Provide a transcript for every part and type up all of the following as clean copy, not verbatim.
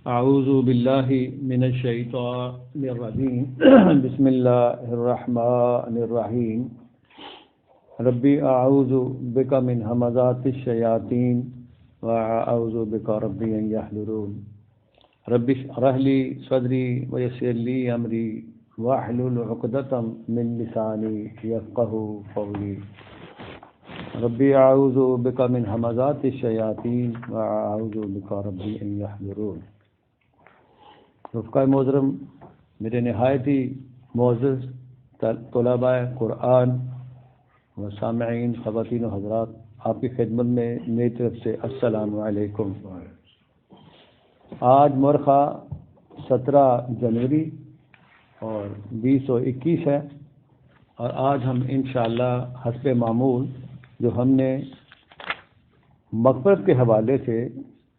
اعوذ باللہ من الشیطان الرجیم بسم اللہ الرحمن الرحیم ربی اعوذ بک من ہمزات الشیاطین واعوذ بک ربی ان یحضرون رب اشرح لی صدری ویسر لی امری واحلل عقدۃ من لسانی یفقهوا قولی ربی اعوذ بک من ہمزات الشیاطین واعوذ بک ربی ان یحضرون۔ رفقائے محترم، میرے نہایت ہی معزز طلباء قرآن و سامعین، خواتین و حضرات، آپ کی خدمت میں میری طرف سے السلام علیکم۔ آج مورخہ 17 جنوری اور 2021 ہے، اور آج ہم انشاءاللہ حسب معمول جو ہم نے مغفرت کے حوالے سے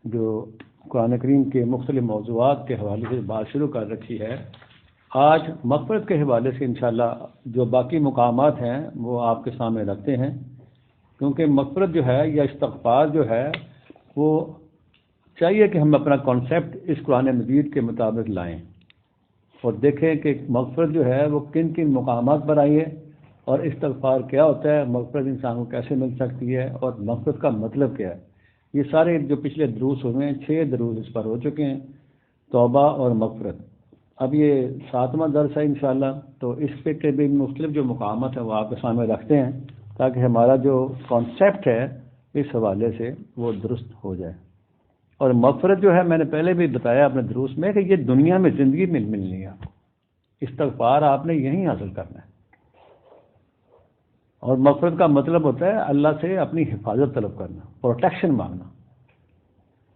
جو قرآن کریم کے مختلف موضوعات کے حوالے سے بات شروع کر رکھی ہے، آج مغفرت کے حوالے سے انشاءاللہ جو باقی مقامات ہیں وہ آپ کے سامنے رکھتے ہیں، کیونکہ مغفرت جو ہے یا استغفار جو ہے وہ چاہیے کہ ہم اپنا کانسیپٹ اس قرآن مجید کے مطابق لائیں اور دیکھیں کہ مغفرت جو ہے وہ کن کن مقامات پر آئی ہے، اور استغفار کیا ہوتا ہے، مغفرت انسان کو کیسے مل سکتی ہے، اور مغفرت کا مطلب کیا ہے۔ یہ سارے جو پچھلے دروس ہوئے ہیں، 6 دروس اس پر ہو چکے ہیں، توبہ اور مغفرت۔ اب یہ 7واں درس ہے انشاءاللہ، تو اس پہ کے بھی مختلف جو مقامات ہیں وہ آپ کے سامنے رکھتے ہیں تاکہ ہمارا جو کانسیپٹ ہے اس حوالے سے وہ درست ہو جائے۔ اور مغفرت جو ہے میں نے پہلے بھی بتایا اپنے دروس میں کہ یہ دنیا میں زندگی میں ملنی ہے، استغفار آپ نے یہیں حاصل کرنا ہے۔ اور مغفرت کا مطلب ہوتا ہے اللہ سے اپنی حفاظت طلب کرنا، پروٹیکشن مانگنا۔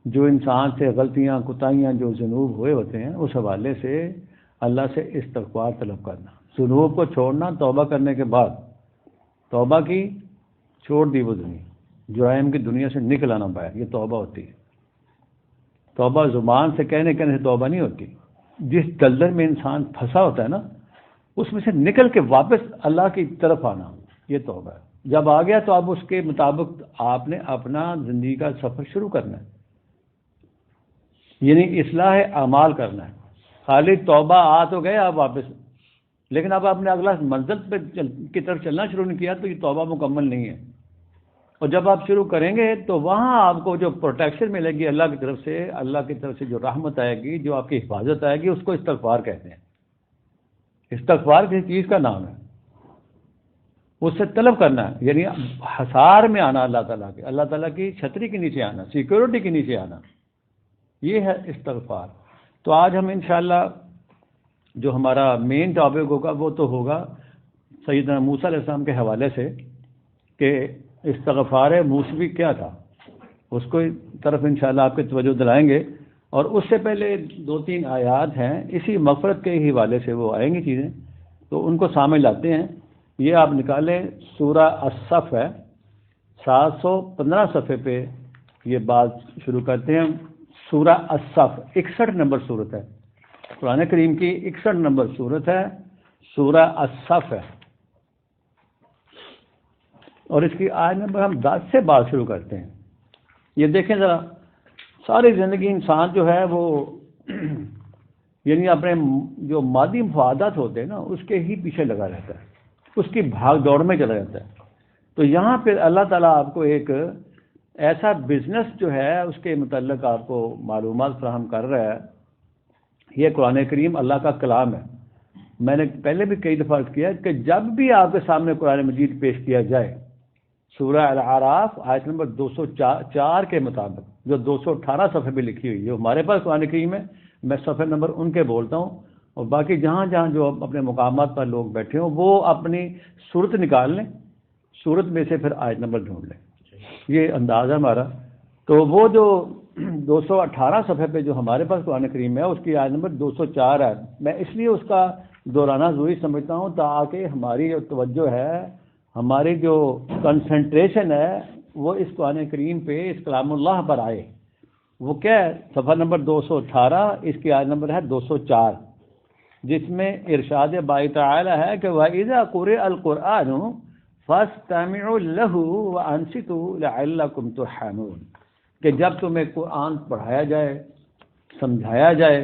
جو انسان سے غلطیاں، کوتاہیاں، جو ذنوب ہوئے ہوتے ہیں اس حوالے سے اللہ سے استغفار طلب کرنا، ذنوب کو چھوڑنا توبہ کرنے کے بعد، توبہ کی چھوڑ دی وہ دنیا، جرائم کی دنیا سے نکل آنا باہر، یہ توبہ ہوتی ہے۔ توبہ زبان سے کہنے سے توبہ نہیں ہوتی، جس دلدل میں انسان پھنسا ہوتا ہے نا اس میں سے نکل کے واپس اللہ کی طرف آنا، یہ توبہ ہے۔ جب آ گیا تو اب اس کے مطابق آپ نے اپنا زندگی کا سفر شروع کرنا ہے، یعنی اصلاح اعمال کرنا ہے۔ خالی توبہ آ تو گئے آپ واپس، لیکن اب آپ نے اگلا منزل پہ کی طرف چلنا شروع نہیں کیا تو یہ توبہ مکمل نہیں ہے۔ اور جب آپ شروع کریں گے تو وہاں آپ کو جو پروٹیکشن ملے گی اللہ کی طرف سے جو رحمت آئے گی، جو آپ کی حفاظت آئے گی، اس کو استغفار کہتے ہیں۔ استغفار کسی چیز کا نام ہے، اس سے طلب کرنا ہے، یعنی حصار میں آنا اللہ تعالیٰ کی چھتری کے نیچے آنا، سیکورٹی کے نیچے آنا، یہ ہے استغفار۔ تو آج ہم انشاءاللہ جو ہمارا مین ٹاپک ہوگا وہ تو ہوگا سیدنا موسیٰ علیہ السلام کے حوالے سے کہ استغفار موسوی کیا تھا، اس کو طرف انشاءاللہ آپ کے توجہ دلائیں گے۔ اور اس سے پہلے 2-3 آیات ہیں اسی مغفرت کے ہی حوالے سے وہ آئیں گی چیزیں، تو ان کو سامنے لاتے ہیں۔ یہ آپ نکالیں، سورہ الصف ہے، 715 صفحے پہ یہ بات شروع کرتے ہیں۔ سورہ الصف 61 نمبر صورت ہے، قرآن کریم کی 61 نمبر صورت ہے، سورہ الصف ہے، اور اس کی آیت نمبر ہم 10 سے بات شروع کرتے ہیں۔ یہ دیکھیں ذرا، ساری زندگی انسان جو ہے وہ یعنی اپنے جو مادی مفادات ہوتے ہیں نا اس کے ہی پیچھے لگا رہتا ہے، اس کی بھاگ دوڑ میں چلا جاتا ہے۔ تو یہاں پہ اللہ تعالیٰ آپ کو ایک ایسا بزنس جو ہے اس کے متعلق آپ کو معلومات فراہم کر رہا ہے۔ یہ قرآن کریم اللہ کا کلام ہے۔ میں نے پہلے بھی کئی دفعہ عرض کیا کہ جب بھی آپ کے سامنے قرآن مجید پیش کیا جائے، سورہ الاعراف آیت نمبر 204 کے مطابق، جو 218 صفحے پہ لکھی ہوئی ہے، ہمارے پاس قرآن کریم ہے، میں صفحے نمبر ان کے بولتا ہوں، اور باقی جہاں جہاں جو اپنے مقامات پر لوگ بیٹھے ہوں وہ اپنی صورت نکال لیں، صورت میں سے پھر آیت نمبر ڈھونڈ لیں، یہ انداز ہے ہمارا۔ تو وہ جو 218 صفحے پہ جو ہمارے پاس قرآن کریم ہے اس کی آیت نمبر 204 ہے۔ میں اس لیے اس کا دہرانا ضروری سمجھتا ہوں تاکہ ہماری جو توجہ ہے، ہماری جو کنسنٹریشن ہے وہ اس قرآن کریم پہ، اس کلام اللہ پر آئے۔ وہ کیا ہے؟ صفحہ نمبر 218، اس کی آیت نمبر ہے 204، جس میں ارشاد باری تعالی ہے کہ وَإِذَا قُرِئَ الْقُرْآنُ فَاسْتَمِعُوا لَهُ وَأَنصِتُوا لَعَلَّكُمْ تُرْحَمُونَ، کہ جب تمہیں قرآن پڑھایا جائے سمجھایا جائے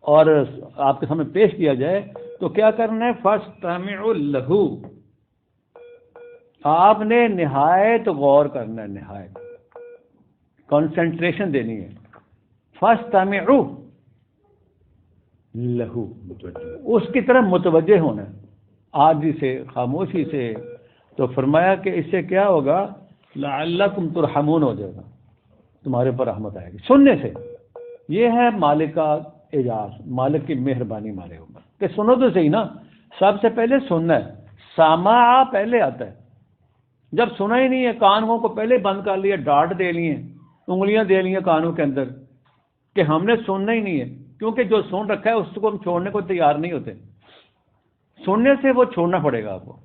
اور آپ کے سامنے پیش کیا جائے تو کیا کرنا ہے؟ فاستمعوا لہ، آپ نے نہایت غور کرنا ہے، نہایت کنسنٹریشن دینی ہے. فاستمعوا لہ، اس کی طرف متوجہ ہونا ہے، عاجزی سے، خاموشی سے. تو فرمایا کہ اس سے کیا ہوگا؟ لعلکم ترحمون، ہو جائے گا، تمہارے پر رحمت آئے گی سننے سے. یہ ہے مالک کا اعجاز، مالک کی مہربانی ہمارے اوپر کہ سنو تو صحیح نا. سب سے پہلے سننا ہے، سامع پہلے آتا ہے. جب سنا ہی نہیں ہے، کانوں کو پہلے بند کر لیا، ڈانٹ دے لی ہیں، انگلیاں دے لی ہیں کانوں کے اندر کہ ہم نے سننا ہی نہیں ہے، کیونکہ جو سن رکھا ہے اس کو ہم چھوڑنے کو تیار نہیں ہوتے. سننے سے وہ چھوڑنا پڑے گا آپ کو.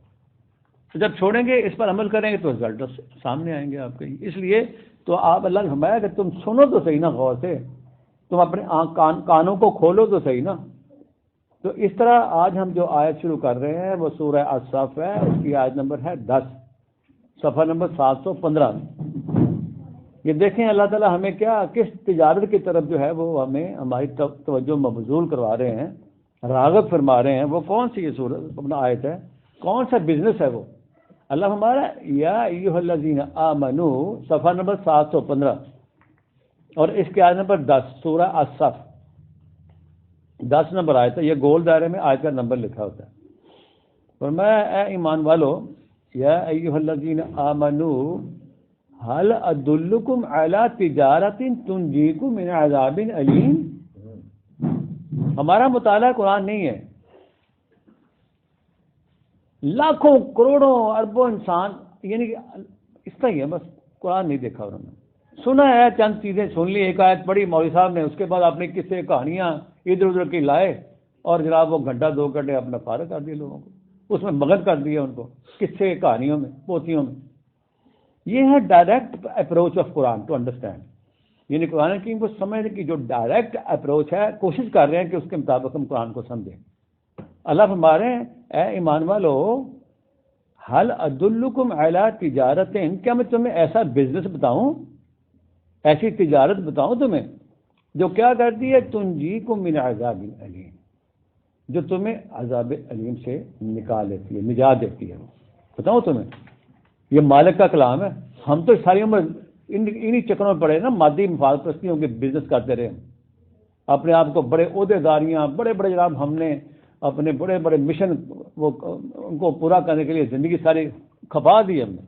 جب چھوڑیں گے، اس پر عمل کریں گے تو رزلٹ سامنے آئیں گے آپ کے. اس لیے تو آپ اللہ نے فرمایا کہ تم سنو تو صحیح نا غور سے، تم اپنے کانوں کو کھولو تو صحیح نا. تو اس طرح آج ہم جو آیت شروع کر رہے ہیں وہ سورہ الصف ہے، اس کی آیت نمبر ہے 10، صفحہ نمبر 715. یہ دیکھیں اللہ تعالیٰ ہمیں کس تجارت کی طرف جو ہے وہ ہمیں ہماری توجہ مبذول کروا رہے ہیں، راغب فرما رہے ہیں. وہ کون سی یہ سورت اپنا آیت ہے، کون سا بزنس ہے وہ؟ اللہ ہمارا یا ایھا الذین آمنو، صفحہ نمبر 715 اور اس کی آیت نمبر 10، سورہ الصف 10 نمبر آیت ہے. یہ گول دائرے میں آیت کا نمبر لکھا ہوتا ہے. فرمایا اے ایمان والو، یا ایھا الذین آمنو هل ادلکم علی تجارت تنجیکم من عذاب علیم. ہمارا مطالعہ قرآن نہیں ہے. لاکھوں کروڑوں اربوں انسان یعنی کہ اس طرح ہی ہے، بس قرآن نہیں دیکھا انہوں نے. سنا ہے، چند چیزیں سن لی، ایک آیت پڑھی مولوی صاحب نے، اس کے بعد آپ نے قصے کہانیاں ادھر ادھر کی لائے اور جناب وہ گھنٹہ 2 گھنٹے اپنا فارغ کر دیا لوگوں کو، اس میں مگن کر دیا ان کو قصے کہانیوں میں، پوتھیوں میں. یہ ہے ڈائریکٹ اپروچ آف قرآن ٹو انڈرسٹینڈ. یعنی قرآن حکیم کو سمجھنے کی جو ڈائریکٹ اپروچ ہے، کوشش کر رہے ہیں کہ اس کے مطابق ہم قرآن کو سمجھیں. اللہ فرما رہے ہیں اے ایمان والو، حل ادلکم علی تجارت، کیا میں تمہیں ایسا بزنس بتاؤں، ایسی تجارت بتاؤں تمہیں جو کیا کرتی ہے؟ تنجیکم من عذاب علیم، جو تمہیں عذاب علیم سے نکال دیتی ہے، نجات دیتی ہے. بتاؤں تمہیں؟ یہ مالک کا کلام ہے. ہم تو ساری عمر انہی چکروں میں پڑے نا، مادی مفاد پرستیوں کے بزنس کرتے رہے، اپنے آپ کو بڑے عہدے داریاں، بڑے بڑے جناب ہم نے اپنے بڑے بڑے مشن وہ ان کو پورا کرنے کے لیے زندگی ساری کھپا دی ہم نے.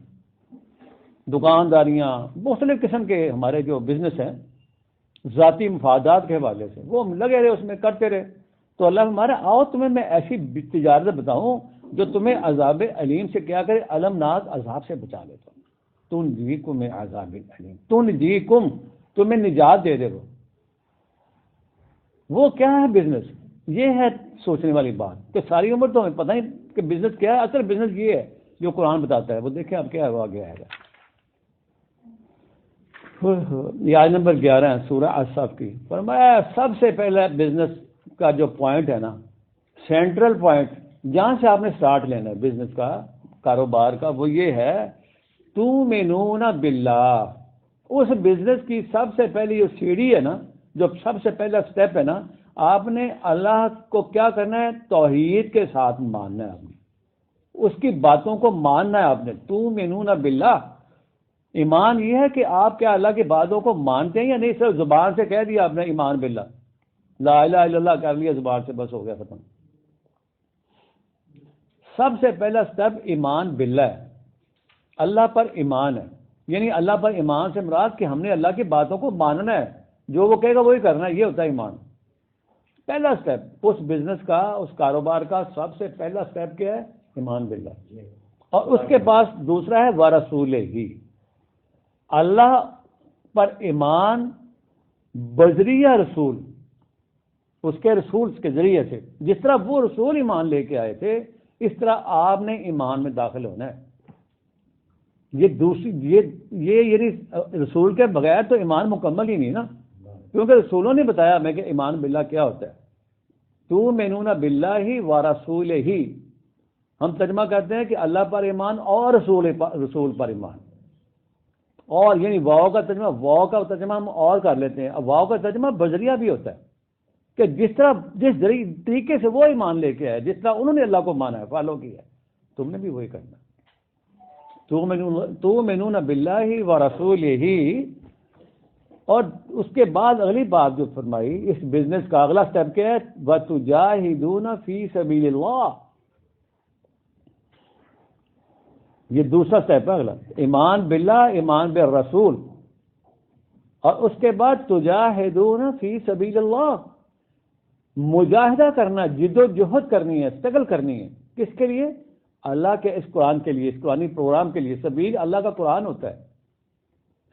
دکانداریاں، مختلف قسم کے ہمارے جو بزنس ہیں ذاتی مفادات کے حوالے سے، وہ ہم لگے رہے، اس میں کرتے رہے. تو اللہ ہمارا آؤ تمہیں میں ایسی تجارت بتاؤں جو تمہیں عذاب علیم سے کیا کرے، المناک عذاب سے بچا لے. تنجیکم من عذاب علیم، تنجیکم، تمہیں نجات دے دے. وہ کیا ہے بزنس؟ یہ ہے سوچنے والی بات کہ ساری عمر تو ہمیں پتہ ہی کہ بزنس کیا ہے. اصل بزنس یہ ہے جو قرآن بتاتا ہے. وہ دیکھیں اب کیا ہے، وہ آگے آئے گا. یہ آیت نمبر 11 ہے سورہ الصف کی. فرمایا سب سے پہلا بزنس کا جو پوائنٹ ہے نا، سینٹرل پوائنٹ جہاں سے آپ نے سٹارٹ لینا ہے بزنس کا، کاروبار کا، وہ یہ ہے تؤمنون باللہ. اس بزنس کی سب سے پہلی جو سیڑھی ہے نا، جو سب سے پہلا سٹیپ ہے نا، آپ نے اللہ کو کیا کرنا ہے؟ توحید کے ساتھ ماننا ہے. آپ نے اس کی باتوں کو ماننا ہے. آپ نے تؤمنون باللہ، ایمان یہ ہے کہ آپ کیا اللہ کی باتوں کو مانتے ہیں یا نہیں؟ صرف زبان سے کہہ دیا آپ نے ایمان باللہ، لا الہ الا اللہ کر لیا زبان سے، بس ہو گیا ختم. سب سے پہلا سٹیپ ایمان باللہ ہے، اللہ پر ایمان ہے. یعنی اللہ پر ایمان سے مراد کہ ہم نے اللہ کی باتوں کو ماننا ہے، جو وہ کہے گا وہی کرنا ہے. یہ ہوتا ہے ایمان. پہلا سٹیپ اس بزنس کا، اس کاروبار کا سب سے پہلا سٹیپ کیا ہے؟ ایمان باللہ. اور اس کے پاس دوسرا ہے ورسولہ، اللہ پر ایمان بذریعہ رسول، اس کے رسول کے ذریعے سے. جس طرح وہ رسول ایمان لے کے آئے تھے، اس طرح آپ نے ایمان میں داخل ہونا ہے. یہ دوسری یہ یعنی رسول کے بغیر تو ایمان مکمل ہی نہیں نا، کیونکہ رسولوں نے بتایا ہمیں کہ ایمان باللہ کیا ہوتا ہے. تؤمنون باللہ ورسولہ، ہم ترجمہ کرتے ہیں کہ اللہ پر ایمان اور رسول پر ایمان. اور یعنی واو کا ترجمہ ہم اور کر لیتے ہیں. اب واو کا ترجمہ بذریعہ بھی ہوتا ہے کہ جس طریقے سے وہ ایمان لے کے آئے, جس طرح انہوں نے اللہ کو مانا ہے, فالو کیا ہے, تم نے بھی وہی کرنا. تؤمنون باللہ ورسولہ, اور اس کے بعد اگلی بات جو فرمائی اس بزنس کا اگلا سٹیپ کیا ہے, وَتُجَاهِدُونَ فِي سَبِيلِ اللَّهِ. یہ دوسرا سٹیپ ہے اگلا, ایمان باللہ, ایمان بالرسول, اور اس کے بعد تجاہدون فی سبیل اللہ, مجاہدہ کرنا, جد و جہد کرنی ہے, اسٹرگل کرنی ہے. کس کے لیے؟ اللہ کے اس قرآن کے لیے, اس قرآنی پروگرام کے لیے. سبیل اللہ کا قرآن ہوتا ہے.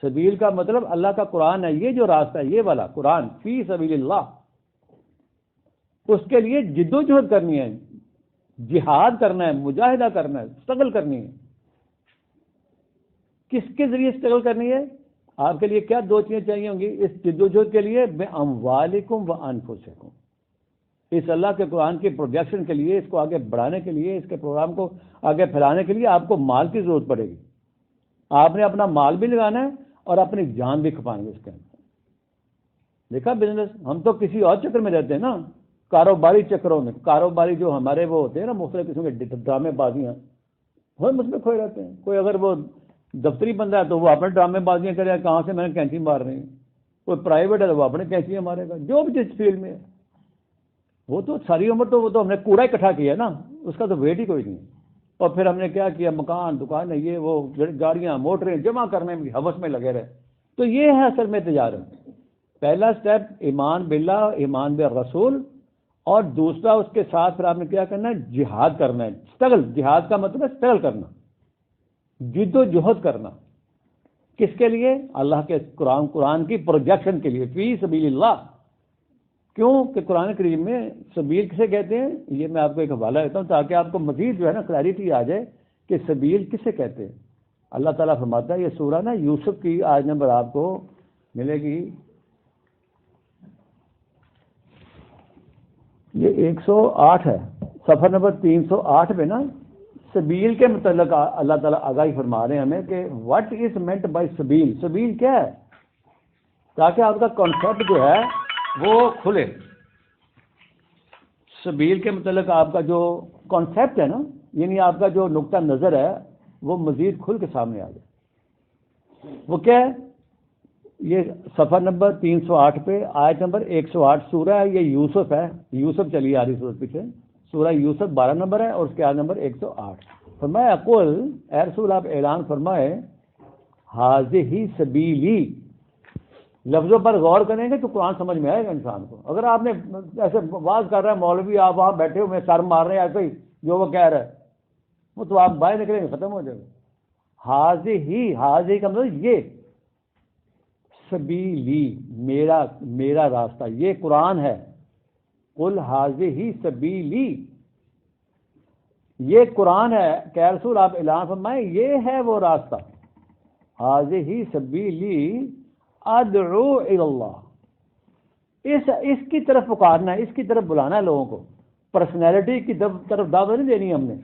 سبیل کا مطلب اللہ کا قرآن ہے, یہ جو راستہ ہے یہ والا قرآن, فی سبیل اللہ. اس کے لیے جد و جہد کرنی ہے, جہاد کرنا ہے, مجاہدہ کرنا ہے, اسٹرگل کرنی ہے. کس کے ذریعے اسٹرگل کرنی ہے؟ آپ کے لیے کیا دو چیزیں چاہیے ہوں گی اس جد و جہد کے لیے؟ بِأَمْوَالِكُمْ وَأَنفُسِكُمْ. اس اللہ کے قرآن کے پروجیکشن کے لیے, اس کو آگے بڑھانے کے لیے, اس کے پروگرام کو آگے پھیلانے کے لیے آپ کو مال کی ضرورت پڑے گی. آپ نے اپنا مال بھی لگانا ہے اور اپنی جان بھی کھپانی ہے اس کے اندر. دیکھا بزنس, ہم تو کسی اور چکر میں رہتے ہیں نا, کاروباری چکروں میں. کاروباری جو ہمارے وہ ہوتے ہیں نا مختلف قسم کے ڈرامے بازیاں, ہم اس میں کھوئے رہتے ہیں. کوئی اگر وہ دفتری بندہ ہے تو وہ اپنے ڈرامے بازیاں کرے, کہاں سے میں نے کینچی مار رہی ہیں. کوئی پرائیویٹ ہے تو وہ اپنے کینچیاں مارے گا, جو بھی جس فیلڈ میں ہے. وہ تو ساری عمر تو وہ تو ہم نے کوڑا اکٹھا کیا نا, اس کا تو ویٹ ہی کوئی نہیں. اور پھر ہم نے کیا کیا, مکان دکان ہے, یہ وہ گاڑیاں موٹریں جمع کرنے میں حوث میں لگے رہے. تو یہ ہے اصل میں تجارت. پہلا سٹیپ ایمان باللہ, ایمان بالرسول, اور دوسرا اس کے ساتھ پھر آپ نے کیا کرنا ہے, جہاد کرنا ہے. اسٹرگل, جہاد کا مطلب ہے اسٹرگل کرنا, جد و جہد کرنا. کس کے لیے؟ اللہ کے قرآن کی پروجیکشن کے لیے, فی سبیل اللہ. کیوں کہ قرآن کریم میں سبیل کسے کہتے ہیں, یہ میں آپ کو ایک حوالہ دیتا ہوں تاکہ آپ کو مزید جو ہے نا کلیئرٹی آ جائے کہ سبیل کسے کہتے ہیں. اللہ تعالیٰ فرماتا ہے, یہ سورہ نا یوسف کی آیت نمبر آپ کو ملے گی, یہ 108 ہے, صفحہ نمبر 308 پہ نا سبیل کے متعلق اللہ تعالیٰ آگاہی فرما رہے ہیں ہمیں کہ واٹ از مینٹ بائی سبیل. سبیل کیا ہے, تاکہ آپ کا کانسیپٹ جو ہے وہ کھلے. سبیل کے متعلق آپ کا جو کانسیپٹ ہے نا, یعنی آپ کا جو نقطہ نظر ہے وہ مزید کھل کے سامنے آ جائے. وہ کیا ہے؟ یہ صفحہ نمبر 308 پہ آیت نمبر 108 سورہ ہے, یہ یوسف ہے. یوسف چلی آ رہی سورہ پیچھے, سورہ یوسف 12 نمبر ہے اور اس کے آیت نمبر 108. فرمایا قل, اے رسول آپ اعلان فرمائے, ھذہ سبیلی. لفظوں پر غور کریں گے تو قرآن سمجھ میں آئے گا انسان کو. اگر آپ نے ایسے واز کر رہا ہے مولوی, آپ وہاں بیٹھے ہوئے سر مار رہے ہیں ایسے ہی جو وہ کہہ رہا ہے, وہ تو آپ باہر نکلیں گے ختم ہو جائے گا. حاضی کا مطلب یہ, سبیلی میرا راستہ, یہ قرآن ہے. قل حاضی سبیلی, یہ قرآن ہے. کہ رسول آپ اعلان فرمائیں یہ ہے وہ راستہ. حاضی سبیلی ادعو الی اللہ, اس کی طرف پکارنا ہے, اس کی طرف بلانا ہے لوگوں کو. پرسنالٹی کی طرف دعوت نہیں دینی ہم نے.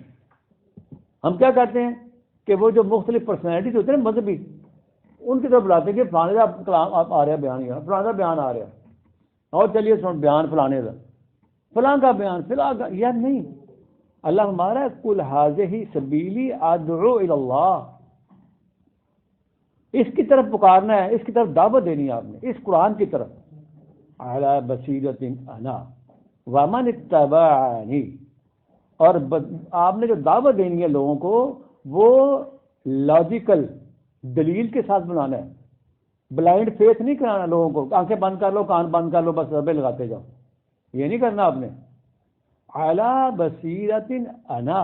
ہم کیا کرتے ہیں کہ وہ جو مختلف پرسنالٹیز ہوتے ہیں مذہبی, ان کی طرف بلاتے ہیں کہ فلانے کا کلام آ رہا ہے, بیان یا فلاں کا بیان آ رہا ہے, اور چلیے سن بیان فلانے کا, فلاں کا بیان فلاں کا. یار نہیں, اللہ ہمارا قل ھذہ سبیلی ادعو الی اللہ, اس کی طرف پکارنا ہے, اس کی طرف دعوت دینی ہے آپ نے, اس قرآن کی طرف. علی بصیرۃ انا ومن اتبعنی, اور آپ نے جو دعوت دینی ہے لوگوں کو وہ لاجیکل دلیل کے ساتھ بنانا ہے. بلائنڈ فیتھ نہیں کرانا لوگوں کو, آنکھیں بند کر لو, کان بند کر لو, بس ربے لگاتے جاؤ, یہ نہیں کرنا آپ نے. علی بصیرۃ انا,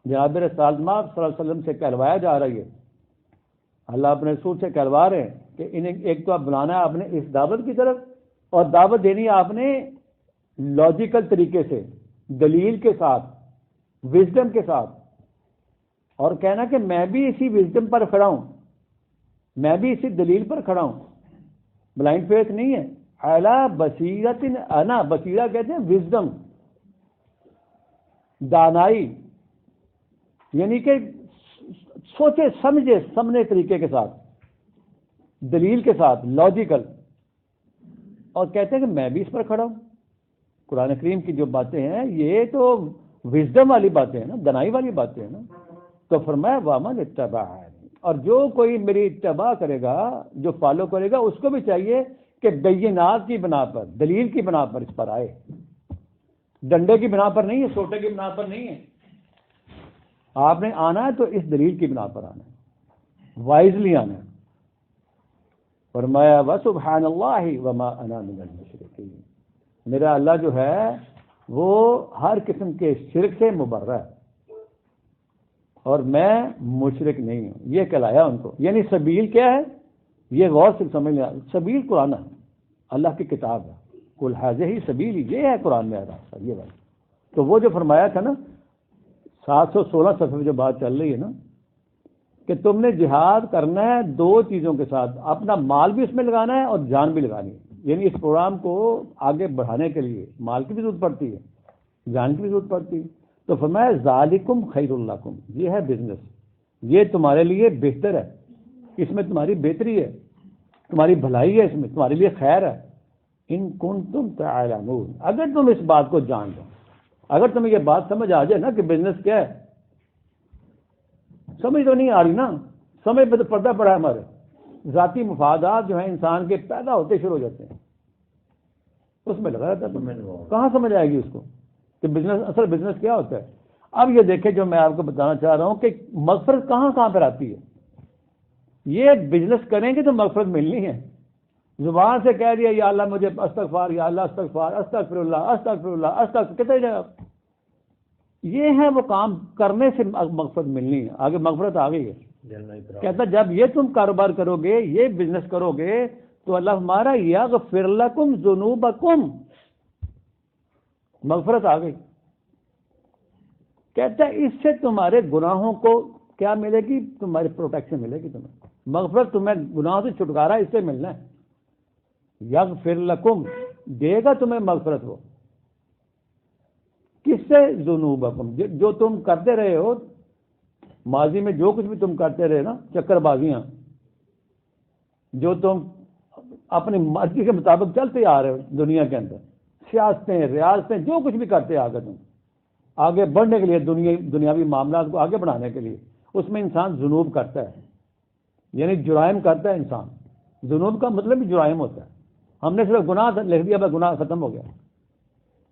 جناب رسول اللہ صلی اللہ علیہ وسلم سے کہلوایا جا رہی ہے, اللہ اپنے رسول سے کہلوا رہے ہیں کہ انہیں ایک تو آپ بلانا ہے آپ نے اس دعوت کی طرف, اور دعوت دینی ہے آپ نے لاجیکل طریقے سے, دلیل کے ساتھ, وزڈم کے ساتھ, اور کہنا کہ میں بھی اسی وزڈم پر کھڑا ہوں, میں بھی اسی دلیل پر کھڑا ہوں. بلائنڈ فیتھ نہیں ہے. اعلیٰ بصیرت انا, بصیرہ کہتے ہیں وزڈم, دانائی, یعنی کہ سوچے سمجھنے طریقے کے ساتھ، دلیل کے ساتھ، لاجیکل، اور کہتے ہیں کہ میں بھی اس پر کھڑا ہوں. قرآن کریم کی جو باتیں ہیں یہ تو وزڈم والی باتیں ہیں نا، دنائی والی باتیں ہیں نا. تو فرمایا وامن اتبعني، اور جو کوئی میری اتباع کرے گا، جو فالو کرے گا، اس کو بھی چاہیے کہ بینات کی بنا پر، دلیل کی بنا پر اس پر آئے. ڈنڈے کی بنا پر نہیں ہے، سوٹے کی بنا پر نہیں ہے. آپ نے آنا ہے تو اس دلیل کی بنا پر آنا ہے، وائزلی آنا ہے. فرمایا وسبحان اللہ وما انا من المشرکین، میرا اللہ جو ہے وہ ہر قسم کے شرک سے مبرہ ہے اور میں مشرک نہیں ہوں. یہ کہلایا ان کو. یعنی سبیل کیا ہے، یہ غور سے سمجھ لیا. سبیل قرآن ہے، اللہ کی کتاب ہے. قل ھذہ سبیلی، یہ ہے قرآن میں راستہ، یہ بات. تو وہ جو فرمایا تھا نا 716 صفحے جو بات چل رہی ہے نا، کہ تم نے جہاد کرنا ہے دو چیزوں کے ساتھ، اپنا مال بھی اس میں لگانا ہے اور جان بھی لگانی ہے. یعنی اس پروگرام کو آگے بڑھانے کے لیے مال کی بھی ضرورت پڑتی ہے، جان کی بھی ضرورت پڑتی ہے. تو فرمایا ذالکم خیر لکم، یہ ہے بزنس، یہ تمہارے لیے بہتر ہے، اس میں تمہاری بہتری ہے، تمہاری بھلائی ہے، اس میں تمہارے لیے خیر ہے. ان کنتم تعلمون، اگر تم اس بات کو جان لو، اگر تمہیں یہ بات سمجھ آ جائے نا کہ بزنس کیا ہے. سمجھ تو نہیں آ رہی نا، سمجھ پہ تو پردہ پڑا ہے. ہمارے ذاتی مفادات جو ہیں انسان کے پیدا ہوتے شروع ہو جاتے ہیں، اس میں لگا رہتا ہے. کہاں سمجھ آئے گی اس کو کہ بزنس، اصل بزنس کیا ہوتا ہے. اب یہ دیکھیں جو میں آپ کو بتانا چاہ رہا ہوں کہ مغفرت کہاں کہاں پر آتی ہے. یہ بزنس کریں گے تو مغفرت ملنی ہے. زبان سے کہہ دیا یا اللہ مجھے استغفار، یا اللہ استغفار، استغفر اللہ، استغفر اللہ، استغفر، کتنے جگہ یہ ہے وہ کام کرنے سے مغفرت ملنی ہے. آگے مغفرت آ گئی ہے. کہتا جب یہ تم کاروبار کرو گے، یہ بزنس کرو گے تو اللہ ہمارا یغفر لکم ذنوبکم، مغفرت آ گئی. کہتا ہے اس سے تمہارے گناہوں کو کیا ملے گی، تمہاری پروٹیکشن ملے گی. تمہیں مغفرت، تمہیں گناہوں سے چھٹکارا اس سے ملنا ہے. یغفر لکم، دے گا تمہیں مغفرت. وہ کس سے، ذنوبکم، جو تم کرتے رہے ہو ماضی میں، جو کچھ بھی تم کرتے رہے نا، چکر بازیاں جو تم اپنی مرضی کے مطابق چلتے آ رہے ہو دنیا کے اندر، سیاستیں، ریاستیں، جو کچھ بھی کرتے آ گئے تم آگے بڑھنے کے لیے، دنیاوی معاملات کو آگے بڑھانے کے لیے، اس میں انسان ذنوب کرتا ہے، یعنی جرائم کرتا ہے انسان. ذنوب کا مطلب بھی جرائم ہوتا ہے. ہم نے صرف گناہ لکھ دیا، بس گناہ ختم ہو گیا.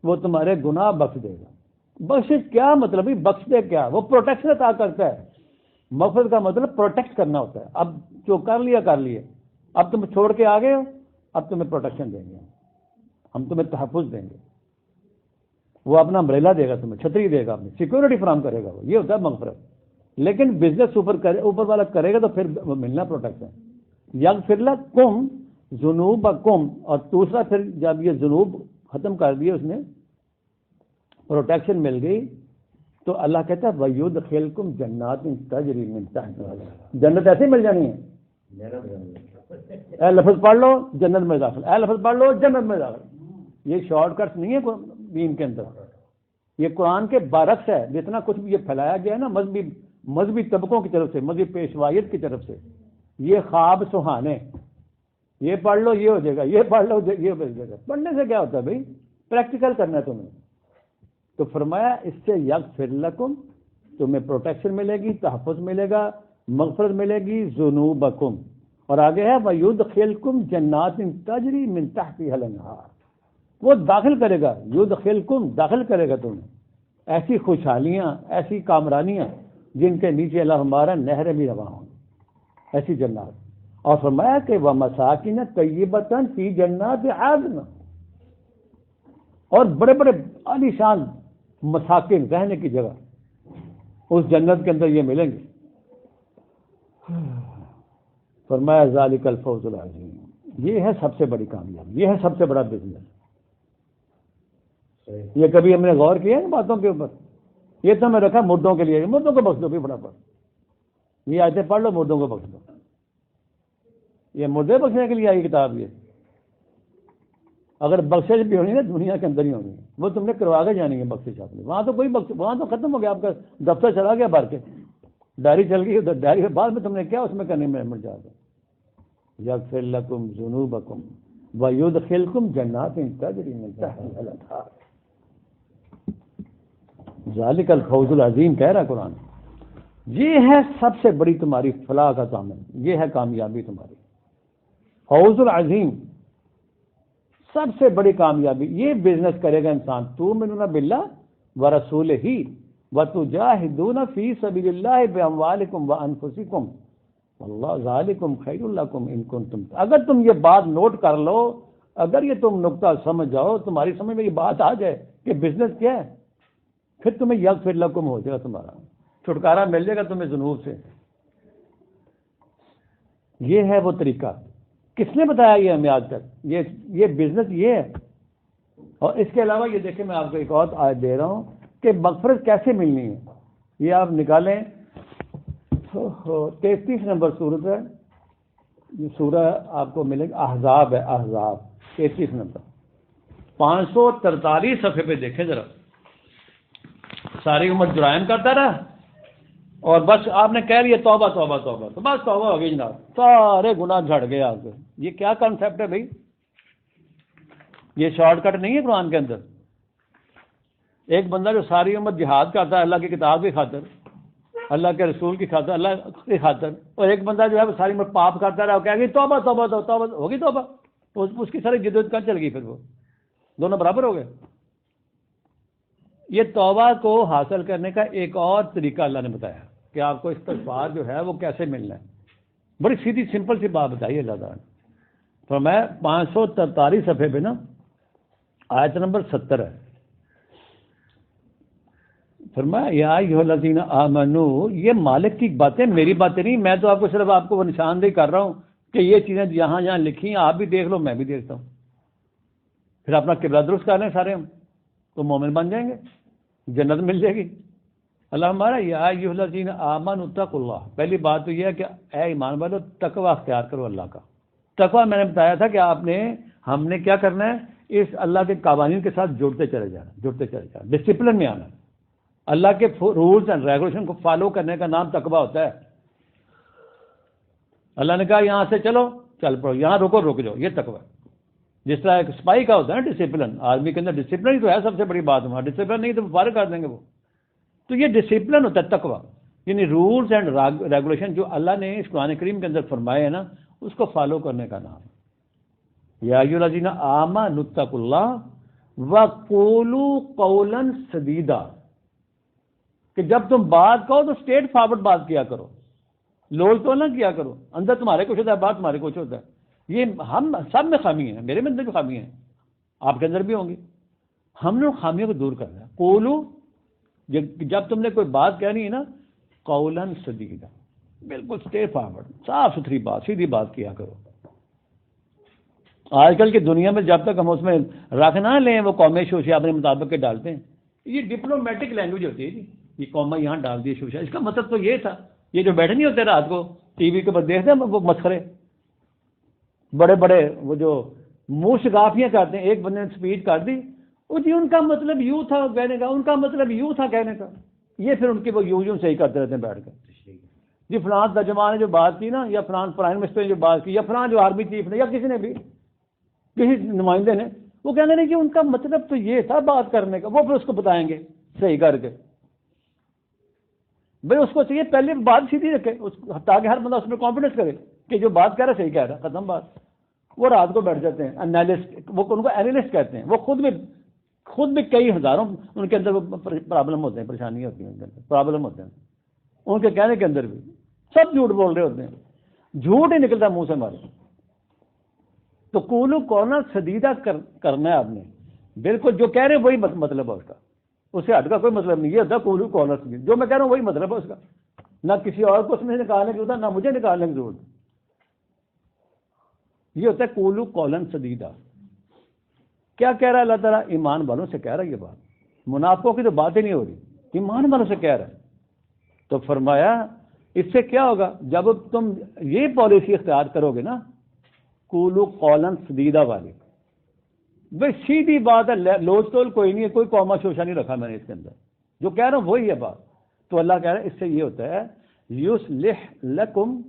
وہ تمہارے گناہ بخش دے گا. بخشش کیا مطلب ہے، بخش دے کیا، وہ پروٹیکشن عطا کرتا ہے. مغفرت کا مطلب پروٹیکٹ کرنا ہوتا ہے. اب جو کر لیا کر لیے، اب تم چھوڑ کے آ گئے ہو، اب تمہیں پروٹیکشن دیں گے، ہم تمہیں تحفظ دیں گے. وہ اپنا امبریلا دے گا، تمہیں چھتری دے گا، اپنی سیکورٹی فراہم کرے گا. یہ ہوتا ہے مغفرت. لیکن بزنس اوپر والا کرے گا تو پھر ملنا پروٹیکشن. یغفر لکم ذنوبکم، اور دوسرا پھر جب یہ ذنوب ختم کر دیے، اس نے پروٹیکشن مل گئی، تو اللہ کہتا ہے وَيُدْخِلْكُمْ جَنَّاتٍ تَجْرِي مِن تَحْتِهَا، جنت ایسے مل جانی ہے. اے لفظ پڑھ لو جنت میں داخل، اے لفظ پڑھ لو جنت میں داخل. یہ شارٹ کٹس نہیں ہے دین کے اندر، یہ قرآن کے برعکس ہے. جتنا کچھ بھی یہ پھیلایا گیا ہے نا مذہبی طبقوں کی طرف سے، مذہبی پیشوائیت کی طرف سے، یہ خواب سہانے، یہ پڑھ لو یہ ہو جائے گا، یہ پڑھ لو یہ ہو جائے گا. پڑھنے سے کیا ہوتا ہے بھائی، پریکٹیکل کرنا ہے تمہیں. تو فرمایا اس سے یغفر لکم، تمہیں پروٹیکشن ملے گی، تحفظ ملے گا، مغفرت ملے گی. ذنوبکم، اور آگے ہے وَيُدْخِلْكُمْ جَنَّاتٍ تَجْرِي مِن تَحْتِهَا الْأَنْهَارُ، وہ داخل کرے گا. یدخلکم، داخل کرے گا تمہیں ایسی خوشحالیاں، ایسی کامرانیاں جن کے نیچے اللہ ہمارا نہریں بھی رواں ہوں، ایسی جنات. اور فرمایا کہ وَمَسَاكِنَ طَيِّبَةً فِي جَنَّاتِ عَدْنٍ، اور بڑے بڑے عالی شان مساکن، رہنے کی جگہ اس جنت کے اندر یہ ملیں گے. فرمایا ذالک الفوز العظیم، یہ ہے سب سے بڑی کامیابی، یہ ہے سب سے بڑا بزنس. یہ کبھی ہم نے غور کیا ہے باتوں کے اوپر؟ یہ تو میں رکھا مردوں کے لیے، مردوں کو بخش دو بھی فٹافٹ، یہ آیتیں پڑھ لو، مردوں کو بخش دو. یہ مردے بخشنے کے لیے آئی کتاب. یہ اگر بخشش بھی ہونی نا دنیا کے اندر ہی ہونی ہے، وہ تم نے کروا کے جانی ہے بخشش. آپ نے وہاں تو کوئی وہاں تو ختم ہو گیا، آپ کا دفتر چلا گیا بھر کے. ڈائری چل گئی ادھر ڈائری کے بعد میں تم نے کیا اس میں کرنے میں مر جاتا یغفر لکم ذنوبکم ویدخلکم جنات تجری من تحتها الانہار. ذالک الفوز العظیم کہہ رہا قرآن. یہ ہے سب سے بڑی تمہاری فلاح کا ضامن, یہ ہے کامیابی تمہاری. فوز العظیم سب سے بڑی کامیابی. یہ بزنس کرے گا انسان تؤمنون باللہ ورسولہ وتجاہدون فی سبیل اللہ باموالکم وانفسکم واللہ ذالکم خیر لکم ان کنتم. اگر تم یہ بات نوٹ کر لو, اگر یہ تم نقطہ سمجھ جاؤ, تمہاری سمجھ میں یہ بات آ جائے کہ بزنس کیا ہے, پھر تمہیں یغفر لکم ہو جائے گا, تمہارا چھٹکارا مل جائے گا تمہیں ذنوب سے. یہ ہے وہ طریقہ. کس نے بتایا یہ ہمیں آج تک؟ یہ بزنس یہ ہے. اور اس کے علاوہ یہ دیکھیں میں آپ کو ایک اور آیت دے رہا ہوں کہ مغفرت کیسے ملنی ہے. یہ آپ نکالیں 33 نمبر سورت ہے, یہ سورہ آپ کو ملے گا احزاب ہے, احزاب 33 نمبر 543 صفحے پہ دیکھیں ذرا. ساری امت جرائم کرتا رہا اور بس آپ نے کہہ لیا توبہ توبہ توبہ, تو بس توبہ ہو گئی جناب, سارے گناہ جھڑ گئے آپ کے. یہ کیا کنسیپٹ ہے بھائی؟ یہ شارٹ کٹ نہیں ہے قرآن کے اندر. ایک بندہ جو ساری امت جہاد کرتا ہے اللہ کی کتاب کی خاطر, اللہ کے رسول کی خاطر, اللہ کی خاطر, اور ایک بندہ جو ہے وہ ساری امت پاپ کرتا رہا, کہہ گئی توبہ توبہ توبہ, ہوگی توبہ, اس کی ساری جدوجہد کہاں چل گئی؟ پھر وہ دونوں برابر ہو گئے. یہ توبہ کو حاصل کرنے کا ایک اور طریقہ اللہ نے بتایا کہ آپ کو استغفار جو ہے وہ کیسے ملنا ہے. بڑی سیدھی سمپل سی بات بتائی اللہ تعالیٰ نے. تو میں 543 صفحے پہ نا آیت نمبر 70 ہے. فرمایا یا ایھا الذین آمنو, یہ مالک کی باتیں, میری باتیں نہیں. میں تو آپ کو صرف آپ کو وہ نشاندہی کر رہا ہوں کہ یہ چیزیں یہاں یہاں لکھی ہیں, آپ بھی دیکھ لو میں بھی دیکھتا ہوں. پھر اپنا قبلہ درست کر لیں سارے ہم, تو مومن بن جائیں گے, جنت مل جائے گی. اللہ ہمارا یا ایھا الذین آمنوا اتقوا اللہ. پہلی بات تو یہ ہے کہ اے ایمان والو تقوی اختیار کرو اللہ کا. تقوی میں نے بتایا تھا کہ ہم نے کیا کرنا ہے, اس اللہ کے قوانین کے ساتھ جڑتے چلے جانا, ڈسپلن میں آنا. اللہ کے رولز اینڈ ریگولیشن کو فالو کرنے کا نام تقوی ہوتا ہے. اللہ نے کہا یہاں سے چلو, چل پڑو, یہاں رک جاؤ, یہ تقوی. جس طرح ایک سپاہی کا ہوتا ہے نا ڈسپلن, آرمی کے اندر ڈسپلن ہی تو ہے سب سے بڑی بات. وہاں ڈسپلن نہیں تو فارغ کر دیں گے وہ. تو یہ ڈسپلن ہوتا ہے تقوی, یعنی رولز اینڈ ریگولیشن جو اللہ نے اس قرآن کریم کے اندر فرمائے ہیں نا, اس کو فالو کرنے کا نام. یا ایھا الذین آمنوا اتقوا اللہ وقولوا قولا سدیدا, کہ جب تم بات کہو تو اسٹریٹ فارورڈ بات کیا کرو, لوج تو نہ کیا کرو. اندر تمہارے کچھ ہوتا ہے, بات تمہارے کچھ ہوتا ہے. یہ ہم سب میں خامی ہیں, میرے میں اندر بھی خامی ہیں, آپ کے اندر بھی ہوں گی. ہم نے خامیوں کو دور کرنا ہے. قولو, جب تم نے کوئی بات کہنی ہے نا, قولا سدیدا, بالکل اسٹریٹ فارورڈ, صاف ستھری بات, سیدھی بات کیا کرو. آج کل کی دنیا میں جب تک ہم اس میں رکھ نہ لیں وہ قومی شوشے اپنے مطابق کے ڈالتے ہیں. یہ ڈپلومیٹک لینگویج ہوتی ہے جی. یہ قوما یہاں ڈال دی شوشا, اس کا مطلب تو یہ تھا. یہ جو بیٹھے نہیں ہوتے رات کو ٹی وی کے اوپر دیکھتے ہیں وہ مسخرے, بڑے بڑے وہ جو منہ شگافیاں کرتے ہیں, ایک بندے نے اسپیچ کر دی, وہ جی ان کا مطلب یوں تھا کہنے کا, ان کا مطلب یوں تھا کہنے کا. یہ پھر ان کی وہ یوں صحیح کرتے رہتے ہیں بیٹھ کر. جی فلاں ترجمان نے جو بات کی نا, یا فلاں پرائم منسٹر نے جو بات کی, یا فلاں جو آرمی چیف نے, یا کسی نے بھی, کسی نمائندے نے, وہ کہنے لگے کہ ان کا مطلب تو یہ تھا بات کرنے کا. وہ پھر اس کو بتائیں گے صحیح کر کے. بھائی اس کو چاہیے پہلے بات سیدھی رکھے, تاکہ ہر بندہ اس میں کانفیڈنس کرے کہ جو بات کہہ رہا ہے صحیح کہہ رہا ہے, ختم بات. وہ رات کو بیٹھ جاتے ہیں انالسٹ, وہ ان کو اینالسٹ کہتے ہیں. وہ خود بھی کئی ہزاروں ان کے اندر پرابلم ہوتے ہیں, پریشانیاں ہوتی ہیں ان کے اندر, پرابلم ہوتے ہیں ان کے کہنے کے اندر بھی. سب جھوٹ بول رہے ہوتے ہیں, جھوٹ ہی نکلتا منہ سے ہمارے. تو قولوا قولا سدیدا کرنا ہے آپ نے, بالکل جو کہہ رہے ہیں وہی مطلب ہے اس کا, اس سے ہٹ کا کوئی مطلب نہیں. یہ ہوتا ہے قولوا قولا سدیدا, جو میں کہہ رہا ہوں وہی مطلب ہے اس کا. نہ کسی اور کو اس میں نکالنے کی ضرورت, نہ مجھے نکالنے کی ضرورت. یہ ہوتا ہے قولوا قولا سدیدا. کیا کہہ رہا ہے اللہ تعالیٰ؟ ایمان والوں سے کہہ رہا ہے یہ بات. منافقوں کی تو بات ہی نہیں ہو رہی, ایمان والوں سے کہہ رہا ہے. تو فرمایا اس سے کیا ہوگا, جب تم یہ پالیسی اختیار کرو گے نا قولوا قولا سدیدا والی, بھائی سیدھی بات ہے, لوچ تول کوئی نہیں ہے, کوئی قوما شوشا نہیں رکھا میں نے اس کے اندر, جو کہہ رہا ہوں وہی ہے بات. تو اللہ کہہ رہا ہے اس سے یہ ہوتا ہے یصلح لکم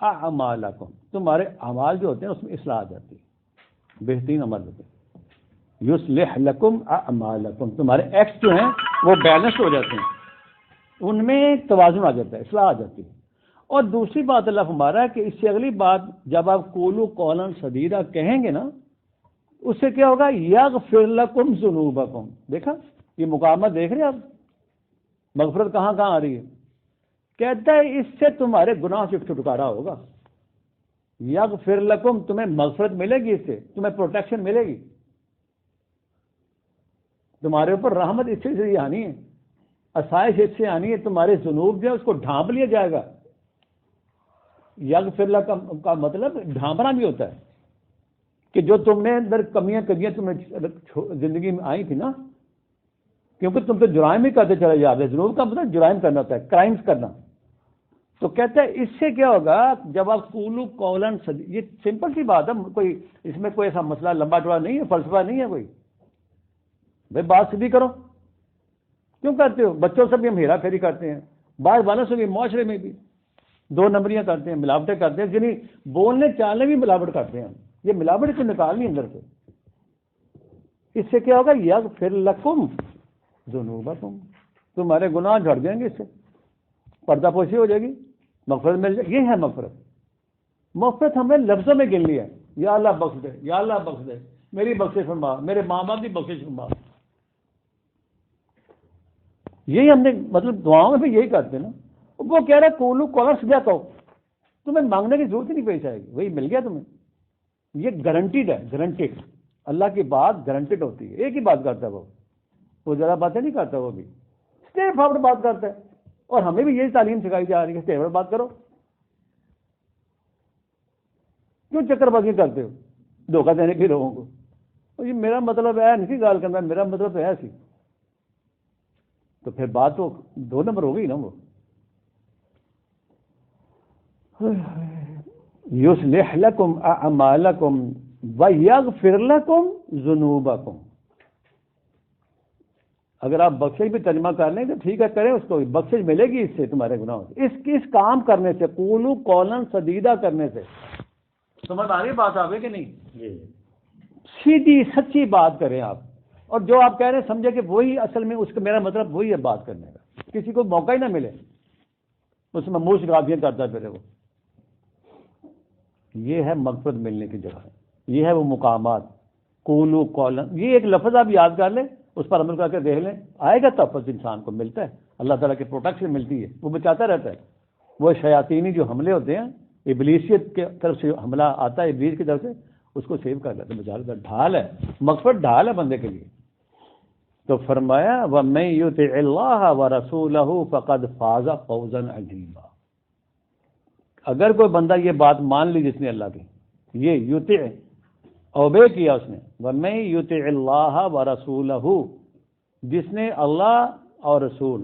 اعمالکم، تمہارے اعمال جو ہوتے ہیں اس میں اصلاح آ جاتی ہے، بہترین عمل ہوتے ہیں۔ یصلح لکم اعمالکم، تمہارے ایکٹس جو ہیں وہ بیلنس ہو جاتے ہیں، ان میں توازن آ جاتا ہے، اصلاح آ جاتی ہے۔ اور دوسری بات اللہ فرما رہا ہے کہ اس سے اگلی بات جب آپ قولوا قولا سدیدا کہیں گے نا، اس سے کیا ہوگا؟ یغفر لکم ذنوبکم۔ دیکھا یہ مقامات دیکھ رہے ہیں آپ، مغفرت کہاں کہاں آ رہی ہے؟ کہتا ہے اس سے تمہارے گناہ سے چھٹکارا ہوگا۔ یغفر لکم، تمہیں مغفرت ملے گی، اس سے تمہیں پروٹیکشن ملے گی، تمہارے اوپر رحمت اس سے آنی ہے، آسائش اس سے آنی ہے، تمہارے ذنوب جو ہے اس کو ڈھانپ لیا جائے گا۔ یغفر لکم کا مطلب ڈھانپنا بھی ہوتا ہے کہ جو تم نے اندر کمیاں تمہیں زندگی میں آئی تھی نا، کیونکہ تم تو جرائم ہی کرتے چلے جا رہے، ذنوب کا مطلب جرائم کرنا ہوتا ہے، کرائمز کرنا۔ تو کہتا ہے اس سے کیا ہوگا جب آپ قولوا قولا سدیدا، یہ سمپل سی بات ہے، کوئی اس میں کوئی ایسا مسئلہ لمبا چوڑا نہیں ہے، فلسفہ نہیں ہے کوئی، بھائی بات سیدھی کرو۔ کیوں کرتے ہو؟ بچوں سے بھی ہم ہیرا پھیری کرتے ہیں، بعض والوں سے بھی، معاشرے میں بھی دو نمبریاں کرتے ہیں، ملاوٹیں کرتے ہیں، یعنی بولنے چالنے بھی ملاوٹ کرتے ہیں ہم، یہ ملاوٹ کو نکالنی اندر سے۔ اس سے کیا ہوگا؟ یغفر لکم ذنوبکم، تمہارے گناہ جھڑ جائیں گے، اس سے پردہ پوشی ہو جائے گی، مغفرت مل جائے گی۔ یہ ہے مغفرت۔ مغفرت ہمیں لفظوں میں گن لیا ہے، یا اللہ بخش دے، یا اللہ بخش دے، میری بخشش فرما، میرے ماں باپ کی بخشش فرما، یہی ہم نے مطلب دعاؤں میں بھی یہی کرتے ہیں نا۔ وہ کہہ رہا ہے قولوا قولا سدیدا کہو، تمہیں مانگنے کی ضرورت ہی نہیں پیش آئے گی، وہی مل گیا تمہیں۔ یہ گارنٹیڈ ہے، گارنٹیڈ۔ اللہ کی بات گارنٹیڈ ہوتی ہے، ایک ہی بات کرتا ہے وہ زیادہ باتیں نہیں کرتا، وہ بھی اسٹریٹ فارورڈ بات کرتا ہے، اور ہمیں بھی یہی تعلیم سکھائی جا رہی ہے، اسٹریٹ فارورڈ بات کرو۔ کیوں چکر بازی کرتے ہو دھوکہ دینے کے لوگوں کو؟ اور یہ میرا مطلب ہے نہیں گال کرنا، میرا مطلب تو ہے سی، تو پھر بات تو دو نمبر ہو گئی نا۔ وہ یصلح لکم اعمالکم ویغفر لکم ذنوبکم۔ اگر آپ بخشش بھی ترجمہ کر لیں تو ٹھیک ہے، کریں اس کو، بخشش ملے گی اس سے تمہارے گناہوں سے، اس کام کرنے سے، قولوا قولا سدیدا کرنے سے۔ سمجھ آ رہی بات آپ ہے کہ نہیں؟ سیدھی سچی بات کریں آپ، اور جو آپ کہہ رہے ہیں سمجھے کہ وہی اصل میں اس کا میرا مطلب وہی ہے بات کرنے کا، کسی کو موقع ہی نہ ملے اس میں منہ شگافیاں کرتا پھرے وہ۔ یہ ہے مغفرت ملنے کی جگہ، یہ ہے وہ مقامات، قولوا قولا۔ یہ ایک لفظ آپ یاد کر لیں، اس پر عمل کر کے دیکھ لیں، آئے گا تحفظ انسان کو ملتا ہے، اللہ تعالیٰ کی پروٹیکشن ملتی ہے، وہ بچاتا رہتا ہے۔ وہ شیاطینی جو حملے ہوتے ہیں، ابلیسیت کی طرف سے حملہ آتا ہے ابلیس کی طرف سے، اس کو سیو کر لیتا ہے، بچا لیتا ہے، ڈھال ہے، مغفرت ڈھال ہے بندے کے لیے۔ تو فرمایا وَمَن يُطِعِ اللَّهَ وَرَسُولَهُ فَقَدْ فَازَ فَوْزًا عَظِيمًا۔ اگر کوئی بندہ یہ بات مان لی جس نے اللہ کی، یہ یطع اوبے کیا اس نے، وَمَن يُطِعِ اللَّهَ وَرَسُولَهُ، جس نے اللہ اور رسول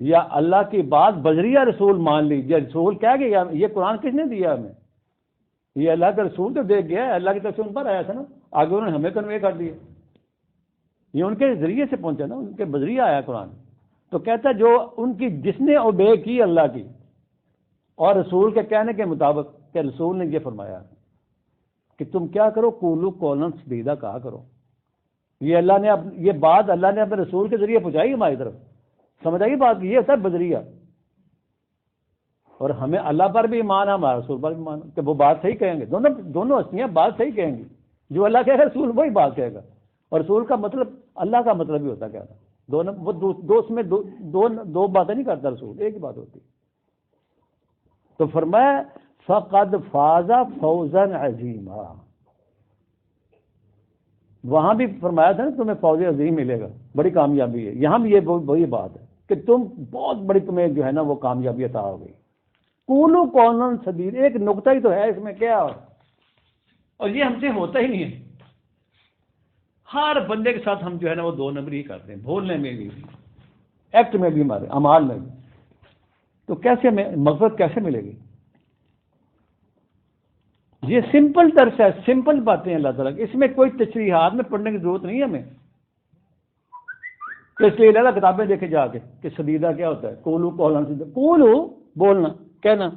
یا اللہ کی بات بذریعہ رسول مان لی، یہ رسول کیا گیا، یہ قرآن کس نے دیا ہمیں؟ یہ اللہ کا رسول تو دے گیا ہے، اللہ کی طرف سے ان پر آیا تھا نا، آگے انہوں نے ہمیں کنوے کر دیا، یہ ان کے ذریعے سے پہنچا نا، ان کے بذریعہ آیا قرآن۔ تو کہتا ہے جو ان کی جس نے اوبے کی اللہ کی اور رسول کے کہنے کے مطابق، کہ رسول نے یہ فرمایا کہ تم کیا کرو، قولوا قولا سدیدا کہا کرو۔ یہ اللہ نے یہ بات اللہ نے اپنے رسول کے ذریعے پہنچائی ہماری طرف، سمجھ آئی بات؟ یہ ہوتا ہے بذریعہ، اور ہمیں اللہ پر بھی ایمان ہے، ہمارا رسول پر بھی ایمان ہے کہ وہ بات صحیح کہیں گے، دونوں ہستیاں بات صحیح کہیں گی، جو اللہ کہے گا رسول وہی بات کہے گا، اور رسول کا مطلب اللہ کا مطلب بھی ہوتا کیا تھا، دونوں وہ دو اس میں دو باتیں نہیں کرتا رسول، ایک ہی بات ہوتی۔ تو فرمایا فقد فاز فوزا عظیما، وہاں بھی فرمایا تھا نا تمہیں فوز عظیم ملے گا، بڑی کامیابی ہے، یہاں بھی یہ وہی بات ہے کہ تم بہت بڑی، تمہیں جو ہے نا وہ کامیابی عطا ہو گئی۔ قولوا قولا سدیدا، ایک نقطہ ہی تو ہے اس میں، کیا؟ اور یہ ہم سے ہوتا ہی نہیں ہے، ہر بندے کے ساتھ ہم جو ہے نا وہ دو نمبر ہی کرتے ہیں، بولنے میں بھی، ایکٹ میں بھی، ہمارے اعمال میں بھی۔ تو کیسے مغفرت کیسے ملے گی؟ یہ سمپل درس ہے، سمپل باتیں اللہ تعالیٰ کی، اس میں کوئی تشریحات میں پڑھنے کی ضرورت نہیں ہے ہمیں، تو اس لیے اللہ کتابیں دیکھے جا کے کہ سدیدہ کیا ہوتا ہے، قولوا قولا سدیدا، قولوا بولنا کہنا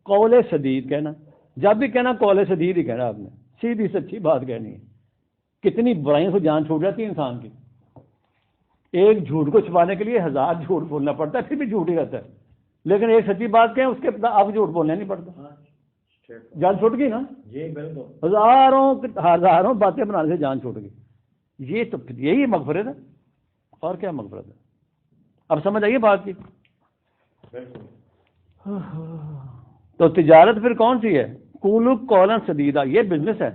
قول سدید کہنا، جب بھی کہنا قول سدید ہی کہنا، آپ نے سیدھی سچی بات کہنی ہے۔ کتنی برائیوں سے جان چھوٹ جاتی ہے انسان کی، ایک جھوٹ کو چھپانے کے لیے 1000 جھوٹ بولنا پڑتا ہے، پھر بھی جھوٹ ہی رہتا ہے، لیکن ایک سچی بات کہیں اس کے اب جھوٹ بولنا نہیں پڑتا، جان چھوٹ گئی نا، جی بالکل، ہزاروں باتیں بنانے سے جان چھوٹ گئی۔ یہ تو یہی مغفرت ہے، اور کیا مغفرت ہے؟ اب سمجھ آئیے بات کی۔ تو تجارت پھر کون سی ہے؟ قولوا قولا سدیدا، یہ بزنس ہے،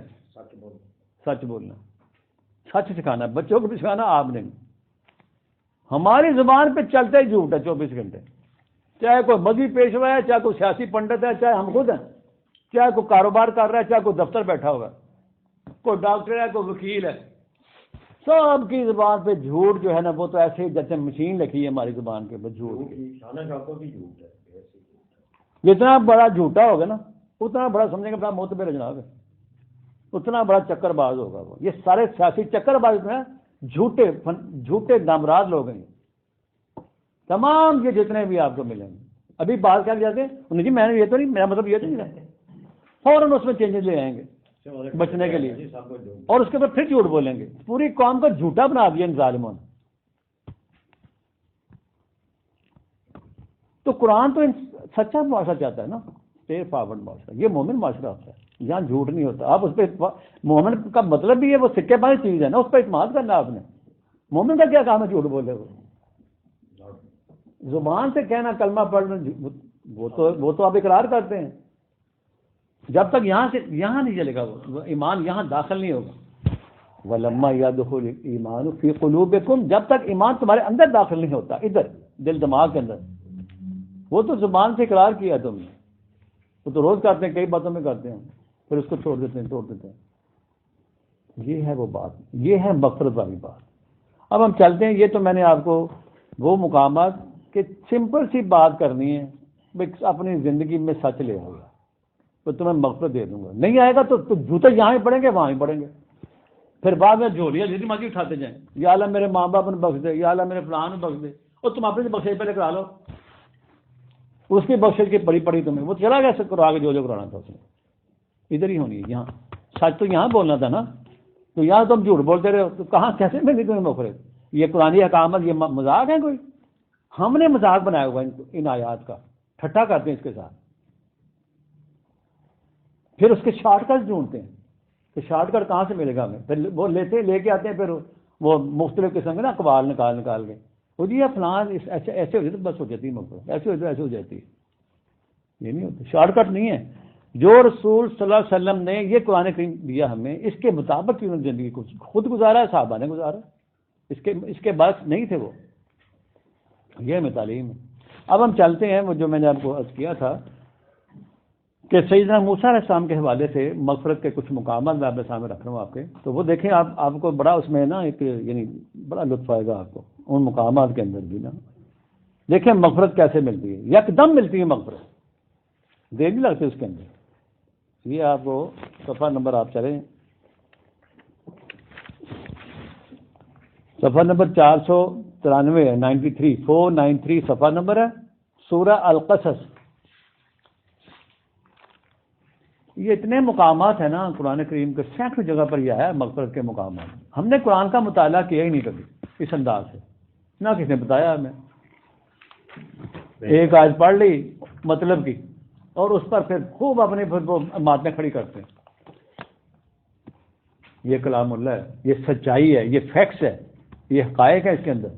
سچ بولنا، سچ سکھانا، بچوں کو بھی سکھانا آپ نے۔ ہماری زبان پہ چلتا ہی جھوٹ ہے 24 گھنٹے، چاہے کوئی مذہبی پیشوا ہے، چاہے کوئی سیاسی پنڈت ہے، چاہے ہم خود ہیں، چاہے کوئی کاروبار کر رہا ہے، چاہے کوئی دفتر بیٹھا ہوا ہے، کوئی ڈاکٹر ہے، کوئی وکیل ہے، سب کی زبان پہ جھوٹ جو ہے نا وہ تو ایسے ہی جیسے مشین لکھی ہے ہماری زبان کے اوپر جھوٹ۔ جتنا بڑا جھوٹا ہوگا نا اتنا بڑا سمجھے گا معتبر جناب ہے، اتنا بڑا چکر باز ہوگا وہ۔ یہ سارے سیاسی چکر باز ہیں، جھوٹے نامراد لوگ ہیں تمام، یہ جتنے بھی آپ کو ملیں گے۔ ابھی بات کر جاتے ہیں جی میں نے یہ تو نہیں، میرا مطلب یہ تو نہیں، فوراً اس میں چینجز لے آئیں گے بچنے کے لیے، اور اس کے بعد پھر جھوٹ بولیں گے۔ پوری قوم کو جھوٹا بنا دیا ان ظالموں نے۔ تو قرآن تو سچا معاشرہ چاہتا ہے نا، اسٹے فارورڈ معاشرہ، یہ مومن معاشرہ ہوتا ہے، یہاں جھوٹ نہیں ہوتا۔ آپ اس پہ مومن کا مطلب بھی ہے وہ سکے والی چیز ہے نا، اس پہ اعتماد کرنا آپ نے۔ مومن کا کیا کام ہے جھوٹ بولے؟ وہ زبان سے کہنا کلمہ پڑھنا وہ تو آپ اقرار کرتے ہیں، جب تک یہاں نہیں چلے گا وہ ایمان یہاں داخل نہیں ہوگا۔ وَلَمَّا يَدْخُلِ الْإِيمَانُ فِي قُلُوبِكُمْ، جب تک ایمان تمہارے اندر داخل نہیں ہوتا، ادھر دل دماغ کے اندر، وہ تو زبان سے اقرار کیا تم نے، وہ تو روز کرتے ہیں، کئی باتوں میں کرتے ہیں، پھر اس کو چھوڑ دیتے ہیں۔ یہ ہے وہ بات، یہ ہے مغفرت والی بات۔ اب ہم چلتے ہیں، یہ تو میں نے آپ کو وہ مقامات کہ سمپل سی بات کرنی ہے، اپنی زندگی میں سچ لے آؤ گا تو تمہیں مغفرت دے دوں گا، نہیں آئے گا تو جوتے یہاں ہی پڑیں گے وہاں ہی پڑیں گے، پھر بعد میں جھولیاں جتنی مرضی اٹھاتے جائیں، یا اللہ میرے ماں باپ نے بخش دے، یا اللہ میرے فلان نے بخش دے، اور تم اپنے سے بخشش پہلے کرا لو، اس کی بخشش کی پڑی تمہیں، وہ چلا گیا کرا کے جو کرانا تھا اس نے، ادھر ہی ہونی ہے یہاں، سچ تو یہاں بولنا تھا نا، تو یہاں تم جھوٹ بولتے رہے ہو، تو کہاں کیسے ملی تمہیں مغفرت؟ یہ قرآن احکامات یہ مذاق ہے کوئی؟ ہم نے مذاق بنایا ہوا ان آیات کا، ٹھٹا کرتے ہیں اس کے ساتھ، پھر اس کے شارٹ کٹ ڈھونڈتے ہیں کہ شارٹ کٹ کہاں سے ملے گا ہمیں، پھر وہ لے کے آتے ہیں، پھر وہ مختلف قسم کے نا اقوال نکال کے وہ جی فلان ایسے ہو جاتے بس ہو جاتی ہے مغفرت، ایسے ہو جاتی ہے، یہ نہیں ہوتا، شارٹ کٹ نہیں ہے۔ جو رسول صلی اللہ علیہ وسلم نے یہ قرآن کریم دیا ہمیں، اس کے مطابق انہوں نے زندگی کو خود گزارا ہے، صحابہ نے گزارا، اس کے بعد نہیں تھے وہ، یہ ہمیں تعلیم ہے۔ اب ہم چلتے ہیں، وہ جو میں نے آپ کو عرض کیا تھا کہ سیدنا موسیٰ علیہ السلام کے حوالے سے مغفرت کے کچھ مقامات میں آپ کے سامنے رکھ رہا ہوں آپ کے، تو وہ دیکھیں آپ کو بڑا اس میں نا ایک یعنی بڑا لطف آئے گا آپ کو ان مقامات کے اندر بھی نا۔ دیکھیں مغفرت کیسے ملتی ہے، یکدم ملتی ہے مغفرت، دیر نہیں لگتی اس کے اندر۔ یہ آپ کو صفحہ نمبر آپ چلیں، صفحہ نمبر 493 ہے، 93 493 صفحہ نمبر ہے، سورہ القصص۔ یہ اتنے مقامات ہیں نا قرآن کریم کے، سینکڑوں جگہ پر یہ ہے مغفرت کے مقامات۔ ہم نے قرآن کا مطالعہ کیا ہی نہیں کبھی اس انداز سے، نہ کسی نے بتایا ہمیں، ایک آیت پڑھ لی مطلب کی اور اس پر پھر خوب اپنی باتیں کھڑی کرتے ہیں۔ یہ کلام اللہ ہے، یہ سچائی ہے، یہ فیکٹس ہے، یہ حقائق ہے اس کے اندر۔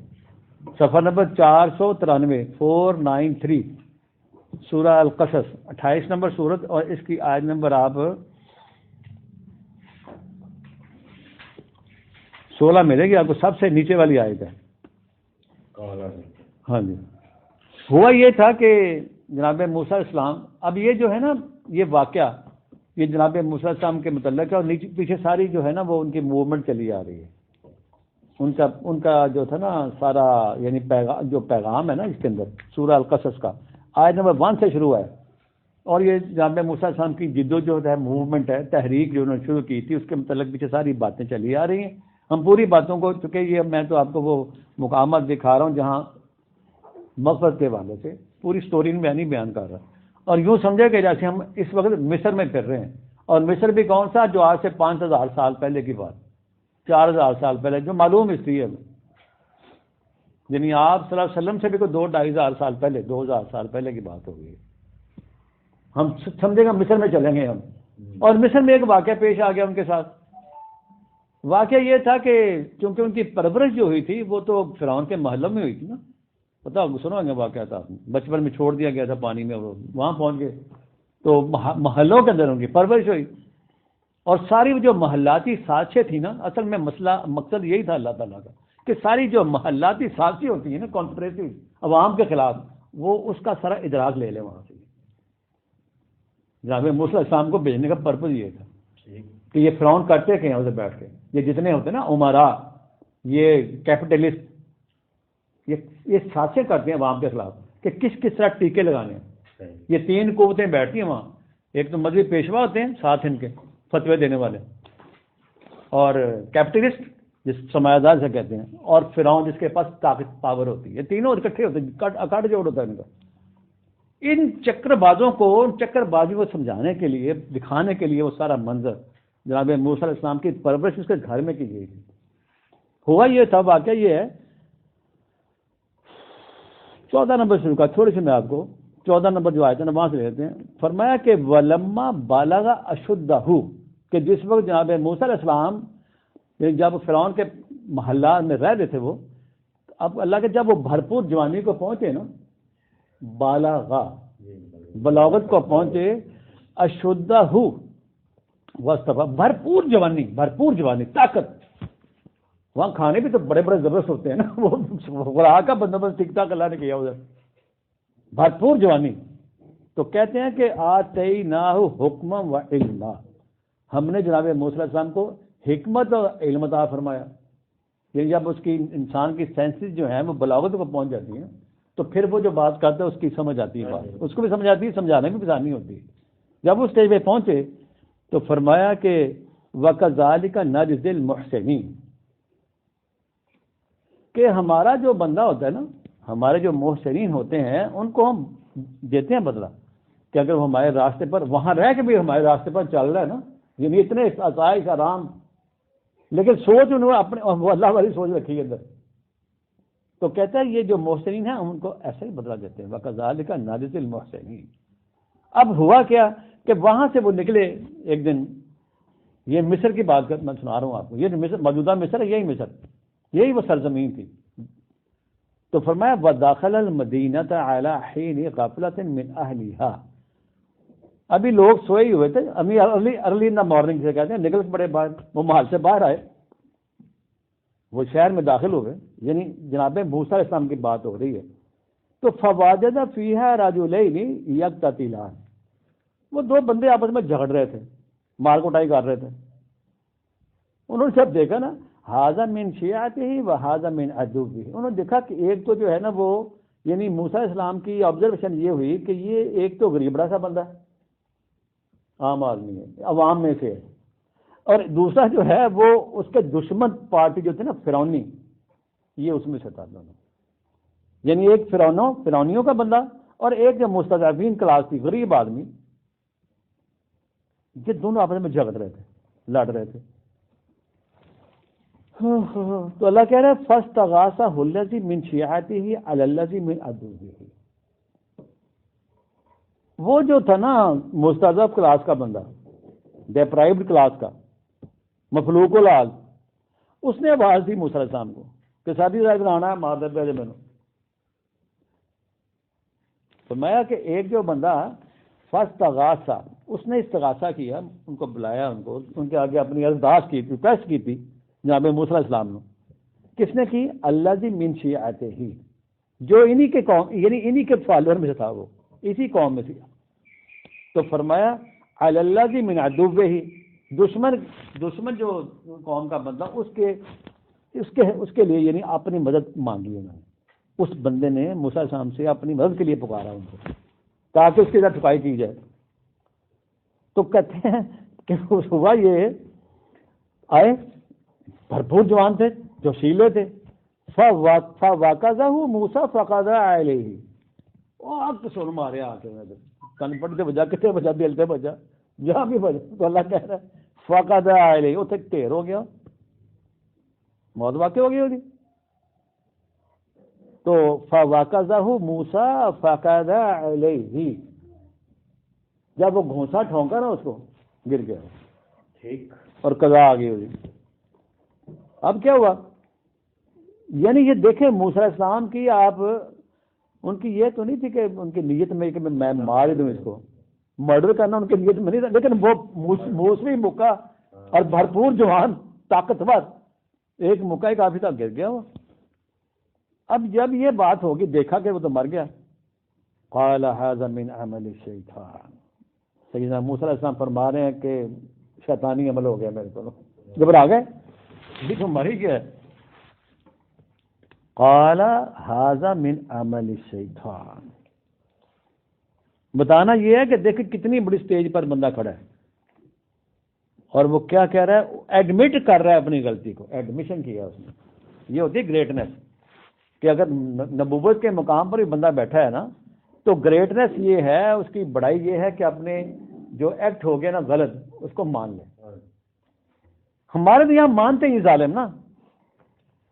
صفحہ نمبر 493 493 سورہ القصص، 28 نمبر سورت، اور اس کی آیت نمبر آپ 16 ملے گی آپ کو، سب سے نیچے والی آیت ہے۔ ہاں جی، ہوا یہ تھا کہ جناب موسیٰ علیہ السلام، اب یہ جو ہے نا یہ واقعہ یہ جناب موسیٰ علیہ السلام کے متعلق ہے، اور نیچے پیچھے ساری جو ہے نا وہ ان کی موومنٹ چلی آ رہی ہے، ان کا جو تھا نا سارا یعنی جو پیغام ہے نا اس کے اندر سورہ القصص کا آیت نمبر 1 سے شروع ہے، اور یہ جناب موسیٰ علیہ السلام کی جدوجہد ہے، موومنٹ ہے، تحریک جو انہوں نے شروع کی تھی، اس کے متعلق پیچھے ساری باتیں چلی آ رہی ہیں۔ ہم پوری باتوں کو، چونکہ یہ میں تو آپ کو وہ مقامات دکھا رہا ہوں جہاں مغفرت کے حوالے سے پوری سٹوری میں نہیں بیان کر رہا. اور یوں سمجھے کہ جیسے ہم اس وقت مصر میں پھر رہے ہیں, اور مصر بھی کون سا, جو آج سے 5000 سال پہلے کی بات, 4000 سال پہلے, جو معلوم ہسٹری ہے. یعنی آپ صلی اللہ علیہ وسلم سے بھی کوئی 2-2.5 سال پہلے, 2000 سال پہلے کی بات ہو گئی. ہم سمجھے گا مصر میں چلیں گے ہم. اور مصر میں ایک واقعہ پیش آ گیا ان کے ساتھ. واقعہ یہ تھا کہ چونکہ ان کی پرورش جو ہوئی تھی وہ تو فرعون کے محلوں میں ہوئی تھی نا, پتا سنو گے واقعہ تھا, بچپن میں چھوڑ دیا گیا تھا پانی میں, وہاں پہنچ گئے تو محلوں کے اندر ان کی پرورش ہوئی. اور ساری جو محلاتی سازشیں تھیں نا, اصل میں مسئلہ مقصد یہی تھا اللہ تعالیٰ کا کہ ساری جو محلاتی سازشیں ہوتی ہیں نا کانسپریسو عوام کے خلاف, وہ اس کا سارا ادراک لے لیں وہاں سے. جناب موسیٰ علیہ السلام کو بھیجنے کا پرپز یہ تھا کہ یہ فرعون کرتے کہ ادھر بیٹھ کے, یہ جتنے ہوتے ہیں نا عمرا, یہ کیپٹلسٹ, یہ سازشیں کرتے ہیں عوام کے خلاف کہ کس طرح ٹیکے لگانے ہیں. یہ 3 قوتیں بیٹھتی ہیں وہاں, ایک تو مذہبی پیشوا ہوتے ہیں ساتھ ان کے فتوے دینے والے, اور کیپٹلسٹ جس سرمایہ دار سے کہتے ہیں, اور فرعون جس کے پاس طاقت پاور ہوتی ہے. یہ تینوں اکٹھے ہوتے ہیں, اکاڑ جوڑ ہوتا ہے ان کا. ان چکر بازوں کو, چکر بازی کو سمجھانے کے لیے, دکھانے کے لیے وہ سارا منظر جناب موسیٰ علیہ السلام کی پرورش اس کے گھر میں کی گئی تھی. ہوا یہ تھا, واقعہ یہ ہے, 14 نمبر شروع کا, تھوڑی سی میں آپ کو 14 نمبر جو آئے تھے نا وہاں سے لیتے ہیں. فرمایا کہ ولما بالغ اشدہ, کہ جس وقت جناب موسیٰ علیہ السلام جب فرعون کے محلہ میں رہ رہے تھے وہ, اب اللہ کے جب وہ بھرپور جوانی کو پہنچے نا, بالغا بلاغت کو پہنچے, اشدہ وصفہ بھرپور جوانی طاقت. وہاں کھانے بھی تو بڑے بڑے زبردست ہوتے ہیں نا, وہ خوراک کا بندوبست ٹھیک ٹھاک اللہ نے کیا ادھر, بھرپور جوانی. تو کہتے ہیں کہ آتیناہ حکما و علما, ہم نے جناب موسیٰ علیہ السلام کو حکمت اور علم عطا فرمایا. یعنی جب اس کی انسان کی سینسز جو ہیں وہ بلاغت کو پہنچ جاتی ہیں تو پھر وہ جو بات کرتا ہے اس کی سمجھ آتی ہے بات, اس کو بھی سمجھ آتی ہے, سمجھانے میں بھی آسانی ہوتی ہے. جب اس اسٹیج پہ پہنچے تو فرمایا کہ وَكَذَلِكَ نَجْزِي الْمُحْسِنِينَ, کہ ہمارا جو بندہ ہوتا ہے نا, ہمارے جو محسنین ہوتے ہیں ان کو ہم دیتے ہیں بدلہ, کہ اگر وہ ہمارے راستے پر وہاں رہ کے بھی ہمارے راستے پر چل رہا ہے نا, یعنی اتنے آسائش آرام, لیکن سوچ انہوں نے اپنے وہ اللہ والی سوچ رکھی ہے اندر, تو کہتا ہے یہ جو محسنین ہیں ان کو ایسا ہی بدلہ دیتے ہیں. وَكَذَلِكَ نَجْزِي الْمُحْسِنِينَ. اب ہوا کیا کہ وہاں سے وہ نکلے ایک دن, یہ مصر کی بات میں سنا رہا ہوں آپ کو, یہ مصر موجودہ مصر ہے, یہی مصر, یہی وہ سرزمین تھی. تو فرمایا وَدَخَلَ الْمَدِينَةَ عَلَى حِينِ غَفْلَةٍ مِّنْ أَهْلِهَا, ابھی لوگ سوئے ہی ہوئے تھے, ابھی ارلی ان دا مارننگ سے کہتے ہیں, نکل پڑے باہر, وہ محل سے باہر آئے, وہ شہر میں داخل ہو گئے. یعنی جناب موسیٰ علیہ السلام کی بات ہو رہی ہے. تو فَوَجَدَ فِيهَا رَجُلَيْنِ يَقْتَتِلَانِ, وہ 2 بندے آپس میں جھگڑ رہے تھے, مار کوٹائی کر رہے تھے. انہوں نے جب دیکھا نا, هَذَا مِنْ شِيعَتِهِ وَهَذَا مِنْ عَدُوِّهِ, انہوں نے دیکھا کہ ایک تو جو ہے نا وہ, یعنی موسیٰ علیہ السلام کی آبزرویشن یہ ہوئی کہ یہ ایک تو غریبڑا سا بندہ ہے, عام آدمی ہے, عوام میں سے ہے, اور دوسرا جو ہے وہ اس کے دشمن پارٹی جو تھے نا فرعونی, یہ اس میں سے تھا دونوں. یعنی ایک فرعونیوں کا بندہ اور ایک جو مستضعفین کلاس تھی, غریب آدمی, یہ دونوں آپس میں جھگڑ رہے تھے, لڑ رہے تھے. تو اللہ کہہ رہا ہے فَاسْتَغَاثَهُ الَّذِي مِنْ شِيعَتِهِ عَلَى الَّذِي مِنْ عَدُوِّهِ. وہ جو تھا نا مستضعف کلاس کا بندہ, ڈیپرائیوڈ کلاس کا, مخلوق الحال, اس نے آواز دی موسیٰ علیہ السلام کو کہ ساتھی صاحب آنا ہے, مار دے پہلے میں نے. فرمایا کہ ایک جو بندہ فاستغاثہ, اس نے استغاثہ کیا, ان کو بلایا, ان کے آگے اپنی ارداس کی تھی, ریکویسٹ کی تھی جناب موسیٰ علیہ السلام نے. کس نے کی؟ الذی من شیعتہ, جو انہی کے قوم, یعنی انہی کے فالوور میں سے تھا, وہ اسی قوم میں سے. تو فرمایا علی الذی من عدوہ, دشمن جو قوم کا بندہ, اس کے لیے یعنی اپنی مدد مانگی انہوں نے. اس بندے نے موسیٰ علیہ السلام سے اپنی مدد کے لیے پکارا ان کو, تاکہ اس کے ساتھ ٹھکائی کی جائے. تو کہتے ہیں کہ ہوا یہ, آئے بھرپور جوان تھے, جوشیلے تھے. فَوَقَذَهُ مُوسَىٰ فَقَضَىٰ عَلَيْهِ, تو سن مارے آ کے کن پڑتے بجا کتنے بجا دل سے بجا جہاں بھی بجا تو اللہ کہہ رہا ہے فقد علیہ اتنے ڈھیر ہو گیا موت واقع ہو گئی ہوگی. تو فوقذہ موسیٰ فقد علیہ جب وہ گھونسا ٹھونکا نا اس کو گر گیا ٹھیک اور قضا آ گئی ہوگی. اب کیا ہوا یعنی یہ دیکھیں موسیٰ علیہ السلام کی آپ ان کی یہ تو نہیں تھی کہ ان کی نیت میں کہ میں مار دوں اس کو مرڈر کرنا ان کی نیت میں نہیں تھا لیکن وہ موسمی مکہ اور بھرپور جوان طاقتور ایک مکہ ہی کافی تھا گر گیا وہ. اب جب یہ بات ہوگی دیکھا کہ وہ تو مر گیا قال ھذا من عمل الشیطان سیدنا موسیٰ علیہ السلام فرما رہے ہیں کہ شیطانی عمل ہو گیا میرے کو گھبرا گئے دیکھو مر ہی گیا. قال ھذا من عمل الشیطان بتانا یہ ہے کہ دیکھیں کتنی بڑی سٹیج پر بندہ کھڑا ہے اور وہ کیا کہہ رہا ہے ایڈمٹ کر رہا ہے اپنی غلطی کو ایڈمیشن کیا اس نے. یہ ہوتی ہے گریٹنس کہ اگر نبوت کے مقام پر بھی بندہ بیٹھا ہے نا تو گریٹنس یہ ہے اس کی بڑائی یہ ہے کہ اپنے جو ایکٹ ہو گیا نا غلط اس کو مان لے. ہمارے تو یہاں مانتے ہی ظالم نا.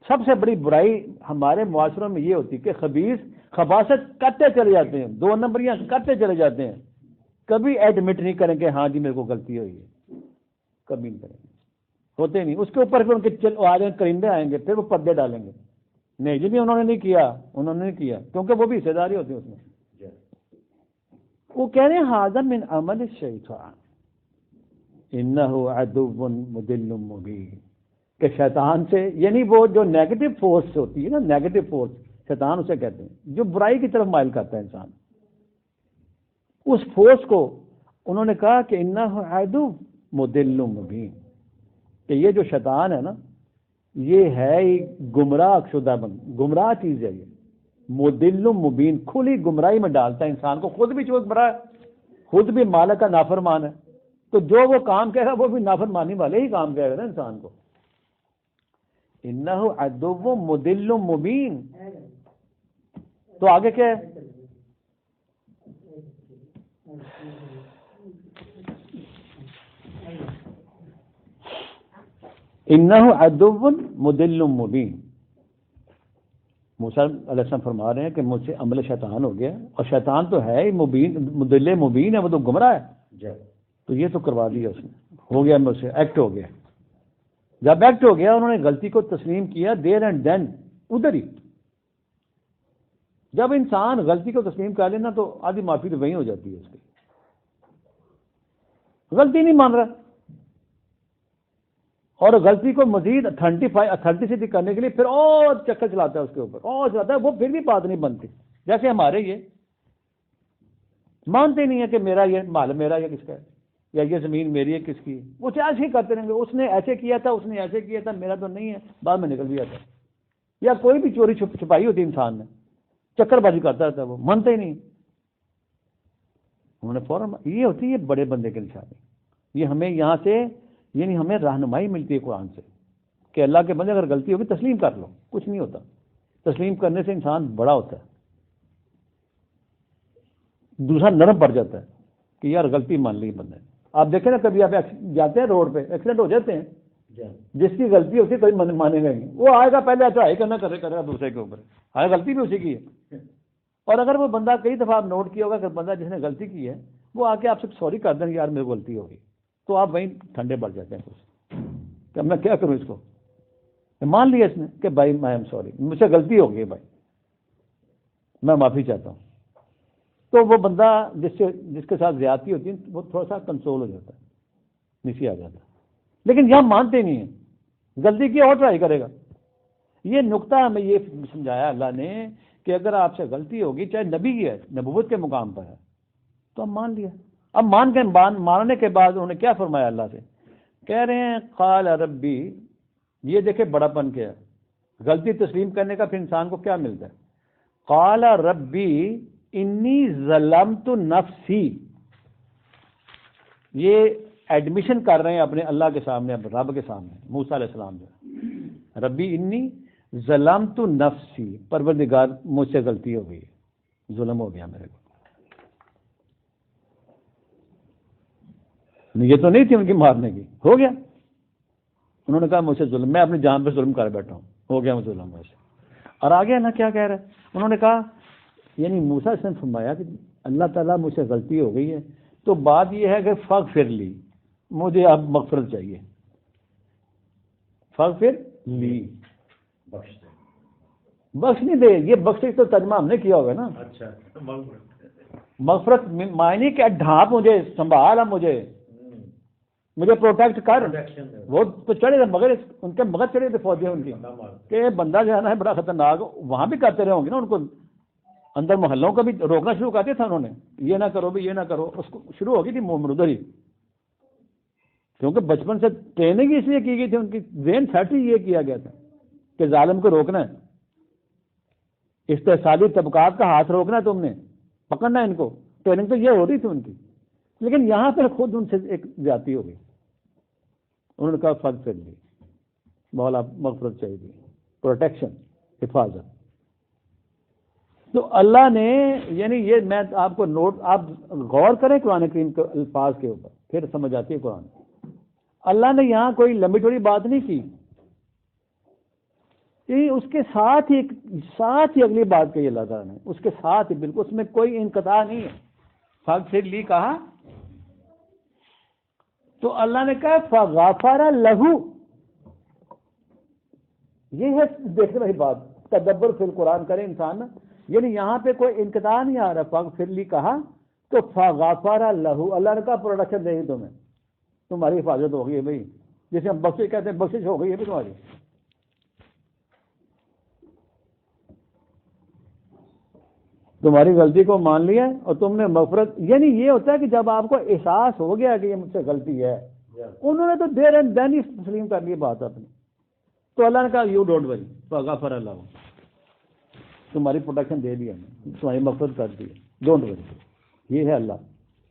سب سے بڑی برائی ہمارے معاشروں میں یہ ہوتی ہے کہ خبیث خباثت کرتے چلے جاتے ہیں دو نمبریاں کرتے چلے جاتے ہیں کبھی ایڈمٹ نہیں کریں کہ ہاں جی میرے کو غلطی ہوئی ہے کبھی نہیں کریں گے ہوتے نہیں. اس کے اوپر پھر ان کے آ جائیں کرندے آئیں گے پھر وہ پردے ڈالیں گے نہیں جی انہوں نے نہیں کیا کیونکہ وہ بھی حصے داری ہوتی ہے اس میں. وہ کہہ رہے ہیں ھذا من عمل الشیطان انہ عدو مضل مبین کہ شیطان سے یعنی وہ جو نیگیٹو فورس ہوتی ہے نا نیگیٹو فورس شیطان اسے کہتے ہیں جو برائی کی طرف مائل کرتا ہے انسان اس فورس کو انہوں نے کہا کہ انہ عدو مضل مبین کہ یہ جو شیطان ہے نا یہ ہے گمراہ شدہ گمراہ چیز ہے یہ مضل مبین کھلی گمراہی میں ڈالتا ہے انسان کو خود بھی چوک برا ہے خود بھی مالک کا نافرمان ہے تو جو وہ کام کہے گا وہ بھی نافرمانی والے ہی کام کہے گا نا انسان کو. انہ عدو مضل مبین تو آگے کیا ہے انہ عدو مضل مبین. موسیٰ علیہ السلام فرما رہے ہیں کہ مجھ سے عمل شیطان ہو گیا اور شیطان تو ہے ہی مبین مضل مبین ہے وہ تو گمراہ ہے تو یہ تو کروا دیا اس نے ہو گیا مجھ سے ایکٹ ہو گیا. جب ایکٹ ہو گیا انہوں نے غلطی کو تسلیم کیا دیر اینڈ دین ادھر ہی. جب انسان غلطی کو تسلیم کر لینا تو آدھی معافی تو وہیں ہو جاتی ہے اس کی. غلطی نہیں مان رہا اور غلطی کو مزید اتھینٹسٹی کرنے کے لیے پھر اور چکر چلاتا ہے اس کے اوپر اور چلاتا ہے وہ پھر بھی بات نہیں بنتی. جیسے ہمارے یہ مانتے نہیں ہے کہ میرا یہ مال میرا یہ کس کا ہے یا یہ زمین میری ہے کس کی ہے. وہ ایسے ہی کرتے رہیں گے اس نے ایسے کیا تھا اس نے ایسے کیا تھا میرا تو نہیں ہے بعد میں نکل بھی جاتا ہے. یا کوئی بھی چوری چھپائی ہوتی انسان نے چکر بازی کرتا رہتا ہے وہ مانتے ہی نہیں. انہوں نے فوراً یہ ہوتی ہے بڑے بندے کی نشانی. یہ ہمیں یہاں سے یعنی ہمیں رہنمائی ملتی ہے قرآن سے کہ اللہ کے بندے اگر غلطی ہوگی تسلیم کر لو کچھ نہیں ہوتا. تسلیم کرنے سے انسان بڑا ہوتا ہے دوسرا نرم پڑ جاتا ہے کہ یار غلطی مان لی بندے. آپ دیکھیں نا کبھی آپ جاتے ہیں روڈ پہ ایکسیڈنٹ ہو جاتے ہیں جس کی غلطی ہوتی ہے کوئی مانے گا نہیں. وہ آئے گا پہلے چڑھائی کرنا کرے گا دوسرے کے اوپر ہاں غلطی بھی اسی کی ہے. اور اگر وہ بندہ کئی دفعہ آپ نوٹ کیا ہوگا کہ بندہ جس نے غلطی کی ہے وہ آ کے آپ سے سوری کر دیں گے یار میرے کو غلطی ہوگی تو آپ وہیں ٹھنڈے پڑ جاتے ہیں کچھ کہ میں کیا کروں اس کو. مان لیا اس نے کہ بھائی میں ایم سوری مجھ سے غلطی ہو گئی بھائی میں معافی چاہتا ہوں. تو وہ بندہ جس کے ساتھ زیادتی ہوتی ہے وہ تھوڑا سا کنسول ہو جاتا ہے نیچے آ جاتا ہے. لیکن یہاں مانتے نہیں ہیں غلطی کی اور ٹرائی کرے گا. یہ نقطہ ہمیں یہ سمجھایا اللہ نے کہ اگر آپ سے غلطی ہوگی چاہے نبی کی ہے نبوت کے مقام پر ہے تو ہم مان لیا. اب ماننے کے بعد انہوں نے کیا فرمایا اللہ سے کہہ رہے ہیں قال ربی. یہ دیکھیں بڑا پن کیا ہے غلطی تسلیم کرنے کا پھر انسان کو کیا ملتا ہے. قال ربی انی ظلمت نفسی. یہ ایڈمیشن کر رہے ہیں اپنے اللہ کے سامنے رب کے سامنے موسیٰ علیہ السلام جو ربی انی ظلمت نفسی پروردگار مجھ سے غلطی ہو گئی ظلم ہو گیا میرے کو. یہ تو نہیں تھی ان کی مارنے کی, ہو گیا. انہوں نے کہا مجھ سے ظلم, میں اپنی جان پہ ظلم کر بیٹھا ہوں, ہو گیا مجھے ظلم مجھ سے. اور آگے نا کیا کہہ رہے ہیں, انہوں نے کہا یعنی موسیٰ نے فرمایا کہ اللہ تعالیٰ مجھ سے غلطی ہو گئی ہے, تو بات یہ ہے کہ فغفر لی, مجھے اب مغفرت چاہیے. فغفر لی, بخش نہیں دے. یہ بخش تو ترجمہ ہم نے کیا ہوگا نا. اچھا, مغفرت معنی کہ ڈھانپ مجھے, سنبھال مجھے پروٹیکٹ کر. وہ تو چڑھے تھے مگر ان کے مگر چڑھے تھے فوجی ان کی کہ بندہ جو ہے نا بڑا خطرناک. وہاں بھی کرتے رہے ہوں گے نا, ان کو اندر محلوں کا بھی روکنا شروع کرتے تھے انہوں نے, یہ نہ کرو بھی, یہ نہ کرو. اس کو شروع ہو گئی تھی ادھر ہی, کیونکہ بچپن سے ٹریننگ اس لیے کی گئی تھی, ان کی ذہن سیٹ ہی یہ کیا گیا تھا کہ ظالم کو روکنا ہے, استحصالی طبقات کا ہاتھ روکنا ہے, تم نے پکڑنا ہے ان کو. ٹریننگ تو یہ ہو رہی تھی ان کی, لیکن یہاں پہ خود ان سے ایک زیادتی ہو گئی. انہوں نے کہا فغفر لی, مولا مغفرت چاہیے, پروٹیکشن, حفاظت. تو اللہ نے یعنی یہ میں آپ کو نوٹ, آپ غور کریں قرآن کریم کے الفاظ کے اوپر, پھر سمجھ آتی ہے قرآن. اللہ نے یہاں کوئی لمبی چوڑی بات نہیں کی, اس کے ساتھ ہی اگلی بات کہی اللہ تعالیٰ نے, اس کے ساتھ ہی بالکل, اس میں کوئی انقطاع نہیں ہے. فغفر لی کہا تو اللہ نے کہا فغفر لہو. یہ ہے دیکھنے والی بات, تدبر فی القرآن کرے انسان نا, یعنی یہاں پہ کوئی انقطاع نہیں آ رہا. فغفر لی کہا تو فغفر لہو, اللہ نے کہا پروڈکشن دے دی تمہیں, تمہاری حفاظت ہو گئی ہے بھائی, جسے ہم بخشش کہتے ہیں, بخشش ہو گئی ہے تمہاری. تمہاری غلطی کو مان لیا اور تم نے مغفرت. یعنی یہ ہوتا ہے کہ جب آپ کو احساس ہو گیا کہ یہ مجھ سے غلطی ہے, انہوں نے تو دیر اینڈ دین ہی تسلیم کر لی بات اپنی, تو اللہ نے کہا یو ڈونٹ وری فغفر اللہ, تمہاری پروٹیکشن دے دیا, تمہاری مغفرت کر دی, ڈونٹ وری. یہ ہے اللہ.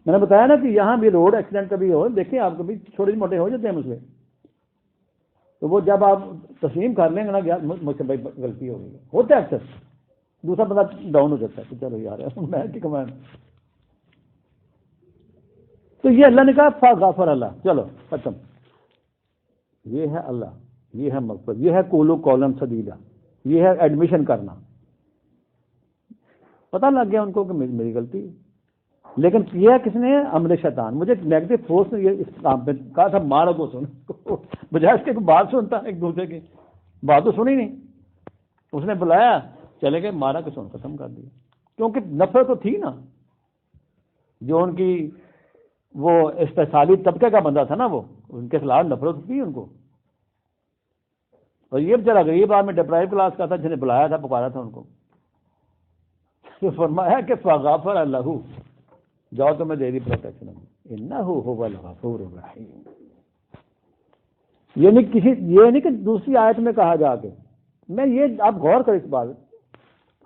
میں نے بتایا نا کہ یہاں بھی روڈ ایکسیڈنٹ کبھی ہو, دیکھیں آپ کبھی چھوٹے موٹے ہو جاتے ہیں مسئلے, تو وہ جب آپ تسلیم کر لیں گے نا مجھ سے بھائی غلطی ہو گئی, ہوتا ہے اکثر, دوسرا بندہ ڈاؤن ہو جاتا ہے کہ چلو یار میں کی کمائیں. تو یہ اللہ نے کہا فغفر اللہ, چلو ختم. یہ ہے اللہ, یہ ہے مغفرت, یہ ہے قولوا قولا سدیدا, یہ ہے ایڈمیشن کرنا. پتہ لگ گیا ان کو کہ میری غلطی. لیکن کیا کس نے؟ عمل شیطان. مجھے نیگیٹو فورس نے یہ اس کام پہ کہا تھا مارو کو سن, بجائے اس کے بات سنتا ایک دوسرے کی بات تو سنی نہیں. اس نے بلایا, چلے گئے, مارا کہ سن, ختم کر دیا. کیونکہ نفرت تو تھی نا, جو ان کی وہ استحصالی طبقے کا بندہ تھا نا, وہ ان کے خلاف نفرت تھی ان کو. اور یہ بچارا غریب آدمی ڈپرائیو کلاس کا تھا, جنہیں بلایا تھا, پکارا تھا ان کو. تو فرمایا کہ فغفر لہ, جاؤ تمہیں دے دی پروٹیکشن, انہ هو الغفور الرحیم. یہ نہیں کہ دوسری آیت میں کہا جا کے, میں یہ آپ غور کریں اس بات.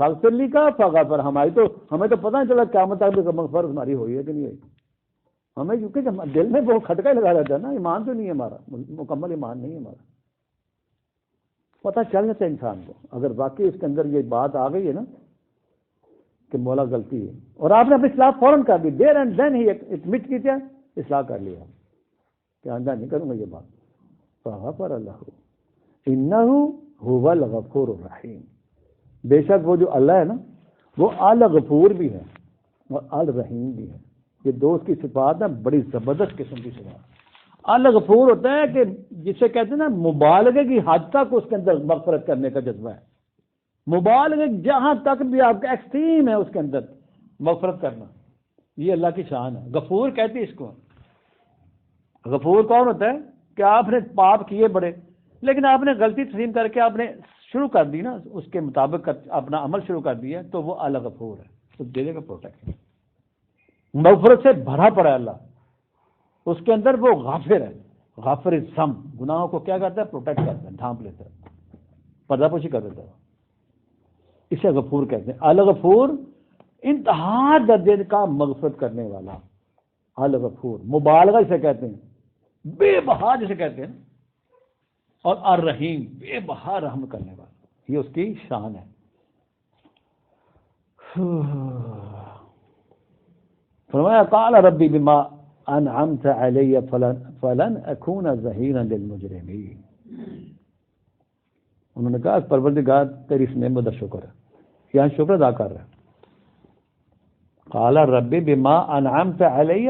فغفر لی کا فغفر, ہمیں تو پتہ نہیں چلا قیامت تک مغفرت ہماری ہوئی ہے کہ نہیں ہوئی. ہمیں کیونکہ دل میں وہ کھٹکا ہی لگا رہتا ہے نا, ایمان تو نہیں ہے ہمارا, مکمل ایمان نہیں ہے ہمارا. پتہ چل جاتا ہے انسان کو اگر واقعی اس کے اندر یہ بات آ گئی ہے نا کہ مولا غلطی ہے, اور آپ نے اپنی اصلاح فوراً کر دی, there and then he admit کی تھا, اصلاح کر لیا کہ آئندہ نہیں کروں گا یہ بات. فغفر اللہ انہ هو الغفور الرحیم. بے شک وہ جو اللہ ہے نا, وہ الغفور بھی ہے اور الرحیم بھی ہے. یہ دو اس کی صفات ہے, بڑی زبردست قسم کی صفات. الغفور ہوتا ہے کہ جسے کہتے ہیں نا مبالغے کی حد تک اس کے اندر مغفرت کرنے کا جذبہ ہے. مبالغے جہاں تک بھی آپ کا ایکسٹریم ہے اس کے اندر مغفرت کرنا, یہ اللہ کی شان ہے. غفور کہتے ہیں اس کو. غفور کون ہوتا ہے کہ آپ نے پاپ کیے بڑے, لیکن آپ نے غلطی تسلیم کر کے آپ نے شروع کر دی نا, اس کے مطابق اپنا عمل شروع کر دیا, تو وہ الغفور ہے, تو دے دے گا پروٹیکٹ. مغفرت سے بھرا پڑا ہے اللہ, اس کے اندر وہ غافر ہے. غافر الذنب, گناہوں کو کیا کرتا ہے؟ پروٹیکٹ کرتا ہے, ڈھانپ لیتا ہے, پردہ پوشی کر دیتا ہے. اسے غفور کہتے ہیں. الغفور انتہا درجے کا مغفرت کرنے والا. الغفور مبالغہ اسے کہتے ہیں, بے بہا جسے کہتے ہیں, اور الرحیم بے بہا رحم کرنے والا. یہ اس کی شان ہے. فرمایا قال ربی بما انعمت علی فلن اکون ظہیرا للمجرمین. انہوں نے کہا پروردگار تیری اس نعمت کا شکر ہے. یہاں شکر ادا کر رہا ہے. قال ربی بما انعمت علی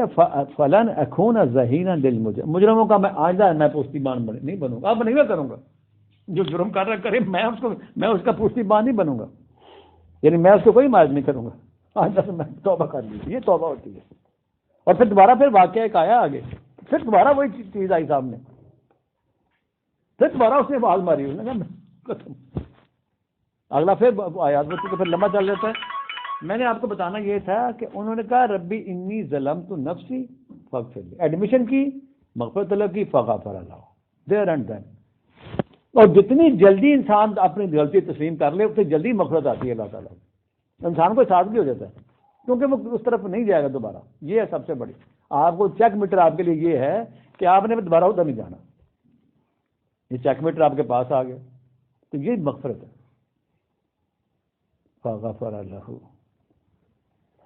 فلن اکون ظہیرا للمجرمین. مجرموں کا میں آئندہ میں پشتیبان نہیں بنوں گا. اب نہیں میں کروں گا. جو جرم کر رہا کرے میں اس کا پشتیبان نہیں بنوں گا. یعنی میں اس کو کوئی معاف نہیں کروں گا. آئندہ سے میں توبہ کر لی. یہ توبہ ہوتی ہے. اور پھر دوبارہ پھر واقعہ ایک آیا آگے. پھر دوبارہ وہی چیز آئی سامنے. پھر دوبارہ اس نے آواز ماری. اس نے کہا اگلا پھر آیات بچوں کو پھر لمبا چل جاتا ہے. میں نے آپ کو بتانا یہ تھا کہ انہوں نے کہا ربی انی ظلمت نفسی فاغفر لی. ایڈمیشن کی, مغفرت طلب کی, فغفر اللہ. There and then. اور جتنی جلدی انسان اپنی غلطی تسلیم کر لے اتنی جلدی مغفرت آتی ہے اللہ تعالیٰ. انسان کو سادگی ہو جاتا ہے کیونکہ وہ اس طرف نہیں جائے گا دوبارہ. یہ ہے سب سے بڑی. آپ کو چیک میٹر آپ کے لیے یہ ہے کہ آپ نے دوبارہ ادھر نہیں جانا. یہ چیک میٹر آپ کے پاس آ گیا تو یہ مغفرت ہے. فغفر اللہ.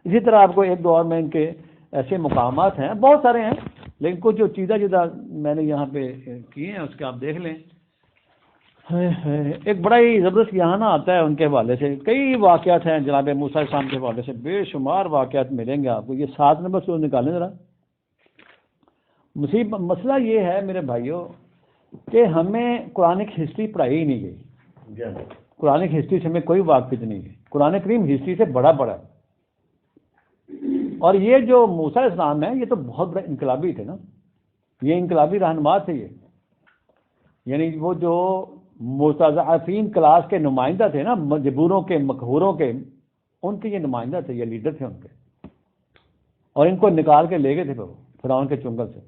اسی طرح آپ کو ایک دو اور میں ان کے ایسے مقامات ہیں, بہت سارے ہیں, لیکن کچھ جو چیزیں جدہ میں نے یہاں پہ کیے ہیں اس کے آپ دیکھ لیں. ایک بڑا ہی زبردست یہاں نہ آتا ہے ان کے حوالے سے. کئی واقعات ہیں جناب موسیٰ علیہ السلام کے حوالے سے, بے شمار واقعات ملیں گے آپ کو. یہ 7 نمبر سے نکالیں ذرا. مسئلہ یہ ہے میرے بھائیوں کہ ہمیں قرآن کی ہسٹری پڑھائی ہی نہیں گئی. قرآن کی ہسٹری سے ہمیں کوئی واقفیت نہیں ہے. قرآن کریم ہسٹری سے بڑا ہے. اور یہ جو موسیٰ علیہ السلام ہے یہ تو بہت بڑا انقلابی تھے نا. یہ انقلابی رہنما تھے. یہ یعنی وہ جو مستضعفین کلاس کے نمائندہ تھے نا, مجبوروں کے, مقہوروں کے, ان کے یہ نمائندہ تھے, یہ لیڈر تھے ان کے. اور ان کو نکال کے لے گئے تھے فرعون کے چنگل سے.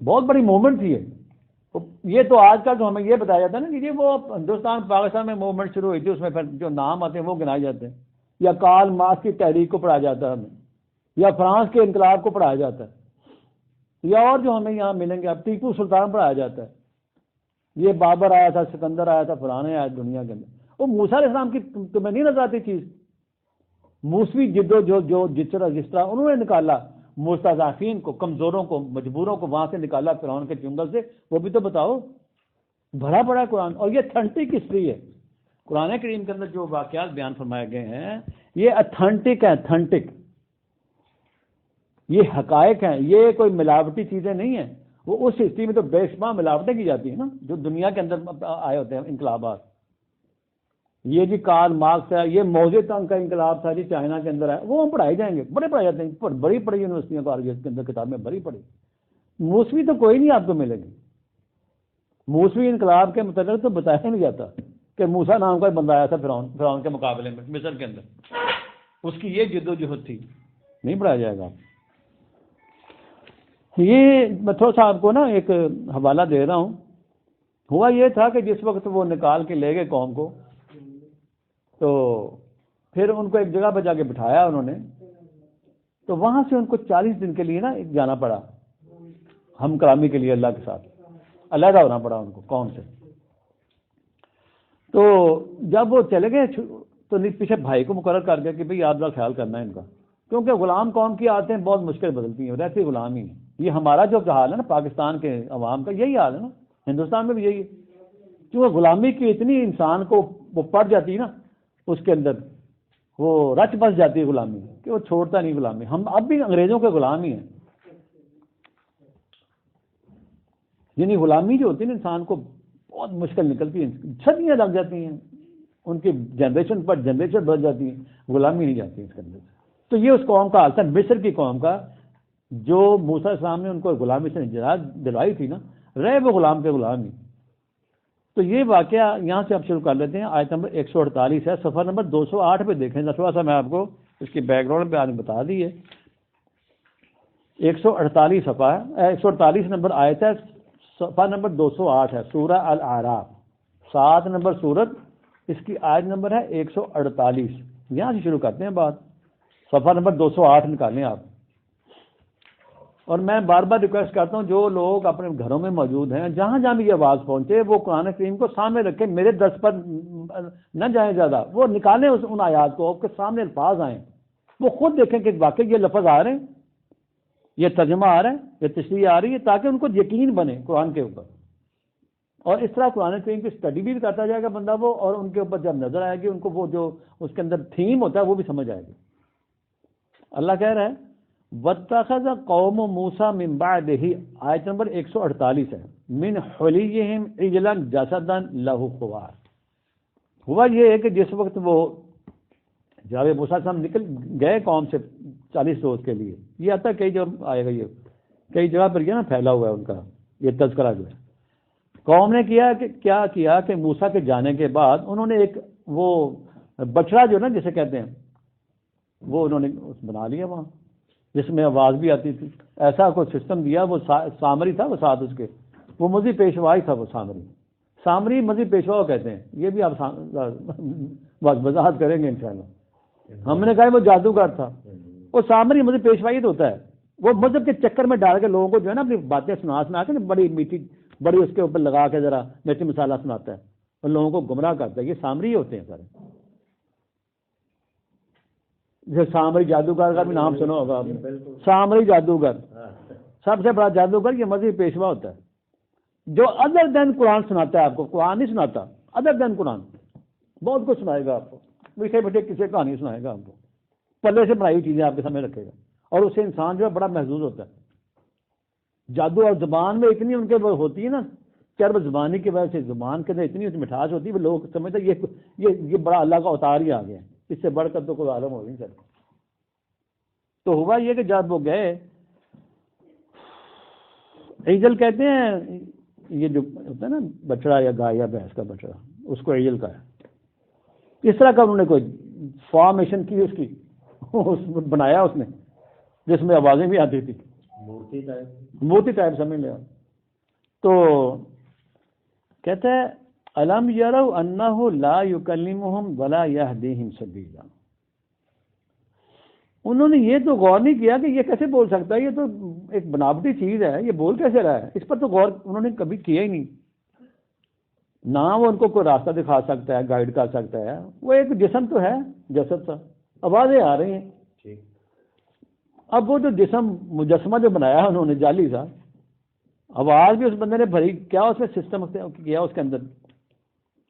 بہت بڑی موومنٹ تھی یہ. تو آج کل جو ہمیں یہ بتایا جاتا ہے نا کہ یہ وہ ہندوستان پاکستان میں موومنٹ شروع ہوئی تھی, اس میں پھر جو نام آتے ہیں وہ گنائے جاتے ہیں. یا کارل مارکس کی تحریک کو پڑھایا جاتا ہے ہمیں, یا فرانس کے انقلاب کو پڑھایا جاتا ہے, یا اور جو ہمیں یہاں ملیں گے اب ٹیپو سلطان پڑھایا جاتا ہے. یہ بابر آیا تھا, سکندر آیا تھا, فلانے آیا دنیا کے اندر. وہ موسیٰ علیہ السلام کی تمہیں نہیں نظر آتی چیز. موسوی جدو جو جس طرح انہوں نے نکالا مستضعفین کو, کمزوروں کو, مجبوروں کو وہاں سے نکالا فرعون کے چنگل سے, وہ بھی تو بتاؤ. بڑا بڑا قرآن. اور یہ اتھینٹک ہسٹری ہے. قرآن کریم کے اندر جو واقعات بیان فرمائے گئے ہیں یہ اتھینٹک ہیں. اتھینٹک یہ حقائق ہیں. یہ کوئی ملاوٹی چیزیں نہیں ہیں. وہ اس ہسٹری میں تو بے شمار ملاوٹیں کی جاتی ہیں نا جو دنیا کے اندر آئے ہوتے ہیں انقلابات. یہ جی کارل مارکس ہے, یہ موزے تنگ کا انقلاب تھا جی چائنا کے اندر ہے, وہ ہم پڑھائے جائیں گے. بڑے پڑھائے جاتے ہیں, بڑی پڑھی یونیورسٹیوں کالجز کے اندر کتابیں بڑی پڑھی. موسوی تو کوئی نہیں آپ کو ملے گی. موسوی انقلاب کے متعلق تو بتایا نہیں جاتا کہ موسیٰ نام کا بندہ آیا تھا فرعون کے مقابلے میں مصر کے اندر, اس کی یہ جدوجہد تھی. نہیں پڑھایا جائے گا. یہ میں تھوڑا سا آپ کو نا ایک حوالہ دے رہا ہوں. ہوا یہ تھا کہ جس وقت وہ نکال کے لے گئے قوم کو, تو پھر ان کو ایک جگہ پہ جا کے بٹھایا انہوں نے. تو وہاں سے ان کو 40 دن کے لیے نا جانا پڑا ہم کلامی کے لیے, اللہ کے ساتھ علیحدہ ہونا پڑا ان کو قوم سے. تو جب وہ چلے گئے تو پیچھے بھائی کو مقرر کر گیا کہ بھئی آپ کا خیال کرنا ہے ان کا, کیونکہ غلام قوم کی عادتیں بہت مشکل بدلتی ہیں, رہتی غلام ہی ہیں. یہ ہمارا جو حال ہے نا پاکستان کے عوام کا, یہی حال ہے نا, ہندوستان میں بھی یہی ہے. کیونکہ غلامی کی اتنی انسان کو وہ پڑ جاتی ہے نا, اس کے اندر وہ رچ بس جاتی ہے غلامی کہ وہ چھوڑتا نہیں غلامی. ہم اب بھی انگریزوں کے غلام ہی ہیں. یعنی غلامی جو ہوتی ہے نا انسان کو بہت مشکل نکلتی ہے, صدیاں لگ جاتی ہیں, ان کی جنریشن پر جنریشن بڑھ جاتی ہیں, غلامی نہیں جاتی اس کے اندر. تو یہ اس قوم کا حال تھا, مصر کی قوم کا, جو موسیٰ علیہ السلام نے ان کو غلامی سے نجات دلوائی تھی نا, رہے وہ غلام کے غلام ہی. تو یہ واقعہ یہاں سے آپ شروع کر لیتے ہیں. آیت نمبر 148 ہے, صفحہ نمبر 208 پہ دیکھیں. تھوڑا سا میں آپ کو اس کی بیک گراؤنڈ پہ آج بتا دی ہے. 148 صفحہ ہے, 148 نمبر آیت ہے, صفحہ نمبر 208 ہے, سورہ الاعراف 7 نمبر سورت, اس کی آیت نمبر ہے 148. یہاں سے شروع کرتے ہیں بات. صفحہ نمبر 208 نکالیں آپ. اور میں بار بار ریکویسٹ کرتا ہوں جو لوگ اپنے گھروں میں موجود ہیں جہاں جہاں بھی یہ آواز پہنچے وہ قرآن کریم کو سامنے رکھیں، میرے دس پر نہ جائیں زیادہ، وہ نکالیں ان آیات کو، آپ کے سامنے الفاظ آئیں، وہ خود دیکھیں کہ واقعی یہ لفظ آ رہے ہیں، یہ ترجمہ آ رہا ہے، یہ تشریح آ رہی ہے، تاکہ ان کو یقین بنے قرآن کے اوپر. اور اس طرح قرآن کریم کی اسٹڈی بھی کرتا جائے گا بندہ وہ، اور ان کے اوپر جب نظر آئے گی ان کو وہ جو اس کے اندر تھیم ہوتا ہے وہ بھی سمجھ آئے گی. اللہ کہہ رہا ہے وَاتَّخَذَ قَوْمُ مُوسَىٰ مِن بَعْدِهِ، آیت نمبر 148 ہے، مِنْ حُلِيِّهِمْ عِجْلًا جَسَدًا لَهُ خُوَارٌ. ہوا یہ ہے کہ جس وقت وہ جب موسیٰ صاحب نکل گئے قوم سے 40 روز کے لیے، یہ آتا ہے کئی جگہ آئے گا، یہ کئی جگہ پر یہ نا پھیلا ہوا ہے ان کا یہ تذکرہ جو ہے. قوم نے کیا کیا کہ موسیٰ کے جانے کے بعد انہوں نے ایک وہ بچڑا جو نا جسے کہتے ہیں وہ انہوں نے بنا لیا وہاں، جس میں آواز بھی آتی تھی، ایسا کوئی سسٹم دیا. وہ سامری تھا وہ ساتھ اس کے، وہ مزی پیشوائی تھا، وہ سامری مزی پیشوا کہتے ہیں. یہ بھی آپ وضاحت کریں گے انشاءاللہ. ہم نے کہا وہ جادوگر تھا، وہ سامری مزی پیشوائی تو ہوتا ہے، وہ مذہب کے چکر میں ڈال کے لوگوں کو جو ہے نا اپنی باتیں سنا کے بڑی میٹھی بڑی اس کے اوپر لگا کے ذرا مرچی مسالہ سناتا ہے اور لوگوں کو گمراہ کرتا ہے. یہ سامری ہوتے ہیں سارے. جیسے سامری جادوگر کا بھی نام سنا ہوگا آپ نے، سامری جادوگر سب سے بڑا جادوگر یہ مذہبی پیشوا ہوتا ہے جو ادر دین قرآن سناتا ہے آپ کو. قرآن نہیں سناتا، ادر دین قرآن بہت کچھ سنائے گا آپ کو، میٹھے میٹھے کسی کہانی سنائے گا آپ کو، پلے سے بنائی ہوئی چیزیں آپ کے سامنے رکھے گا، اور اس سے انسان جو ہے بڑا محظوظ ہوتا ہے. جادو اور زبان میں اتنی ان کے وہ ہوتی ہے نا، چرب زبانی کی وجہ سے زبان کے اندر اتنی مٹھاس ہوتی ہے وہ لوگ سمجھتے یہ بڑا اللہ کا اوتار ہی آ گیا ہے، اس سے بڑھ کر تو کوئی عالم ہو نہیں سکتا. تو ہوا یہ کہ جب وہ گئے، عجل کہتے ہیں یہ جو ہوتا ہے نا بچڑا یا گائے یا بھینس کا بچڑا، اس کو عجل کا ہے. اس طرح کا انہوں نے کوئی فارمیشن کی اس کی بنایا اس نے جس میں آوازیں بھی آتی تھی، مورتی ٹائپ سمجھ لیا. تو کہتا ہے الم یروا انہ لا یکلمہم ولا یہدیہم سبیلا. انہوں نے یہ تو غور نہیں کیا کہ یہ کیسے بول سکتا ہے، یہ تو ایک بناوٹی چیز ہے، یہ بول کیسے رہا ہے، اس پر تو غور انہوں نے کبھی کیا ہی نہیں. نہ وہ ان کو کوئی راستہ دکھا سکتا ہے، گائیڈ کر سکتا ہے، وہ ایک جسم تو ہے جسد سا، آوازیں آ رہی ہیں. اب وہ جو جسم مجسمہ جو بنایا ہے انہوں نے جعلی سا، آواز بھی اس بندے نے بھری، کیا اس میں سسٹم کیا اس کے اندر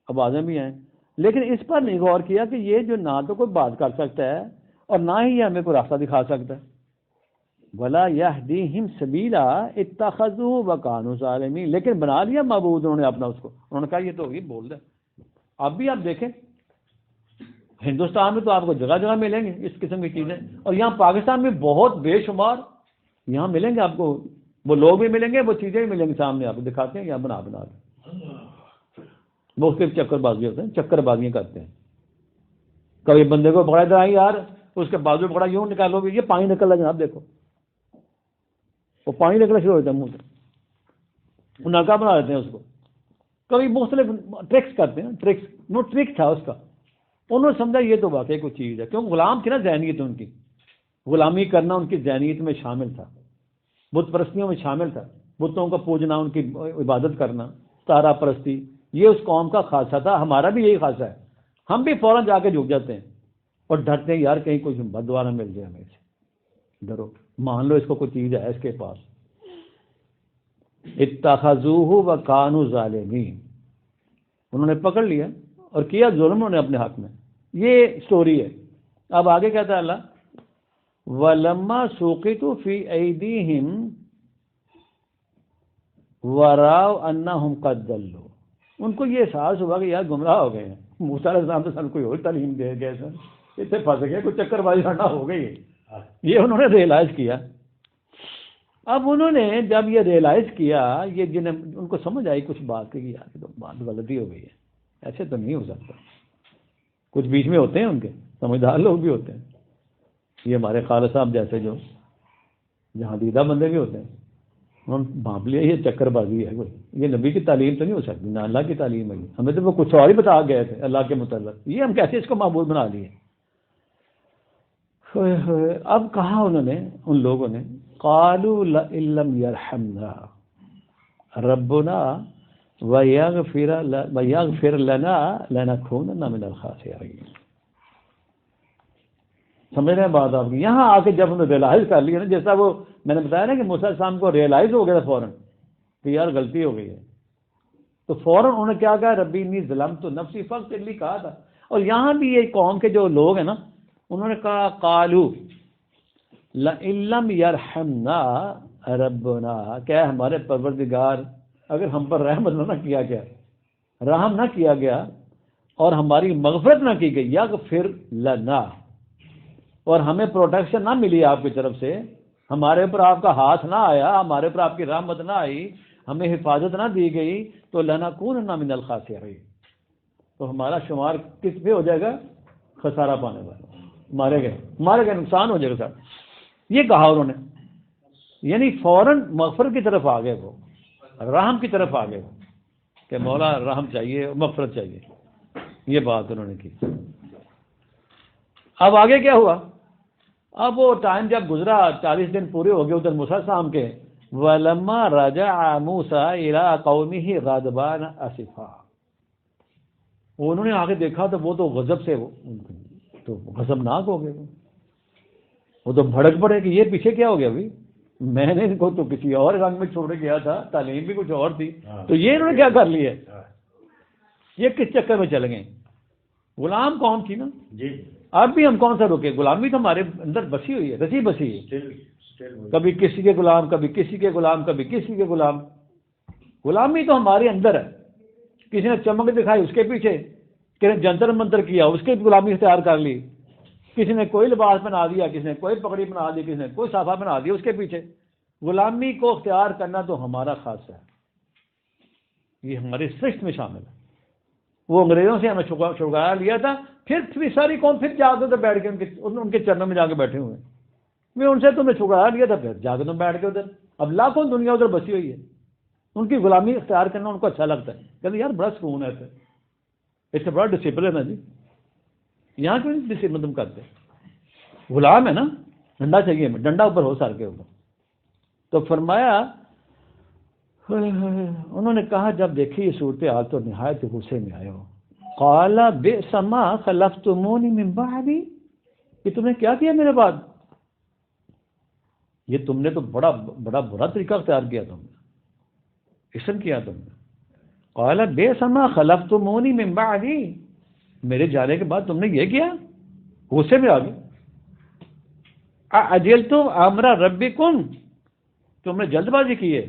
آوازیں بھی ہیں، لیکن اس پر نہیں غور کیا کہ یہ جو نہ تو کوئی بات کر سکتا ہے اور نہ ہی یہ ہمیں کوئی راستہ دکھا سکتا ہے. ولا یہدیہم سبیلا اتخذوہ وکانوا ظالمین. لیکن بنا لیا معبود انہوں نے اپنا اس کو، انہوں نے کہا یہ تو یہ بول رہا ہے. اب بھی آپ دیکھیں ہندوستان میں تو آپ کو جگہ جگہ ملیں گے اس قسم کی چیزیں، اور یہاں پاکستان میں بہت بے شمار یہاں ملیں گے آپ کو، وہ لوگ بھی ملیں گے، وہ چیزیں بھی ملیں گے سامنے، آپ کو دکھاتے ہیں یا بنا وہ اس کے چکر بازی ہوتے ہیں، چکر بازیاں کرتے ہیں. کبھی بندے کو پکڑا جائے یار اس کے بازو پکڑا یوں نکالو گے، یہ پانی نکل رہا جناب، دیکھو وہ پانی نکلنا شروع ہوتا ہے منہ سے، وہ ناکا بنا دیتے ہیں اس کو. کبھی مختلف ٹرکس کرتے ہیں، ٹرک تھا اس کا، انہوں نے سمجھا یہ تو واقعی کوئی چیز ہے، کیونکہ غلام تھی نا ذہنیت ان کی، غلامی کرنا ان کی ذہنیت میں شامل تھا، بت پرستیوں میں شامل تھا، بتوں کا پوجنا، ان کی عبادت کرنا، ستارہ پرستی، یہ اس قوم کا خاصہ تھا. ہمارا بھی یہی خاصہ ہے، ہم بھی فوراً جا کے جھک جاتے ہیں اور ڈرتے ہیں یار کہیں کوئی بد دعا نہ مل جائے ہمیں سے، ڈرو، مان لو اس کو کوئی چیز ہے اس کے پاس. اتخذوہ وکانوا ظالمین، انہوں نے پکڑ لیا اور کیا ظلم انہوں نے اپنے حق میں. یہ سٹوری ہے. اب آگے کہتا ہے اللہ وَلَمَّا سُقِطُوا فِي أَيْدِيهِمْ وَرَأَوْا أَنَّهُمْ قَدْ ضَلُّوا. ان کو یہ احساس ہوا کہ یار گمراہ ہو گئے ہیں، موسیٰ علیہ السلام تو سن کوئی اور تعلیم دے گئے سن، اتنے پھنس گئے، کوئی چکر بازی کرنا ہو گئی ہے. یہ انہوں نے ریئلائز کیا. اب انہوں نے جب یہ ریئلائز کیا، یہ جنہیں ان کو سمجھ آئی کچھ بات کہ یار تو بات غلطی ہو گئی ہے، ایسے تو نہیں ہو سکتا. کچھ بیچ میں ہوتے ہیں ان کے سمجھدار لوگ بھی ہوتے ہیں، یہ ہمارے خالد صاحب جیسے جو جہاں دیدہ بندے بھی ہوتے ہیں، ہم بھانپ لیا یہ چکر بازی ہے، کوئی یہ نبی کی تعلیم تو نہیں ہو سکتی، نہ اللہ کی تعلیم ہے، ہمیں تو وہ کچھ اور ہی بتا گئے تھے اللہ کے متعلق، یہ ہم کیسے اس کو معبود بنا لیے. اب کہا انہوں نے ان لوگوں نے قالوا لئن لم يرحمنا ربنا ويغفر لنا لنكونن من الخاسرین. سمجھ رہے ہیں بات آپ کی؟ یہاں آ کے جب انہوں نے ریئلائز کر لیا نا، جیسا وہ میں نے بتایا نا کہ موسیٰ علیہ السلام کو ریئلائز ہو گیا تھا فوراً کہ یار غلطی ہو گئی ہے، تو فوراً انہوں نے کیا کہا، ربی انی ظلمت نفسی فاغفر لی کہا تھا. اور یہاں بھی یہ قوم کے جو لوگ ہیں نا، انہوں نے کہا قالو لئن لم یرحمنا ربنا، کیا ہمارے پروردگار اگر ہم پر رحمت نہ کیا گیا، رحم نہ کیا گیا اور ہماری مغفرت نہ کی گئی، یغفر لنا، اور ہمیں پروٹیکشن نہ ملی آپ کی طرف سے، ہمارے اوپر آپ کا ہاتھ نہ آیا، ہمارے اوپر آپ کی رحمت نہ آئی، ہمیں حفاظت نہ دی گئی، تو لنکونن من الخاسرین، تو ہمارا شمار کس پہ ہو جائے گا، خسارہ پانے والا، مارے گئے، نقصان ہو جائے گا سر. یہ کہا انہوں نے، یعنی فوراً مغفرت کی طرف آ گئے، وہ رحم کی طرف آ گئے کہ مولا رحم چاہیے، مغفرت چاہیے. یہ بات انہوں نے کی. اب آگے کیا ہوا؟ اب وہ ٹائم جب گزرا، 40 دن پورے ہو گئے ادھر موسیٰ السلام کے. وَلَمَّا رَجَعَ مُوسَىٰ إِلَىٰ قَوْمِهِ غَضْبَانَ أَسِفًا، انہوں نے آگے دیکھا تو وہ تو غضب سے تو غضبناک ہو گئے، وہ تو بھڑک پڑے کہ یہ پیچھے کیا ہو گیا ابھی، میں نے ان کو تو کسی اور رنگ میں چھوڑ گیا تھا، تعلیم بھی کچھ اور تھی، تو یہ انہوں نے کیا کر لیا، یہ کس چکر میں چل گئے. غلام قوم تھی نا جی. اب بھی ہم کون سا روکے، غلامی تو ہمارے اندر بسی ہوئی ہے، رسی بسی ہے، کبھی کسی کے غلام، کبھی کسی کے غلام، کبھی کسی کے غلام. غلامی تو ہمارے اندر ہے. کسی نے چمک دکھائی اس کے پیچھے، کسی نے جنتر منتر کیا اس کے غلامی اختیار کر لی، کسی نے کوئی لباس بنا دیا، کسی نے کوئی پگڑی بنا دی، کسی نے کوئی صافہ بنا دیا اس کے پیچھے. غلامی کو اختیار کرنا تو ہمارا خاص ہے، یہ ہماری سرشت میں شامل ہے. وہ انگریزوں سے ہمیں چھڑکایا لیا تھا، پھر ساری قوم پھر جا کے بیٹھ کے ان کے چرنوں میں جا کے بیٹھے ہوئے. میں ان سے تمہیں چھڑکایا لیا تھا، پھر جا کے تم بیٹھ کے ادھر. اب لاکھوں دنیا ادھر بسی ہوئی ہے، ان کی غلامی اختیار کرنا ان کو اچھا لگتا ہے، کہتے یار بڑا سکون ہے، اس سے بڑا ڈسپلن ہے جی. یہاں کیوں نہیں ڈسپلن تم کرتے؟ غلام ہے نا، ڈنڈا چاہیے ہمیں، ڈنڈا اوپر ہو سر کے اوپر. تو فرمایا، انہوں نے کہا جب دیکھی یہ صورتحال تو نہایت غصے میں آئے ہو. قال بئس ما خلفتمونی من بعدی، کہ تم نے کیا کیا میرے بعد، یہ تم نے تو بڑا برا طریقہ اختیار کیا، تم نے اسم کیا تم نے. قال بئس ما خلفتمونی من بعدی، میرے جانے کے بعد تم نے یہ کیا، غصے میں آ گئے. اجلتم امر ربکم، تم نے جلد بازی کی ہے،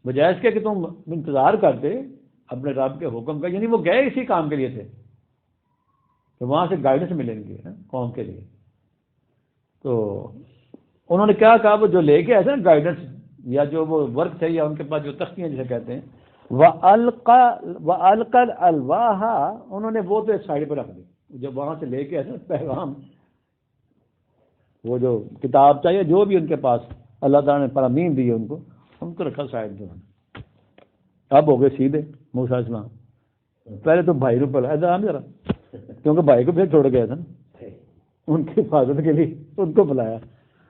بجائے اس کے کہ تم انتظار کرتے اپنے رب کے حکم کا. یعنی وہ گئے اسی کام کے لیے تھے کہ وہاں سے گائیڈنس ملیں گے قوم کے لیے. تو انہوں نے کیا کہا، وہ جو لے کے آئے تھے نا گائیڈنس، یا جو وہ ورک تھے، یا ان کے پاس جو تختیاں جسے کہتے ہیں، وَأَلْقَى الْأَلْوَاحَ، انہوں نے وہ تو ایک سائڈ پہ رکھ دی. جب وہاں سے لے کے آئے تھے پیغام، وہ جو کتاب چاہیے جو بھی ان کے پاس اللہ تعالیٰ نے فرامین دی ہے ان کو رکھا سائڈ پہ. اب ہو گئے سیدھے موسیٰ علیہ السلام. پہلے تو بھائی کو بلایا ذرا ذرا، کیونکہ بھائی کو پھر چھوڑ گیا تھا نا ان کی حفاظت کے لیے، ان کو بلایا.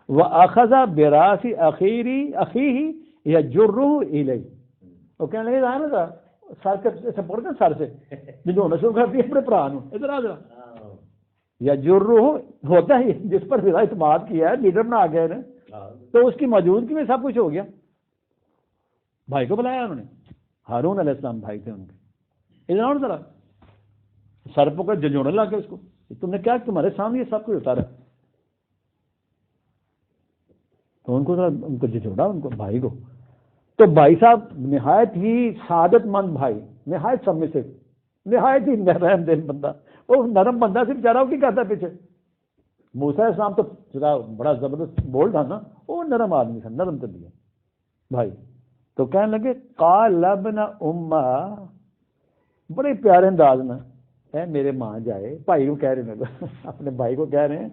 وَأَخَذَ بِرَاسِ أَخِيهِ يَجُرُّهُ إِلَيْهِ، وہ کہنے لگے نا تھا سر کے سپورٹ کر، سر سے جھنجھوڑنا شروع کر دیا اپنے بھرا نو، ادھر آ ذرا. يَجُرُّهُ ہوتا ہے جس پر ذرا اعتماد کیا ہے، لیڈر بنا گئے نا، تو اس کی موجودگی میں سب کچھ ہو گیا. بھائی کو بلایا انہوں نے، ہارون علیہ السلام بھائی تھے ان کے. ادھر آؤ ذرا، سر پکڑ جھنجھوڑنے لگا اس کو، تم نے کیا، تمہارے سامنے یہ سب کچھ ہوتا رہا. تو ان کو ذرا ان کو جھنجھوڑا ان کو بھائی کو. تو بھائی صاحب نہایت ہی سعادت مند بھائی، نہایت سبمسو، نہایت ہی نرم دل بندہ. وہ نرم بندہ سے بیچارہ وہ کی کرتا ہے پیچھے. موسیٰ علیہ السلام تو ذرا بڑا زبردست بول تھا نا، وہ نرم آدمی تھا، نرم طبیعت بھائی. تو کہنے لگے قال ابن امہ، بڑے پیارے انداز میں، اے میرے ماں جائے، بھائی کو کہہ رہے ہیں، اپنے بھائی کو کہہ رہے ہیں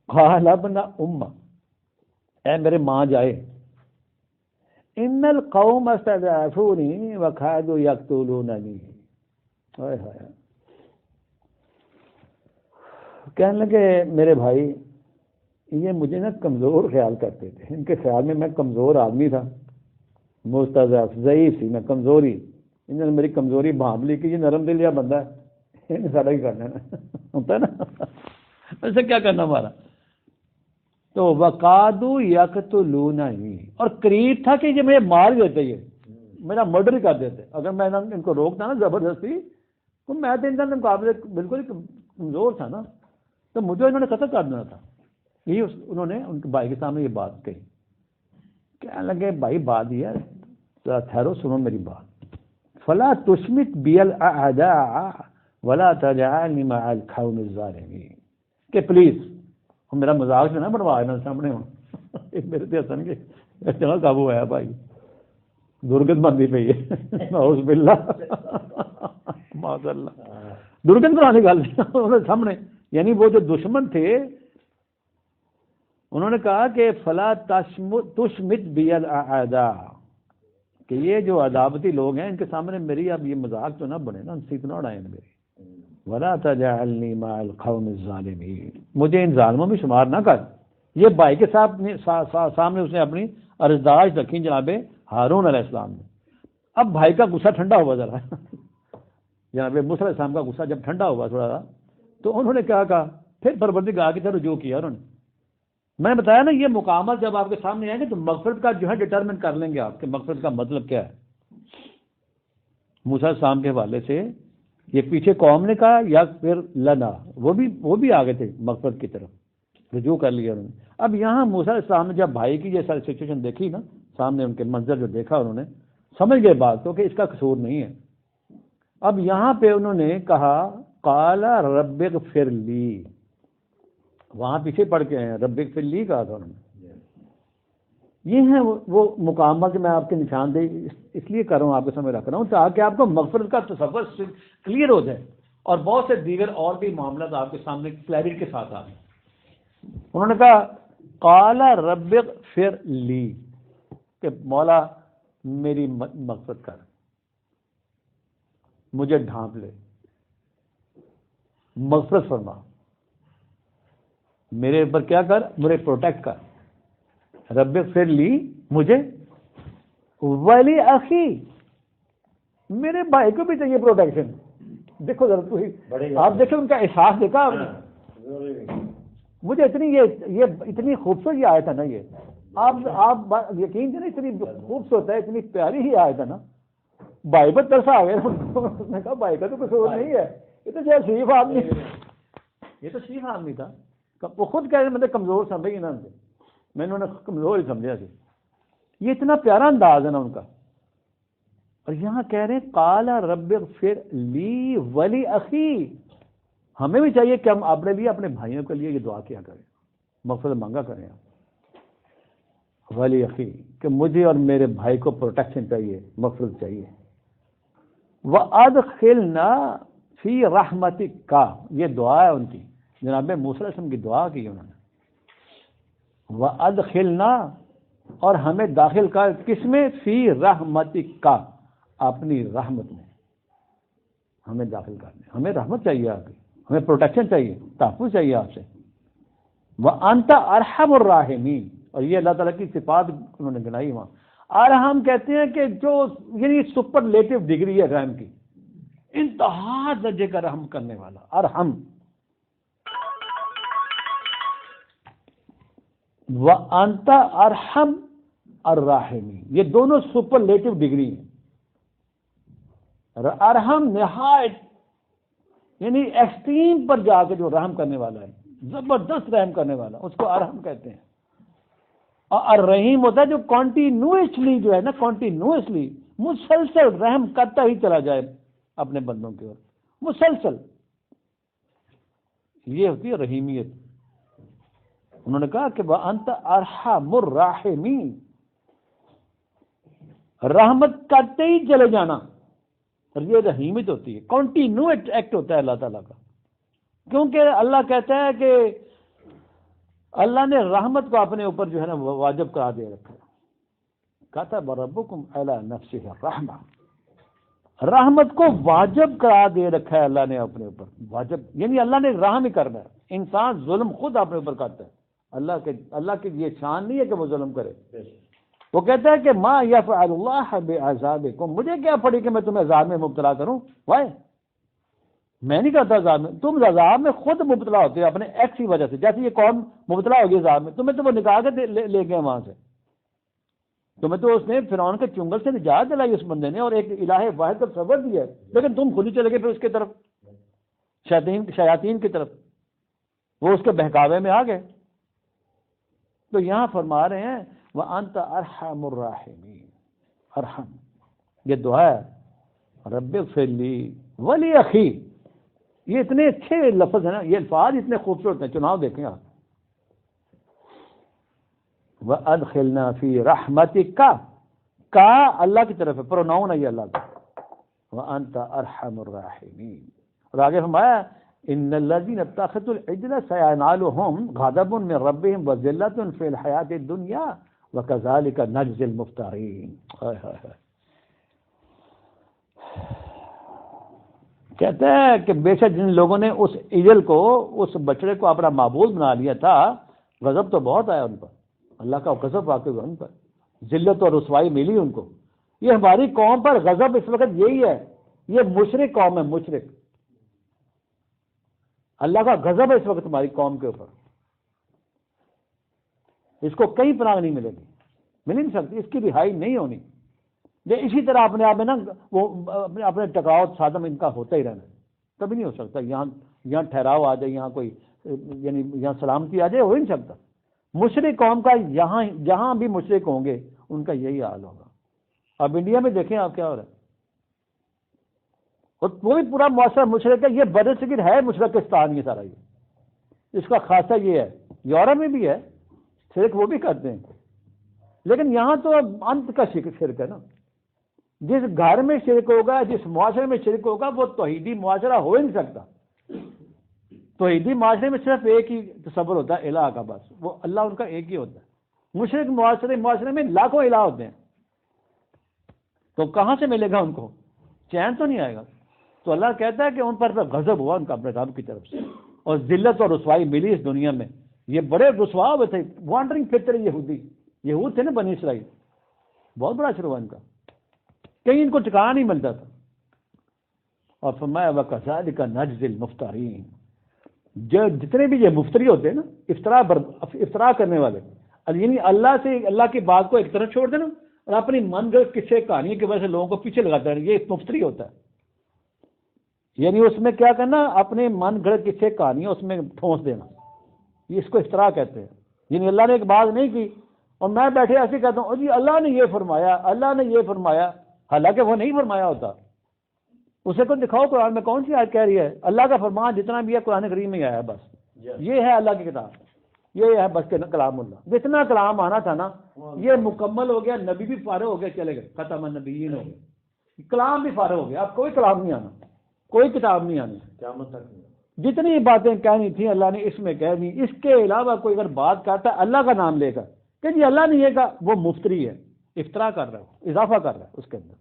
قال ابن امہ، اے میرے ماں جائے، ان القوم استضعفونی وکادوا یقتلوننی. کہنے لگے میرے بھائی، یہ مجھے نا کمزور خیال کرتے تھے، ان کے خیال میں میں کمزور آدمی تھا، مستضعف، ضعیف تھی میں، کمزوری، انہوں نے میری کمزوری بھانپ لی کہ یہ نرم دل یا بندہ ہے، انہیں سارا ہی کرنا ہے ہوتا ہے نا، ایسے کیا کرنا ہمارا. تو وقادو یقتلوننی، اور قریب تھا کہ یہ مجھے مار دیتے، یہ میرا مرڈر ہی کر دیتے اگر میں ان کو روکتا نا زبردستی. تو میں تو ان کے مقابلے بالکل ہی کمزور تھا نا، تو مجھے انہوں نے قتل کر دینا تھا. یہی انہوں نے ان کے بھائی کے سامنے یہ بات کہی. کہنے لگے بھائی بات یہ ہے، ذرا ٹھہرو سنو میری بات. فلا تشمت بی الاعداء ولا تجعلنی مع القوم الظالمین، کہ پلیز میرا مذاق سے نہ بنوا لینا سامنے ہوں میرے سے ہسن کے اتنا قابو آیا بھائی، درگت بندی پہ ہے نعوذ باللہ معاذ اللہ، درگت بنانے گل سامنے. یعنی وہ جو دشمن تھے انہوں نے کہا کہ فلا تشمت بی الاعداء، کہ یہ جو عداوتی لوگ ہیں ان کے سامنے میری اب یہ مذاق تو نہ بنے نا، سیت نہ اڑائیں میری. ولا تجعلنی مع القوم الظالمین، مجھے ان ظالموں میں شمار نہ کر. یہ بھائی کے سامنے اس نے اپنی عرضداشت رکھی جناب ہارون علیہ السلام نے. اب بھائی کا غصہ ٹھنڈا ہوا ذرا جناب موسیٰ علیہ السلام کا غصہ جب ٹھنڈا ہوا تھوڑا سا، تو انہوں نے کیا کہا، پھر پروردگار کی طرف رجوع کیا انہوں نے. میں نے بتایا نا یہ مقامات جب آپ کے سامنے آئیں گے تو مغفرت کا جو ہے ڈٹرمن کر لیں گے آپ کہ مغفرت کا مطلب کیا ہے. موسیٰ علیہ السلام کے حوالے سے یہ پیچھے قوم نے کہا یا پھر لنا، وہ بھی آگے تھے مغفرت کی طرف رجوع کر لیا انہوں نے. اب یہاں موسیٰ علیہ السلام نے جب بھائی کی یہ ساری سچویشن دیکھی نا، سامنے ان کے منظر جو دیکھا انہوں نے سمجھ گئے بات کو کہ اس کا قصور نہیں ہے. اب یہاں پہ انہوں نے کہا قال رب اغفر لی، وہاں پیچھے پڑھ کے ہیں رب اغفر لی کہا تھا انہوں نے. یہ ہیں وہ مقامات کہ میں آپ کے نشاندہی اس لیے کر رہا ہوں، آپ کے سامنے رکھ رہا ہوں تاکہ آپ کو مغفرت کا تصور کلیئر ہو جائے اور بہت سے دیگر اور بھی معاملات آپ کے سامنے کلیئرٹی کے ساتھ آ گئے. انہوں نے کہا قال رب اغفر لی، کہ مولا میری مغفرت کر، مجھے ڈھانپ لے، مغفرت فرما، میرے اوپر کیا کر، مجھے پروٹیکٹ کر. رب اغفر لی مجھے، ولی اخی، میرے بھائی کو بھی چاہیے پروٹیکشن. دیکھو ذرا آپ دیکھیں ان کا احساس دیکھا آپ نے. مجھے اتنی خوبصورت یہ آیت ہے نا، یہ آپ یقین کریں اتنی خوبصورت ہے، اتنی پیاری ہی آیت ہے نا. بھائی پر ترس آ گیا، اس نے کہا بھائی کا تو قصور نہیں ہے، یہ تو شریف آدمی، یہ تو شریف آدمی تھا. وہ خود کہہ رہے مطلب کمزور سمجھے گی نا، میں نے انہیں کمزور ہی سمجھا تھی. یہ اتنا پیارا انداز ہے نا ان کا. اور یہاں کہہ رہے ہیں قال رب اغفر لی ولی اخی، ہمیں بھی چاہیے کہ ہم اپنے لیے اپنے بھائیوں کے لیے یہ دعا کیا کریں، مغفرت مانگا کریں. ولی اخی، کہ مجھے اور میرے بھائی کو پروٹیکشن چاہیے، مغفرت چاہیے. وَأَدْخِلْنَا فِي رَحْمَتِكَ، یہ دعا ہے ان کی، جناب موسیٰ علیہ السلام کی دعا کی انہوں نے. وَأَدْخِلْنَا، اور ہمیں داخل کر کس میں، فی رحمتک، اپنی رحمت میں ہمیں داخل کرنے. ہمیں رحمت چاہیے آپ کی، ہمیں پروٹیکشن چاہیے، تحفظ چاہیے آپ سے. وَأَنْتَ أَرْحَمُ الرَّاحِمِينَ، اور یہ اللہ تعالیٰ کی صفات انہوں نے گنائی وہاں. ارحم کہتے ہیں کہ جو یعنی سپرلیٹو ڈگری ہے رحم کی، انتہا درجے کا رحم کرنے والا ارحم. وَأَنْتَ أَرْحَمُ الرَّاحِمِينَ، یہ دونوں سپرلیٹو ڈگری ہیں. ارحم نہایت یعنی ایکسٹریم پر جا کے جو رحم کرنے والا ہے، زبردست رحم کرنے والا، اس کو ارحم کہتے ہیں. اور الرحیم ہوتا ہے جو کنٹینیوسلی جو ہے نا، کنٹینیوسلی مسلسل رحم کرتا ہی چلا جائے اپنے بندوں کی اور مسلسل، یہ ہوتی ہے رحیمیت. انہوں نے کہا کہ وَأَنْتَ أَرْحَمُ الرَّاحِمِينَ، رحمت کرتے ہی چلے جانا، اور یہ رحیمیت ہوتی ہے، کنٹینیوٹ ایکٹ ہوتا ہے اللہ تعالیٰ کا. کیونکہ اللہ کہتا ہے کہ اللہ نے رحمت کو اپنے اوپر جو ہے نا واجب کرا دے رکھا ہے. کَتَبَ رَبُّكُمْ عَلَى نَفْسِهِ الرَّحْمَةَ، رحمت کو واجب کرا دے رکھا ہے اللہ نے اپنے اوپر. واجب یعنی اللہ نے رحم ہی کرنا ہے. انسان ظلم خود اپنے اوپر کرتا ہے، اللہ کی یہ شان نہیں ہے کہ وہ ظلم کرے. وہ کہتا ہے کہ ما یفعل اللہ بعذابکم، مجھے کیا پڑی کہ میں تمہیں عذاب میں مبتلا کروں. وائے، میں نہیں کرتا عذاب میں، تم عذاب میں خود مبتلا ہوتے ہو اپنے ایکس کی وجہ سے. جیسے یہ قوم مبتلا ہوگی عذاب میں، تمہیں تو وہ نکال کے لے گئے وہاں سے. تمہیں تو اس نے فرعون کے چنگل سے نجات دلائی اس بندے نے، اور ایک الہ واحد کا تصور دیا ہے، لیکن تم خود ہی چلے گئے پھر اس کی طرف، شیاطین کی طرف، وہ اس کے بہکاوے میں آ گئے. تو یہاں فرما رہے ہیں وَأَنْتَ أَرْحَمُ الرَّاحِمِينَ. ارحم، یہ دعا ہے رب اغفر لی وَلِأَخِي. یہ اتنے اچھے لفظ ہیں نا، یہ الفاظ اتنے خوبصورت ہیں، چناؤ دیکھیں آپ. وَأَدْخِلْنَا فِي رَحْمَتِكَ، کا اللہ کی طرف ہے، پروناؤن ہے یہ اللہ کا. وَأَنْتَ أَرْحَمُ الرَّاحِمِينَ. اور آگے فرمایا ان الذين اتخذوا العجل سينالهم غضب من ربهم وذلة في الحياة الدنيا وكذلك نجزي المفترين. کہتے ہیں کہ بے شک جن لوگوں نے اس عجل کو، اس بچڑے کو اپنا معبود بنا لیا تھا، غضب تو بہت آیا ان پر، اللہ کا غضب واقع ہوا ان پر، ذلت اور رسوائی ملی ان کو. یہ ہماری قوم پر غضب اس وقت یہی ہے، یہ مشرک قوم ہے، مشرک. اللہ کا غضب ہے اس وقت ہماری قوم کے اوپر، اس کو کہیں پناہ نہیں ملے گی، مل نہیں سکتی، اس کی رہائی نہیں ہونی. یہ اسی طرح اپنے آپ میں نا وہ اپنے ٹکراؤ صادم ان کا ہوتا ہی رہنا، کبھی نہیں ہو سکتا. یہاں ٹھہراؤ آ جائے، یہاں کوئی یعنی یہاں سلامتی آ جائے، ہو ہی نہیں سکتا. مشرک قوم کا جہاں بھی مشرک ہوں گے ان کا یہی حال ہوگا. اب انڈیا میں دیکھیں آپ کیا ہو رہا ہے، اور وہ بھی پورا معاشرہ مشرک ہے. یہ برصغیر ہے مشرکستان، یہ سارا یہ اس کا خاصہ یہ ہے. یورپ میں بھی ہے شرک، وہ بھی کرتے ہیں، لیکن یہاں تو انت کا شرک ہے نا. جس گھر میں شرک ہوگا، جس معاشرے میں شرک ہوگا، وہ توحیدی معاشرہ ہو ہی نہیں سکتا. توحیدی معاشرے میں صرف ایک ہی تصور ہوتا ہے الہ کا، بس وہ اللہ ان کا ایک ہی ہوتا ہے. مشرک معاشرے میں لاکھوں الہ ہوتے ہیں، تو کہاں سے ملے گا ان کو؟ چین تو نہیں آئے گا. تو اللہ کہتا ہے کہ ان پر غضب ہوا ان کا اپنے رب کی طرف سے، اور ذلت اور رسوائی ملی اس دنیا میں. یہ بڑے رسوا ہوئے تھے، وانڈرنگ پھرتے رہے یہود تھے نا بنی اسرائیل، بہت بڑا شروع ہوا ان کا، کہیں ان کو ٹھکانا نہیں ملتا تھا. اور فرمایا وَكَذَلِكَ نَجْزِي الْمُفْتَرِينَ. جو جتنے بھی یہ مفتری ہوتے ہیں نا، افطرا کرنے والے، یعنی اللہ کی بات کو ایک طرف چھوڑ دینا اور اپنی من گھڑت قصے کہانی کی وجہ سے لوگوں کو پیچھے لگاتا ہے، یہ مفتری ہوتا ہے. یعنی اس میں کیا کرنا، اپنے من گھڑت قصے کہانیاں اس میں ٹھونس دینا، یہ اس کو افتراء کہتے ہیں. یعنی اللہ نے ایک بات نہیں کی اور میں بیٹھے ایسے کہتا ہوں جی اللہ نے یہ فرمایا، اللہ نے یہ فرمایا، حالانکہ وہ نہیں فرمایا ہوتا. اسے کو دکھاؤ قرآن میں کون سی آیت کہہ رہی ہے. اللہ کا فرمان جتنا بھی ہے قرآن کریم میں آیا ہے، بس یہ ہے اللہ کی کتاب، یہ ہے بس کلام اللہ. جتنا کلام آنا تھا نا یہ مکمل ہو گیا. نبی بھی فارغ ہو گیا، چلے گئے، ختم النبیین ہو گئے، کلام بھی فارغ ہو گیا. اب کوئی کلام نہیں آنا، کوئی کتاب نہیں آنی قیامت تک. جتنی باتیں کہنی تھیں اللہ نے اس میں کہہ دی. اس کے علاوہ کوئی اگر بات کرتا ہے اللہ کا نام لے کر کہ جی اللہ نے یہ کہا، وہ مفتری ہے، افتراء کر رہا ہے، اضافہ کر رہا ہے، اس کے اندر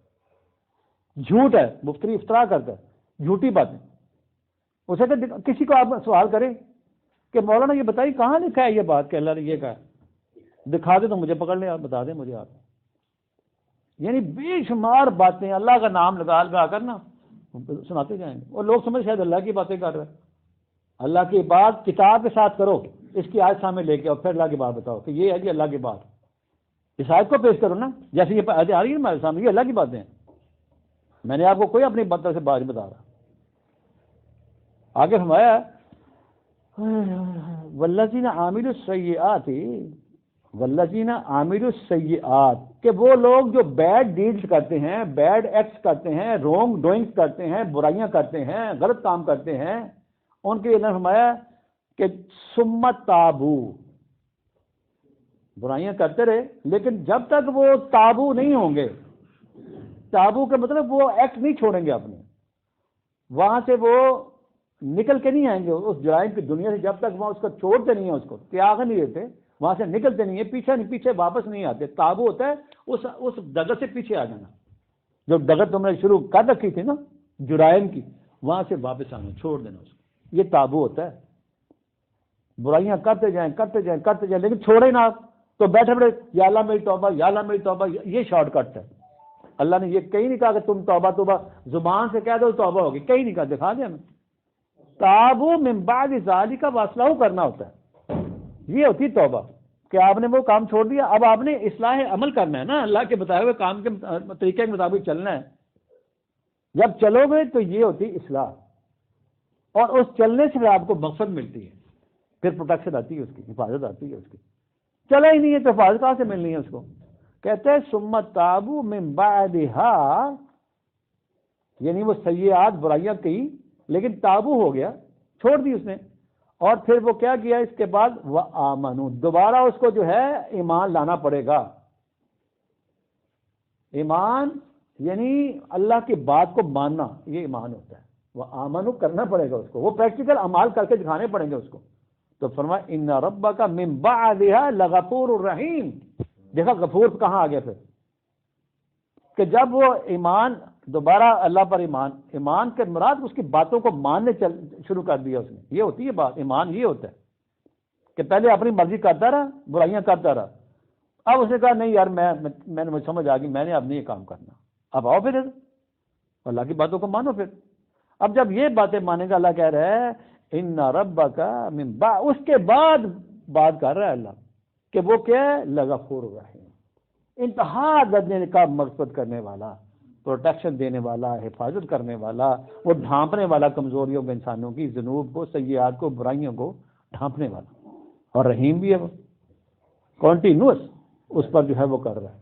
جھوٹ ہے. مفتری افتراء کرتا ہے، جھوٹی باتیں. اسے کہ کسی کو آپ سوال کریں کہ مولانا یہ بتائیے کہاں لکھا ہے یہ بات کہ اللہ نے یہ کہا، دکھا دیں تو مجھے پکڑ لیں، آپ بتا دیں مجھے آپ. یعنی بے شمار باتیں اللہ کا نام لگا کر نا سناتے جائیں گے، اور لوگ سمجھ شاید اللہ کی باتیں کر رہے ہیں. اللہ کی بات کتاب کے ساتھ کرو، اس کی آیت سامنے لے کے اور پھر اللہ کی بات بتاؤ کہ یہ ہے جی اللہ کی بات. اس آیت کو پیش کرو نا، جیسے یہ آیت آ رہی ہے ہمارے سامنے، یہ اللہ کی باتیں ہیں. میں نے آپ کو کوئی اپنی بات سے بات نہیں بتا رہا. آگے فرمایا والذین عاملوا السیئات، والذین عاملوا السیئات، کہ وہ لوگ جو بیڈ ڈیڈز کرتے ہیں، بیڈ ایکٹس کرتے ہیں، رونگ ڈوئنگس کرتے ہیں، برائیاں کرتے ہیں، غلط کام کرتے ہیں، ان کے لیے فرمایا کہ ثم تابو، برائیاں کرتے رہے لیکن جب تک وہ تابو نہیں ہوں گے، تابو کا مطلب وہ ایکٹ نہیں چھوڑیں گے اپنے، وہاں سے وہ نکل کے نہیں آئیں گے اس جرائم کی دنیا سے، جب تک وہاں اس کو چھوڑتے نہیں ہیں، اس کو تیاگ نہیں دیتے، وہاں سے نکلتے نہیں ہیں، پیچھے واپس نہیں آتے. تابو ہوتا ہے اس ڈگر سے پیچھے آ جانا، جو ڈگر تم نے شروع کر رکھی تھی نا جرائم کی، وہاں سے واپس آنا، چھوڑ دینا اس کو، یہ تابو ہوتا ہے. برائیاں کرتے جائیں لیکن چھوڑے نہ آپ، تو بیٹھے بیٹھے یا اللہ میری توبہ، یا اللہ میری توبہ، یہ شارٹ کٹ ہے۔ اللہ نے یہ کہیں نہیں کہا کہ تم توبہ زبان سے کہہ دو توبہ ہوگی، کہیں نہیں کہا، دکھا دیا ہمیں۔ تابو من بعد ذالک واصلحوا کرنا ہوتا ہے، یہ ہوتی توبہ کہ آپ نے وہ کام چھوڑ دیا، اب آپ نے اصلاح عمل کرنا ہے نا، اللہ کے بتائے ہوئے کام کے طریقے کے مطابق چلنا ہے۔ جب چلو گے تو یہ ہوتی اصلاح، اور اس چلنے سے آپ کو مقصد ملتی ہے، پھر پروٹیکشن آتی ہے، اس کی حفاظت آتی ہے اس کی۔ چلا ہی نہیں ہے تو حفاظت کہاں سے ملنی ہے اس کو؟ کہتے ہیں ثم تابوا من بعدها، یعنی وہ سیئات برائیاں کی لیکن تابو ہو گیا، چھوڑ دی اس نے، اور پھر وہ کیا کیا اس کے بعد وآمنوا، دوبارہ اس کو جو ہے ایمان لانا پڑے گا۔ ایمان یعنی اللہ کی بات کو ماننا، یہ ایمان ہوتا ہے۔ وآمنوا کرنا پڑے گا اس کو، وہ پریکٹیکل اعمال کر کے دکھانے پڑیں گے اس کو۔ تو فرمایا ان ربک من بعدها لغفور رحیم، دیکھا غفور کہاں آ گیا پھر، کہ جب وہ ایمان دوبارہ اللہ پر ایمان کے مراد اس کی باتوں کو ماننے شروع کر دیا اس نے، یہ ہوتی ہے بات، ایمان یہ ہوتا ہے کہ پہلے اپنی مرضی کرتا رہا، برائیاں کرتا رہا، اب اس نے کہا نہیں یار میں نے مجھے سمجھ آ گئی، میں نے اب نہیں یہ کام کرنا، اب آؤ پھر اللہ کی باتوں کو مانو۔ پھر اب جب یہ باتیں مانے گا، اللہ کہہ رہا ہے ان ربک من بعد، اس کے بعد بات کر رہا ہے اللہ کہ وہ کیا ہے لغفور رحیم، انتہا دینے کا مقصد کرنے والا، پروٹیکشن دینے والا، حفاظت کرنے والا، وہ ڈھانپنے والا کمزوریوں کو، انسانوں کی ذنوب کو، سیئات کو، برائیوں کو ڈھانپنے والا، اور رحیم بھی ہے، وہ کنٹینیوس اس پر جو ہے وہ کر رہا ہے،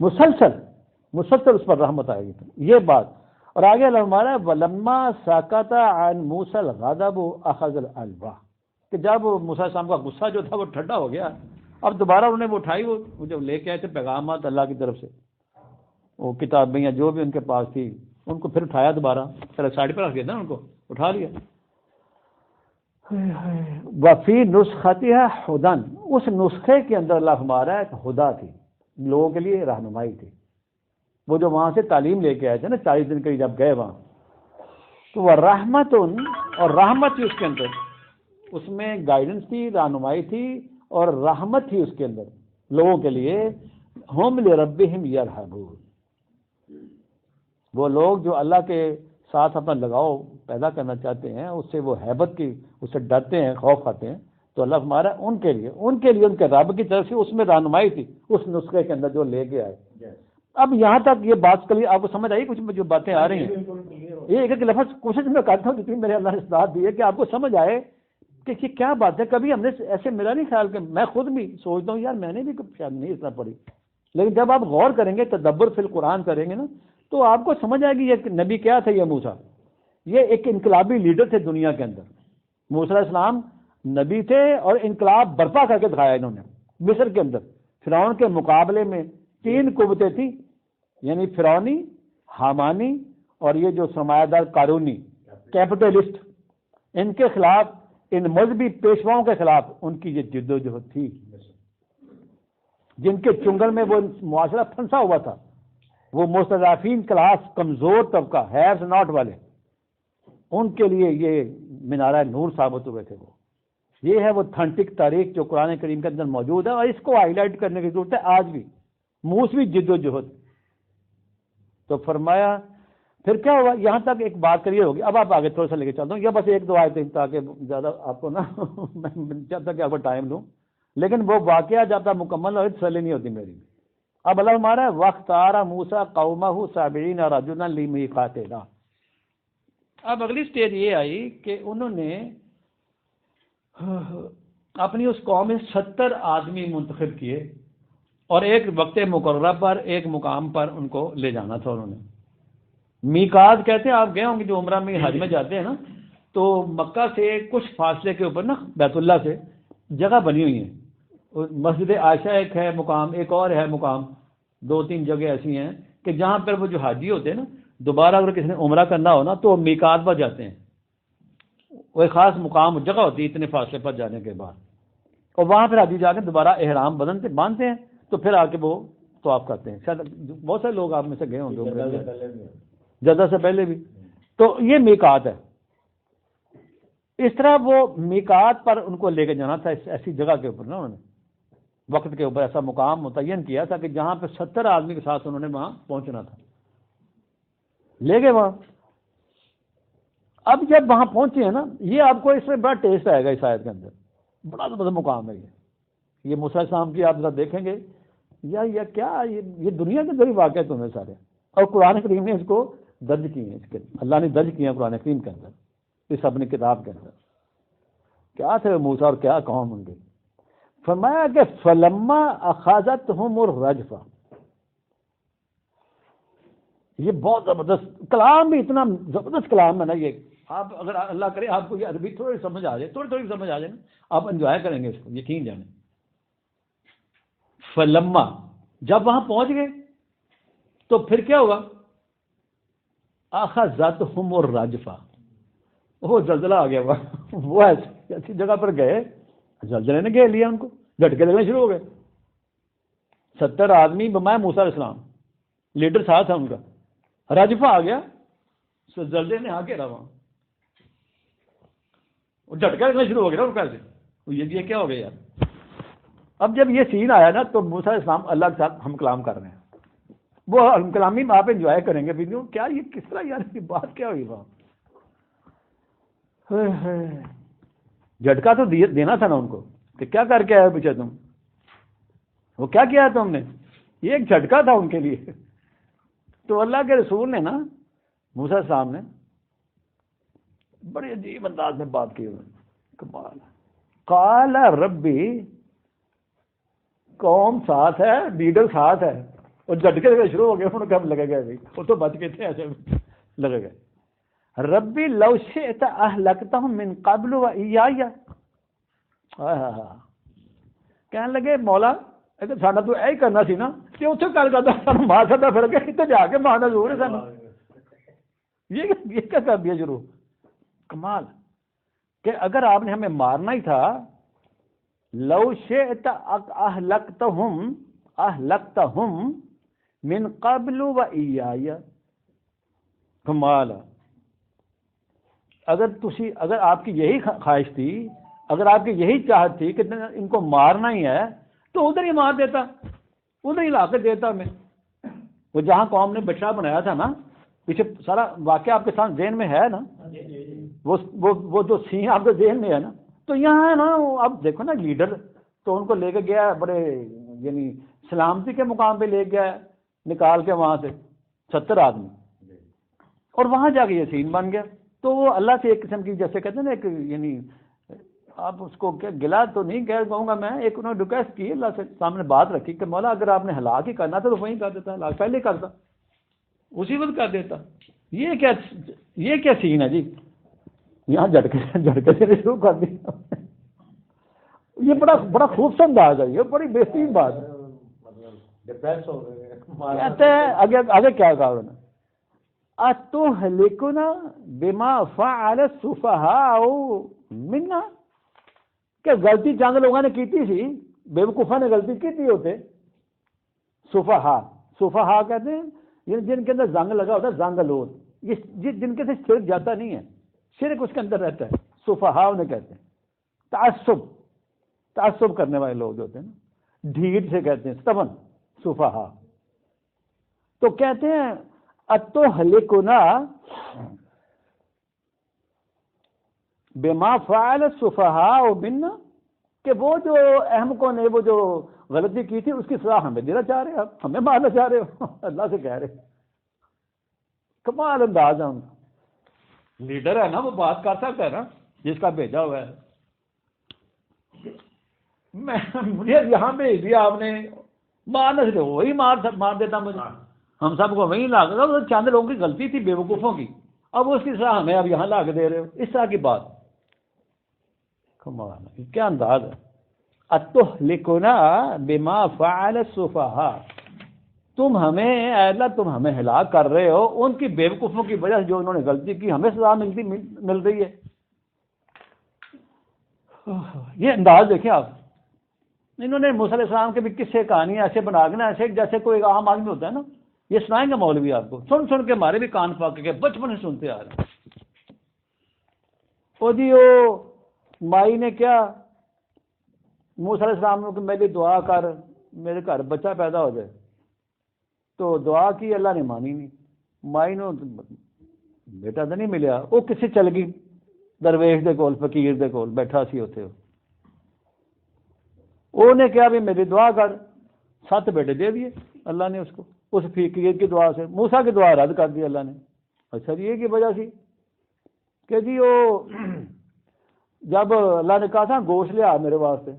مسلسل اس پر رحمت آئے گی۔ یہ بات، اور آگے اللہ ہمارا ولما سکت عن موسیٰ الغضب اخذ الالواح، کہ جب موسیٰ السلام کا غصہ جو تھا وہ ٹھنڈا ہو گیا، اب دوبارہ انہوں نے وہ اٹھائی، وہ جو لے کے آئے تھے پیغامات اللہ کی طرف سے، وہ کتابیں یا جو بھی ان کے پاس تھی، ان کو پھر اٹھایا دوبارہ، پہلے سائڈ پر رکھ دیا نا، ان کو اٹھا لیا۔ وفی نسختها ہدن، اس نسخے کے اندر اللہ ہمارا ایک ہدا تھی، لوگوں کے لیے رہنمائی تھی۔ وہ جو وہاں سے تعلیم لے کے آئے تھے نا 40 دن کے لیے، جب گئے وہاں، تو وہ رحمت، اور رحمت تھی اس کے اندر، اس میں گائیڈنس تھی، رہنمائی تھی، اور رحمت تھی اس کے اندر لوگوں کے لیے۔ ہم لربہم یرہبون، وہ لوگ جو اللہ کے ساتھ اپنا لگاؤ پیدا کرنا چاہتے ہیں، اس سے وہ ہیبت کی، اس سے ڈرتے ہیں، خوف کھاتے ہیں، تو اللہ ہمارا ان کے لیے ان کے رب کی طرف سے اس میں رہنمائی تھی، اس نسخے کے اندر جو لے کے آئے۔ اب یہاں تک یہ بات کلی آپ کو سمجھ آئی کچھ جو باتیں آ رہی ہیں؟ یہ ایک لفظ کوشش میں کرتا ہوں جتنی میرے اللہ نے استاد دی ہے کہ آپ کو سمجھ آئے کہ یہ کیا بات ہے۔ کبھی ہم نے ایسے میرا نہیں خیال کہ میں خود بھی سوچتا ہوں یار میں نے بھی شاید نہیں اتنا پڑھی، لیکن جب آپ غور کریں گے، تدبر فی القرآن کریں گے نا، تو آپ کو سمجھ آئے گی یہ نبی کیا تھا، یہ موسیٰ، یہ ایک انقلابی لیڈر تھے دنیا کے اندر۔ موسیٰ علیہ السلام نبی تھے اور انقلاب برپا کر کے دکھایا انہوں نے مصر کے اندر۔ فرعون کے مقابلے میں 3 قوتیں تھیں، یعنی فرعونی، حامانی، اور یہ جو سرمایہ دار قارونی کیپٹلسٹ، ان کے خلاف، ان مذہبی پیشواؤں کے خلاف ان کی یہ جدوجہد تھی، جن کے چنگل میں وہ معاشرہ پھنسا ہوا تھا، وہ مستضعفین کلاس، کمزور طبقہ، ہیوز ناٹ والے، ان کے لیے یہ منارہ نور ثابت ہوئے تھے۔ وہ یہ ہے وہ تھنٹک تاریخ جو قرآن کریم کے اندر موجود ہے، اور اس کو ہائی لائٹ کرنے کی ضرورت ہے آج بھی، موسوی جدوجہد۔ تو فرمایا پھر کیا ہوا، یہاں تک ایک بات کلیئر ہوگی۔ اب آپ آگے تھوڑا سا لے کے چلتا ہوں، یا بس ایک دو آیتیں تاکہ زیادہ آپ کو نا جب تک آپ کو ٹائم دوں، لیکن وہ واقعہ جب تک مکمل ہو تسلی نہیں ہوتی میری۔ اب اللہ ہمارا ہے وَاخْتَارَ مُوسَىٰ قَوْمَهُ 70 رَجُلًا لِمِيقَاتِنَا۔ اب اگلی سٹیج یہ آئی کہ انہوں نے اپنی اس قوم میں 70 آدمی منتخب کیے، اور ایک وقت مقررہ پر، ایک مقام پر ان کو لے جانا تھا انہوں نے۔ میقات کہتے ہیں، آپ گئے ہوں گے جو عمرہ میں حج میں جاتے ہیں نا، تو مکہ سے کچھ فاصلے کے اوپر نا بیت اللہ سے جگہ بنی ہوئی ہیں، مسجد عائشہ ایک ہے مقام، ایک اور ہے مقام، 2-3 جگہ ایسی ہیں کہ جہاں پر وہ جو حاجی ہوتے ہیں نا، دوبارہ اگر کسی نے عمرہ کرنا ہو نا تو وہ میقات پر جاتے ہیں، وہ ایک خاص مقام جگہ ہوتی ہے اتنے فاصلے پر جانے کے بعد، اور وہاں پھر حاجی جا کے دوبارہ احرام باندھتے ہیں، تو پھر آ کے وہ طواف کرتے ہیں۔ شاید بہت سارے لوگ آپ میں سے گئے ہوں گے جدہ سے پہلے بھی، تو یہ میقات ہے۔ اس طرح وہ میقات پر ان کو لے کے جانا تھا، ایسی جگہ کے اوپر نا انہوں نے وقت کے اوپر ایسا مقام متعین کیا تھا کہ جہاں پہ 70 آدمی کے ساتھ انہوں نے وہاں پہنچنا تھا، لے گئے وہاں۔ اب جب وہاں پہنچے ہیں نا، یہ آپ کو اس میں بڑا ٹیسٹ آئے گا اس آیت کے اندر، بڑا زبردست مقام ہے یہ موسیٰ علیہ السلام کی آپ ذرا دیکھیں گے یا کیا یہ دنیا کے ذریعے واقع تمہیں سارے، اور قرآن کریم نے اس کو درج کیے ہیں، اس کے اللہ نے درج کیے ہیں قرآن کریم کے اندر، اس اپنی کتاب کے اندر کیا تھے موسیٰ اور کیا قوم ان کی۔ فرمایا کہ فلما اخذتہم الرجفہ، یہ بہت زبردست کلام بھی، اتنا زبردست کلام ہے نا یہ، آپ اگر اللہ کرے آپ کو یہ عربی تھوڑی سمجھ آ جائے، تھوڑی سمجھ آ جائے نا، آپ انجوائے کریں گے اس کو، یقین جانے۔ فلما، جب وہاں پہنچ گئے تو پھر کیا ہوا؟ اخذتہم الرجفہ، وہ زلزلہ آ گیا، وہ ایسی جگہ پر گئے، زلزلے نے گھیر لیا ان کو، جھٹکے لگنے شروع ہو گئے۔ 70 آدمی بمائے موسیٰ علیہ السلام، لیڈر ساتھ تھا ان کا، رجفہ آ گیا، زلزلے نے آ گیا وہاں، وہ جھٹکا لگنا شروع ہو گیا ان کا، یہ کیا ہو گیا یار۔ اب جب یہ سین آیا نا تو موسیٰ علیہ السلام اللہ کے ساتھ ہم کلام کر رہے ہیں، وہ ہم کلامی میں آپ انجوائے کریں گے ویڈیو، کیا یہ کس طرح یار کی بات کیا ہوئی وہاں، جھٹکا تو دینا تھا نا ان کو کہ کیا کر کے آئے پیچھے تم، وہ کیا کیا ہے تم نے، یہ ایک جھٹکا تھا ان کے لیے۔ تو اللہ کے رسول نے نا موسیٰ علیہ السلام نے بڑے عجیب انداز میں بات کی، کمال، قال ربی، قوم ساتھ ہے، لیڈر ساتھ ہے، اور جھٹکے لگے شروع ہو گئے، انہوں نے کب لگے گئے بھائی، وہ تو بچ گئے تھے، ایسے لگے گئے۔ ربی لو شئت اہلکتہم من قبل و ایایا، کہنے لگے مولا اگر ساڈا تو یہی کرنا سی نا کہ اتنے کر کرتا سانو مار سکتا، پھر کے اتنے جا کے مارنا ضرور ہے سانو، یہ کیا کر دیا شروع، کمال کہ اگر آپ نے ہمیں مارنا ہی تھا، لو شئت اہلکتہم من قبل و ایایا، کمال، اگر آپ کی یہی خواہش تھی، اگر آپ کی یہی چاہت تھی کہ ان کو مارنا ہی ہے تو ادھر ہی مار دیتا، ادھر ہی لا کے دیتا میں، وہ جہاں قوم نے بچڑا بنایا تھا نا، پیچھے سارا واقعہ آپ کے ساتھ ذہن میں ہے نا، وہ جو سین آپ کے ذہن میں ہے نا، تو یہاں ہے نا، اب دیکھو نا لیڈر تو ان کو لے کے گیا بڑے یعنی سلامتی کے مقام پہ لے گیا نکال کے وہاں سے 70 آدمی، اور وہاں جا کے یہ سین بن گیا۔ تو وہ اللہ سے ایک قسم کی جیسے کہتے ہیں نا، ایک یعنی آپ اس کو کیا گلا تو نہیں کہوں گا میں، ایک انہوں نے ریکویسٹ کی اللہ سے، سامنے بات رکھی کہ مولا اگر آپ نے ہلاک ہی کرنا تھا تو وہیں کر دیتا، ہلاک پہلے کرتا، اسی وقت کر دیتا، یہ کیا سین ہے جی، یہاں جھٹکے سے شروع کر دیا، یہ بڑا خوبصورت انداز ہے، یہ بڑی بہترین بات ہے۔ کہتے ہیں آگے کیا کہا انہوں نے، اتہلکنا بما فعل السفہاء منا، کہ غلطی چند لوگوں نے کی تھی، بے وقوفہ نے غلطی کی تھی ہوتے، صفہاء کہتے ہیں جن کے اندر زنگ لگا ہوتا ہے، زنگ لوت، جن کے سے شرک جاتا نہیں ہے، شرک اس کے اندر رہتا ہے، صفہاء انہیں کہتے ہیں، تعصب کرنے والے لوگ جو ہوتے ہیں نا، ڈھیٹ سے کہتے ہیں، stubborn، صفہاء۔ تو کہتے ہیں اتہلکنا بما فعل السفہاء منا، کہ وہ جو احمقوں نے وہ جو غلطی کی تھی اس کی سزا ہمیں دینا چاہ رہے ہیں، آپ ہمیں مارنا چاہ رہے ہو، اللہ سے کہہ رہے، کمال انداز ہے ان کا، لیڈر ہے نا، وہ بات کر سکتا ہے نا جس کا بھیجا ہوا ہے۔ مجھے یہاں بھیج دیا آپ نے، مارنا سے وہی مار دیتا مجھے، ہم سب کو وہیں لا کے، چند لوگوں کی غلطی تھی بے وقوفوں کی، اب اس کی سزا ہمیں اب یہاں لا کے دے رہے ہو، اس طرح کی بات، کمال، کیا انداز ہے۔ اتہلکنا بما فعل السفہاء، تم ہمیں اے اللہ تم ہمیں ہلاک کر رہے ہو ان کی بے وقوفوں کی وجہ سے، جو انہوں نے غلطی کی ہمیں سزا مل رہی ہے۔ یہ انداز دیکھیں آپ، انہوں نے موسیٰ علیہ السلام کے بھی قصے کہانی ایسے بنا کے نا، ایسے جیسے کوئی عام آدمی ہوتا ہے نا، یہ سنائیں گے مولوی آپ کو، سن کے ہمارے بھی کان پاک کے بچپن سے سنتے آ رہے ہیں۔ وہ جی وہ مائی نے کیا موسیٰ علیہ السلام نے کہ میری دعا کر میرے گھر بچہ پیدا ہو جائے، تو دعا کی، اللہ نے مانی نہیں. مائی نو بیٹا تو نہیں ملیا، وہ کسی چل گئی درویش دے کول، فقیر دے کول بیٹھا سی اتنے. وہ نے کیا بھی میری دعا کر، 7 بیٹے دے دیے اللہ نے اس کو، اس فقیر کی دعا سے. موسیٰ کی دعا رد کر دی اللہ نے. اچھا جی، یہ کی وجہ سی کہ جی وہ جب اللہ نے کہا تھا گوشت لے آ میرے واسطے،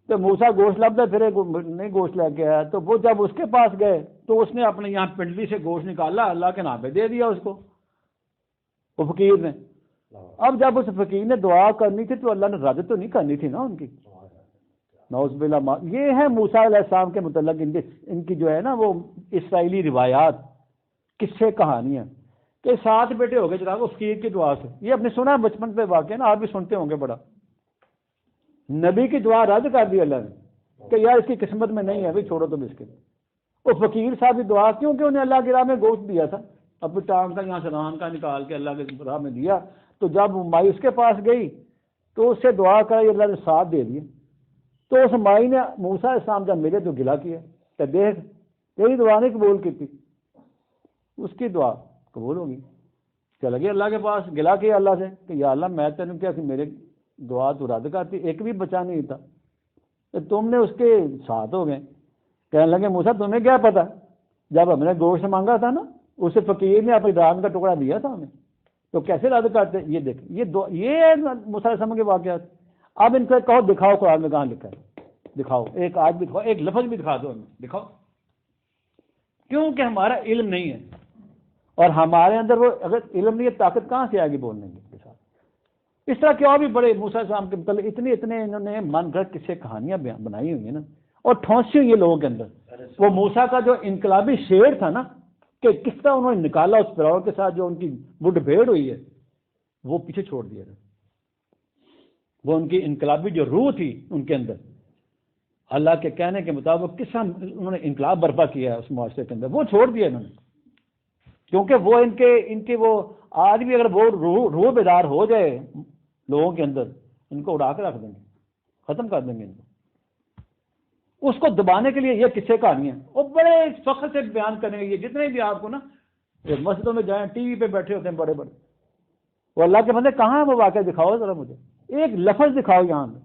تو موسیٰ گوشت لبدا پھر نہیں گوشت لے کے آیا، تو وہ جب اس کے پاس گئے تو اس نے اپنے یہاں پنڈلی سے گوشت نکالا، اللہ کے نام پہ دے دیا اس کو، وہ فقیر نے. اب جب اس فقیر نے دعا کرنی تھی تو اللہ نے رد تو نہیں کرنی تھی نا ان کی. نعوذ باللہ. یہ ہے موسیٰ علیہ السلام کے متعلق ان کی جو ہے نا وہ اسرائیلی روایات، قصے، کہانیاں کہ 7 بیٹے ہو گئے جناب وہ فقیر کی دعا سے. یہ اپنے سنا بچپن پہ واقعہ نا، آپ بھی سنتے ہوں گے. بڑا نبی کی دعا رد کر دی اللہ نے کہ یار اس کی قسمت میں نہیں ہے، بھائی چھوڑو تم اس کے. وہ فقیر صاحب کی دعا کیونکہ انہیں اللہ کی راہ میں گوشت دیا تھا، اپنی ٹانگ کا یہاں سے ران کا نکال کے اللہ کی راہ میں دیا، تو جب مائی اس کے پاس گئی تو اس سے دعا کرائی، اللہ نے 7 دے دیے. تو اس مائی نے موسیٰ علیہ السلام جب ملے تو گلا کیا کہ دیکھ تیری دعا نہیں قبول کی تھی، اس کی دعا قبول ہوگی. چل گئے اللہ کے پاس، گلا کیا اللہ سے کہ یا اللہ میں تینوں کیا کہ میرے دعا تو رد کرتی، ایک بھی بچہ نہیں تھا، تو تم نے اس کے 7 ہو گئے. کہنے لگے موسیٰ تمہیں کیا پتا، جب ہم نے گوشت مانگا تھا نا اسے فقیر نے اپنی ران کا ٹکڑا دیا تھا ہمیں، تو کیسے رد کرتے. یہ دیکھ یہ موسیٰ علیہ السلام کے واقعات. اب ان کو کہو دکھاؤ قرآن میں کہاں لکھا ہے، دکھاؤ ایک آیت بھی دکھاؤ، ایک لفظ بھی دکھا دو ہمیں، دکھاؤ. کیونکہ ہمارا علم نہیں ہے، اور ہمارے اندر وہ اگر علم نہیں ہے طاقت کہاں سے آئے گی بولنے کی کے ساتھ. اس طرح کے اور بھی بڑے موسیٰ علیہ السلام کے متعلق اتنے انہوں نے من گھڑت قصے کہانیاں بنائی ہوئی ہیں نا، اور ٹھونسی ہوئی ہے لوگوں کے اندر. وہ موسیٰ کا جو انقلابی شعر تھا نا کہ کس طرح انہوں نے نکالا اس فرعون کے ساتھ جو ان کی مڈ بھیڑ ہوئی ہے، وہ پیچھے چھوڑ دیا تھا. وہ ان کی انقلابی جو روح تھی ان کے اندر، اللہ کے کہنے کے مطابق کس طرح انہوں نے انقلاب برپا کیا ہے اس معاشرے کے اندر، وہ چھوڑ دیا انہوں نے. کیونکہ وہ ان کے وہ آج بھی اگر وہ روح بیدار ہو جائے لوگوں کے اندر، ان کو اڑا کے رکھ دیں گے، ختم کر دیں گے ان کو. اس کو دبانے کے لیے یہ قصے کہانیاں وہ بڑے فخر سے بیان کریں گے. یہ جتنے بھی آپ کو نا مسجدوں میں جائیں ٹی وی پہ بیٹھے ہوتے ہیں بڑے بڑے، وہ اللہ کے بندے کہاں ہے وہ واقعہ دکھاؤ ذرا مجھے، ایک لفظ دکھاؤ یہاں میں،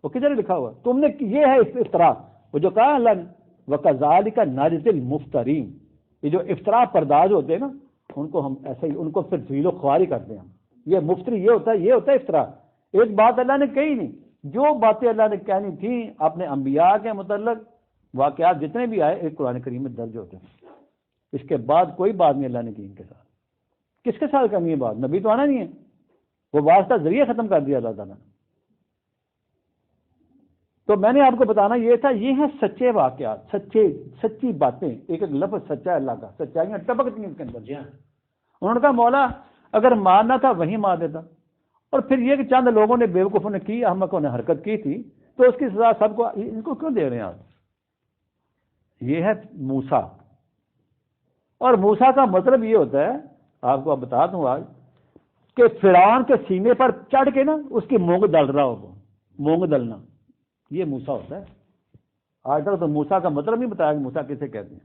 وہ کدھر لکھا ہوا تم نے. یہ ہے افطرا، وہ جو کہا اللہ نے وَكَذَلِكَ نَجْزِي الْمُفْتَرِينَ. یہ جو افطرا پرداز ہوتے ہیں نا ان کو ہم ایسے ہی ان کو پھر ذیل و خواری کرتے ہیں. یہ مفتری یہ ہوتا ہے افطرا. ایک بات اللہ نے کہی نہیں، جو باتیں اللہ نے کہنی تھیں اپنے انبیاء کے متعلق واقعات جتنے بھی آئے ایک قرآن کریم میں درج ہوتے ہیں. اس کے بعد کوئی بات نہیں اللہ نے کی ان کے ساتھ. کس کے ساتھ کرنی ہے بات؟ نبی تو آنا نہیں ہے، وہ واسطہ ذریعہ ختم کر دیا اللہ تعالیٰ نے. تو میں نے آپ کو بتانا یہ تھا، یہ ہیں سچے واقعات، سچی باتیں. ایک لفظ سچا ہے اللہ کا، سچائیاں ٹپکتی ہیں اس کے اندر. جی ہاں، انہوں نے کہا مولا اگر مارنا تھا وہیں مار دیتا. اور پھر یہ کہ چند لوگوں نے بیوقوفوں نے کی، احمقوں نے حرکت کی تھی، تو اس کی سزا سب کو. ان کو کیوں دے رہے ہیں آپ؟ یہ ہے موسیٰ. اور موسیٰ کا مطلب یہ ہوتا ہے، آپ کو بتا دوں آج، کہ فرعون کے سینے پر چڑھ کے نا اس کی مونگ دل رہا ہو. مونگ دلنا یہ موسیٰ ہوتا ہے. آج تک تو موسیٰ کا مطلب نہیں بتایا کہ موسیٰ کسے کہتے ہیں.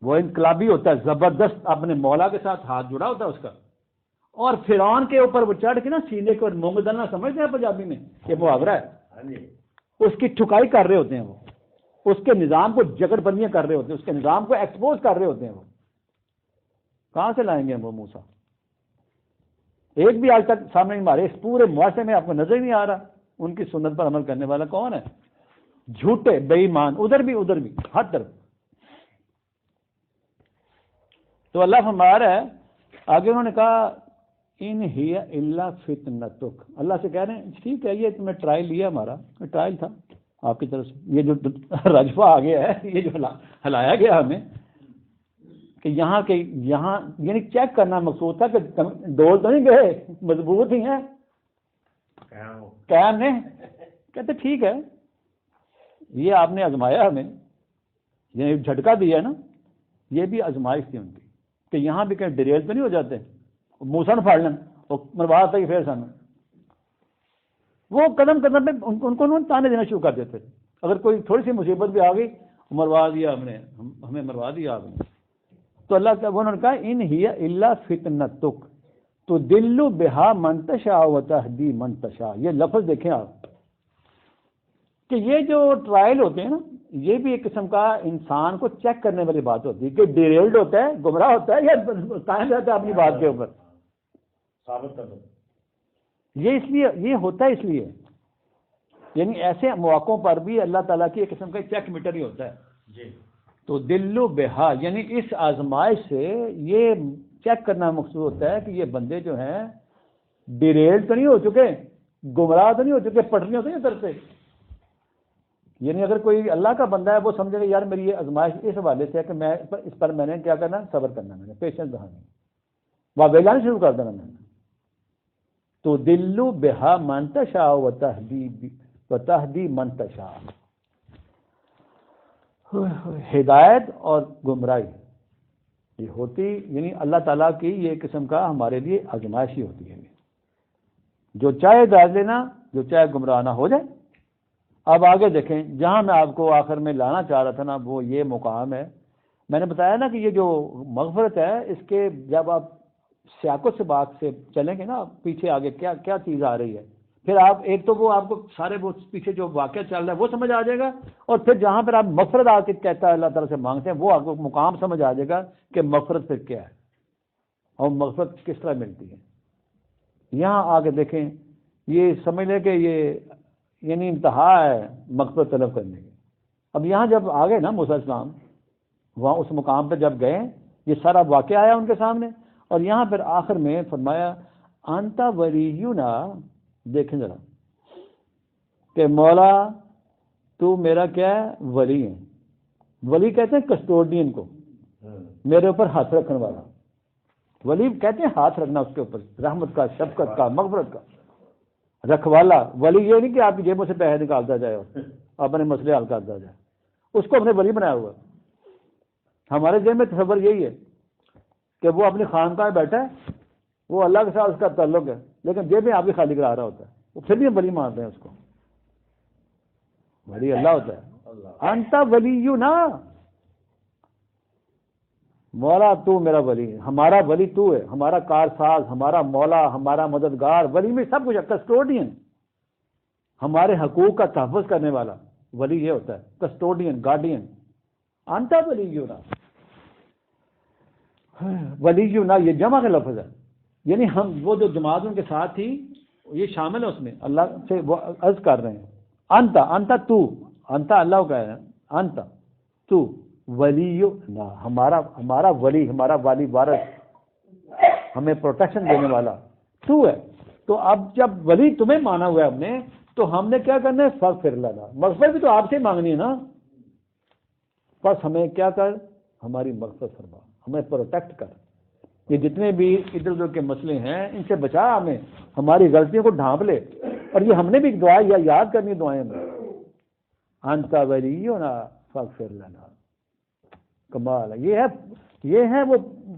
وہ انقلابی ہوتا ہے، زبردست، اپنے مولا کے ساتھ ہاتھ جڑا ہوتا ہے اس کا. اور فرعون کے اوپر وہ چڑھ کے نا سینے کو مونگ دلنا سمجھتے ہیں پنجابی میں، یہ محاورہ ہے. اس کی ٹھکائی کر رہے ہوتے ہیں، وہ اس کے نظام کو جگڑ بندیاں کر رہے ہوتے ہیں، اس کے نظام کو ایکسپوز کر رہے ہوتے ہیں. وہ کہاں سے لائیں گے وہ موسیٰ؟ ایک بھی آج تک سامنے ہمارے اس پورے معاشرے میں آپ کو نظر ہی نہیں آ رہا. ان کی سنت پر عمل کرنے والا کون ہے؟ جھوٹے بے ایمان، ادھر بھی ہر طرف. تو اللہ فرما رہا ہے آگے، انہوں نے کہا ان ہی الا فتنتک. اللہ سے کہہ رہے ہیں ٹھیک ہے یہ تمہیں ٹرائل لیا، ہمارا ٹرائل تھا آپ کی طرف سے. یہ جو رجفہ آ گیا ہے، یہ جو ہلایا گیا ہمیں کہ یہاں یعنی چیک کرنا مقصود تھا کہ ڈول تو نہیں گئے، مضبوط ہی ہیں قیام نے. کہتے ٹھیک ہے یہ آپ نے آزمایا ہمیں، یہ جھٹکا دیا نا، یہ بھی آزمائش تھی ان کی کہ یہاں بھی کہیں ڈریل تو نہیں ہو جاتے. موسیٰ نے پھاڑ لیں وہ مروا تھی پھر سن وہ قدم قدم پہ ان کو انہوں نے تانے دینا شروع کر دیتے تھے. اگر کوئی تھوڑی سی مصیبت بھی آ گئی مروا دیا ہم نے, ہمیں مروا دیا آپ نے. تو اللہ کا انہوں نے کہا ان ہی الا فتنتک تضل بہا من تشاء وتہدی من تشاء. یہ لفظ دیکھیں آپ کہ یہ جو ٹرائل ہوتے ہیں نا, یہ بھی ایک قسم کا انسان کو چیک کرنے والی بات ہوتی ہے کہ ڈیریلڈ ہوتا ہے, گمراہ ہوتا ہے یا قائم رہتا ہے اپنی بات کے اوپر ثابت کر دو. یہ اس لیے یہ ہوتا ہے, اس لیے یعنی ایسے مواقعوں پر بھی اللہ تعالیٰ کی ایک قسم کا چیک میٹر ہی ہوتا ہے. جی تو دل و بہا یعنی اس آزمائش سے یہ چیک کرنا مقصود ہوتا ہے کہ یہ بندے جو ہیں ڈیریل تو نہیں ہو چکے, گمراہ تو نہیں ہو چکے, پٹریاں تو نہیں اترتے. یعنی اگر کوئی اللہ کا بندہ ہے وہ سمجھے گا یار میری یہ آزمائش اس حوالے سے ہے کہ میں اس پر میں نے کیا کرنا, صبر کرنا, میں نے پیشنس دکھانی, واویلا نہیں شروع کر دینا میں نے. تو دلو بہا من تشاء وتہدی من تشاء. ہدایت اور گمراہی یہ ہوتی یعنی اللہ تعالیٰ کی یہ قسم کا ہمارے لیے آزمائش ہی ہوتی ہے. جو چاہے ہدایت لینا, جو چاہے گمراہ نہ ہو جائے. اب آگے دیکھیں, جہاں میں آپ کو آخر میں لانا چاہ رہا تھا نا وہ یہ مقام ہے. میں نے بتایا نا کہ یہ جو مغفرت ہے اس کے جب آپ سیاق و سباق سے چلیں گے نا پیچھے آگے کیا کیا چیز آ رہی ہے, پھر آپ ایک تو وہ آپ کو سارے وہ پیچھے جو واقعہ چل رہا ہے وہ سمجھ آ جائے گا, اور پھر جہاں پر آپ مغفرت آ کے کہتا ہے اللہ تعالیٰ سے مانگتے ہیں وہ آپ کو مقام سمجھ آ جائے گا کہ مغفرت پھر کیا ہے اور مغفرت کس طرح ملتی ہے. یہاں آگے دیکھیں, یہ سمجھ لیں کہ یہ یعنی انتہا ہے مغفرت طلب کرنے کی. اب یہاں جب آ گئے نا موسیٰ علیہ السلام وہاں اس مقام پہ جب گئے, یہ سارا واقعہ آیا ان کے سامنے, اور یہاں پھر آخر میں فرمایا انتا ولینا. دیکھیں ذرا کہ مولا تو میرا کیا ہے, ولی ہے. ولی کہتے ہیں کسٹوڈین کو, میرے اوپر ہاتھ رکھنے والا. ولی کہتے ہیں ہاتھ رکھنا اس کے اوپر, رحمت کا, شفقت کا, مغفرت کا رکھوالا. ولی یہ نہیں کہ آپ کی جیبوں سے پیسے نکالتا جائے اور اپنے مسئلے حل کرتا جائے, اس کو اپنے ولی بنایا ہوا. ہمارے ذہن میں تصور یہی ہے کہ وہ اپنی خانقاہ میں بیٹھا ہے, وہ اللہ کے ساتھ اس کا تعلق ہے, لیکن جیب میں آپ کی خالی کرا رہا ہوتا ہے, وہ پھر بھی ہم ولی مانتے ہیں اس کو. ولی اللہ ہوتا ہے. انت ولینا, مولا تو میرا ولی ہے, ہمارا ولی تو ہے, ہمارا کارساز, ہمارا مولا, ہمارا مددگار. ولی میں سب کچھ ہے, کسٹوڈین, ہمارے حقوق کا تحفظ کرنے والا ولی یہ ہوتا ہے, کسٹوڈین, گارڈین. انت ولینا, ولینا یہ جمع کا لفظ ہے, یعنی ہم وہ جو جماعت ان کے ساتھ تھی یہ شامل ہے اس میں. اللہ سے وہ عرض کر رہے ہیں انت تو, انت اللہ کا ہے, انت تو ولینا, ہمارا ولی, ہمارا والی وارث, ہمیں پروٹیکشن دینے والا تو ہے. تو اب جب ولی تمہیں مانا ہوا ہے ہم نے, تو ہم نے کیا کرنا ہے, فغفر لنا. مغفرت بھی تو آپ سے مانگنی ہے نا, بس ہمیں کیا کر, ہماری مغفرت فرما, ہمیں پروٹیکٹ کر. یہ جتنے بھی ادھر ادھر کے مسئلے ہیں ان سے بچا ہمیں, ہماری غلطیوں کو ڈھانپ لے. اور یہ ہم نے بھی دعا یاد کرنی دعائیں میں, انت ولینا فاغفر لنا. کمال ہے. یہ ہے وہ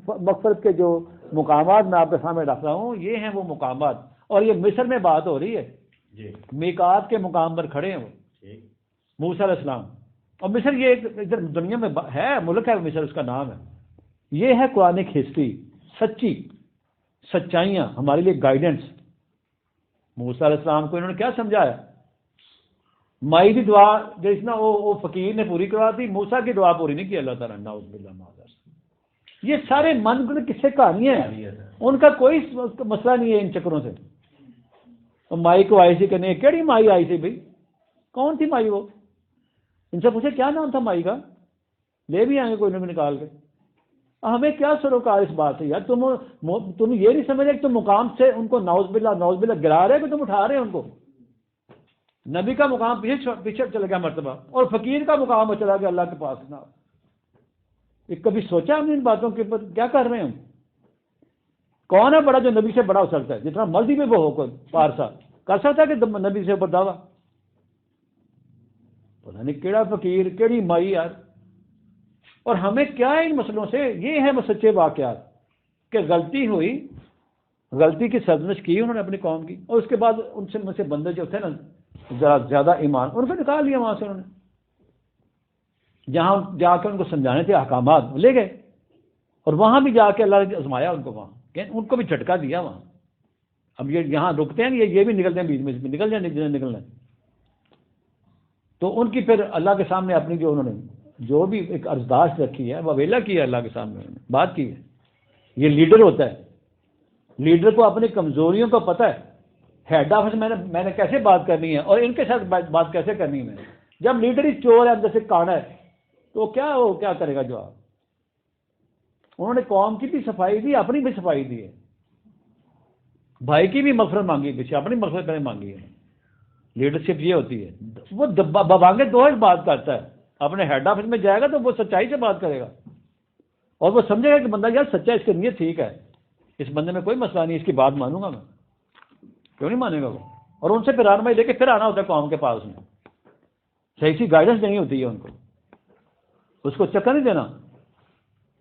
مغفرت کے جو مقامات میں آپ کے سامنے رکھ رہا ہوں, یہ ہیں وہ مقامات. اور یہ مصر میں بات ہو رہی ہے, میقات کے مقام پر کھڑے ہیں وہ موسیٰ علیہ السلام. اور مصر یہ ایک ادھر دنیا میں ہے, ملک ہے مصر, اس کا نام ہے. یہ ہے قرآن کی ہسٹری, سچی سچائیاں, ہمارے لیے گائیڈنس. موسیٰ علیہ السلام کو انہوں نے کیا سمجھایا, مائی کی دعا جس نا وہ فقیر نے پوری کروا دی, موسیٰ کی دعا پوری نہیں کی اللہ تعالیٰ. نعوذ باللہ معاذ. یہ سارے من گڑ کس سے کہانیاں ہیں, ان کا کوئی مسئلہ نہیں ہے ان چکروں سے. مائی کو آئی سی کرنے, کیڑی مائی آئی سی بھائی, کون تھی مائی وہ, ان سے پوچھے کیا نام تھا مائی کا, لے بھی آئیں گے کوئی نہ نکال کے. ہمیں کیا سروکار اس بات سے یار, تم یہ نہیں سمجھ رہے کہ تم مقام سے ان کو نعوذ باللہ گرا رہے کہ تم اٹھا رہے ہیں ان کو. نبی کا مقام پیچھے چلا گیا مرتبہ, اور فقیر کا مقام چلا گیا اللہ کے پاس. نا کبھی سوچا ہم نے ان باتوں کے اوپر کیا کر رہے ہیں ہم؟ کون ہے بڑا جو نبی سے بڑا ہو سکتا ہے, جتنا مرضی میں وہ ہو کوئی پارسا کر سکتا ہے کہ نبی سے اوپر دعویٰ؟ پتہ نہیں کیڑا فقیر کیڑی مائی یار. اور ہمیں کیا ہے ان مسئلوں سے, یہ ہے وہ سچے واقعات کہ غلطی ہوئی, غلطی کی سرزنش کی انہوں نے اپنی قوم کی، اور اس کے بعد ان سے مجھ سے بندے جو تھے نا ذرا زیادہ ایمان، ان کو نکال لیا وہاں سے انہوں نے، جہاں جا کے ان کو سمجھانے تھے احکامات لے گئے، اور وہاں بھی جا کے اللہ نے آزمایا ان کو، وہاں ان کو بھی جھٹکا دیا وہاں۔ اب یہ یہاں رکتے ہیں یہ بھی نکلتے ہیں بیچ میں نکل جائیں نکلنا ہے، تو ان کی پھر اللہ کے سامنے اپنی جو انہوں نے جو بھی ایک ارزداشت رکھی ہے وہ ویلا کی ہے اللہ کے سامنے، انہوں نے بات کی ہے۔ یہ لیڈر ہوتا ہے، لیڈر کو اپنی کمزوریوں کو پتہ ہے، ہیڈ آفس میں نے کیسے بات کرنی ہے اور ان کے ساتھ بات کیسے کرنی ہے میں نے۔ جب لیڈر ہی چور ہے اندر سے کانا ہے تو وہ کیا کرے گا جواب؟ انہوں نے قوم کی بھی صفائی دی، اپنی بھی صفائی دی ہے، بھائی کی بھی مغفرت مانگی، پیچھے اپنی مغفرت میں مانگی ہے۔ لیڈرشپ یہ ہوتی ہے، وہ ببانگے دو ہی بات کرتا ہے، اپنے ہیڈ آفس میں جائے گا تو وہ سچائی سے بات کرے گا، اور وہ سمجھے گا کہ بندہ یار سچا ہے، اس کی نیت ٹھیک ہے، اس بندے میں کوئی مسئلہ نہیں، اس کی بات مانوں گا میں، کیوں نہیں مانے گا وہ؟ اور ان سے پھر رہنمائی لے کے پھر آنا ہوتا ہے قوم کے پاس میں، صحیح سی گائیڈنس دینی ہوتی ہے ان کو، اس کو چکر نہیں دینا،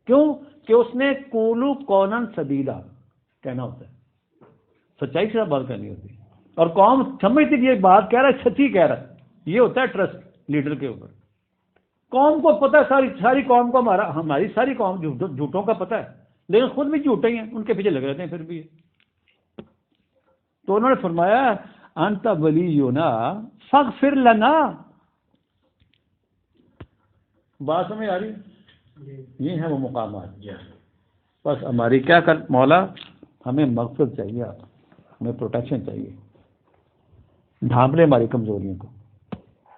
کیوں کہ اس نے قولوا قولا سدیدا کہنا ہوتا ہے، سچائی سے بات کرنی ہوتی ہے، اور قوم سمجھتی کہ یہ بات کہہ رہا ہے سچی کہہ رہا ہے، یہ ہوتا ہے ٹرسٹ لیڈر کے اوپر۔ قوم کو پتہ ہے، ساری قوم کو ہماری ساری قوم جھوٹوں کا پتہ ہے، لیکن خود بھی جھوٹے ہی ہیں، ان کے پیچھے لگ رہتے ہیں پھر بھی۔ تو انہوں نے فرمایا انت ولینا فاغفر لنا، بات سمجھ آ رہی ہے؟ یہ ہیں وہ مقامات، بس ہماری کیا کر مولا، ہمیں مغفرت چاہیے، ہمیں پروٹیکشن چاہیے، ڈھانپ لے ہماری کمزوریوں کو۔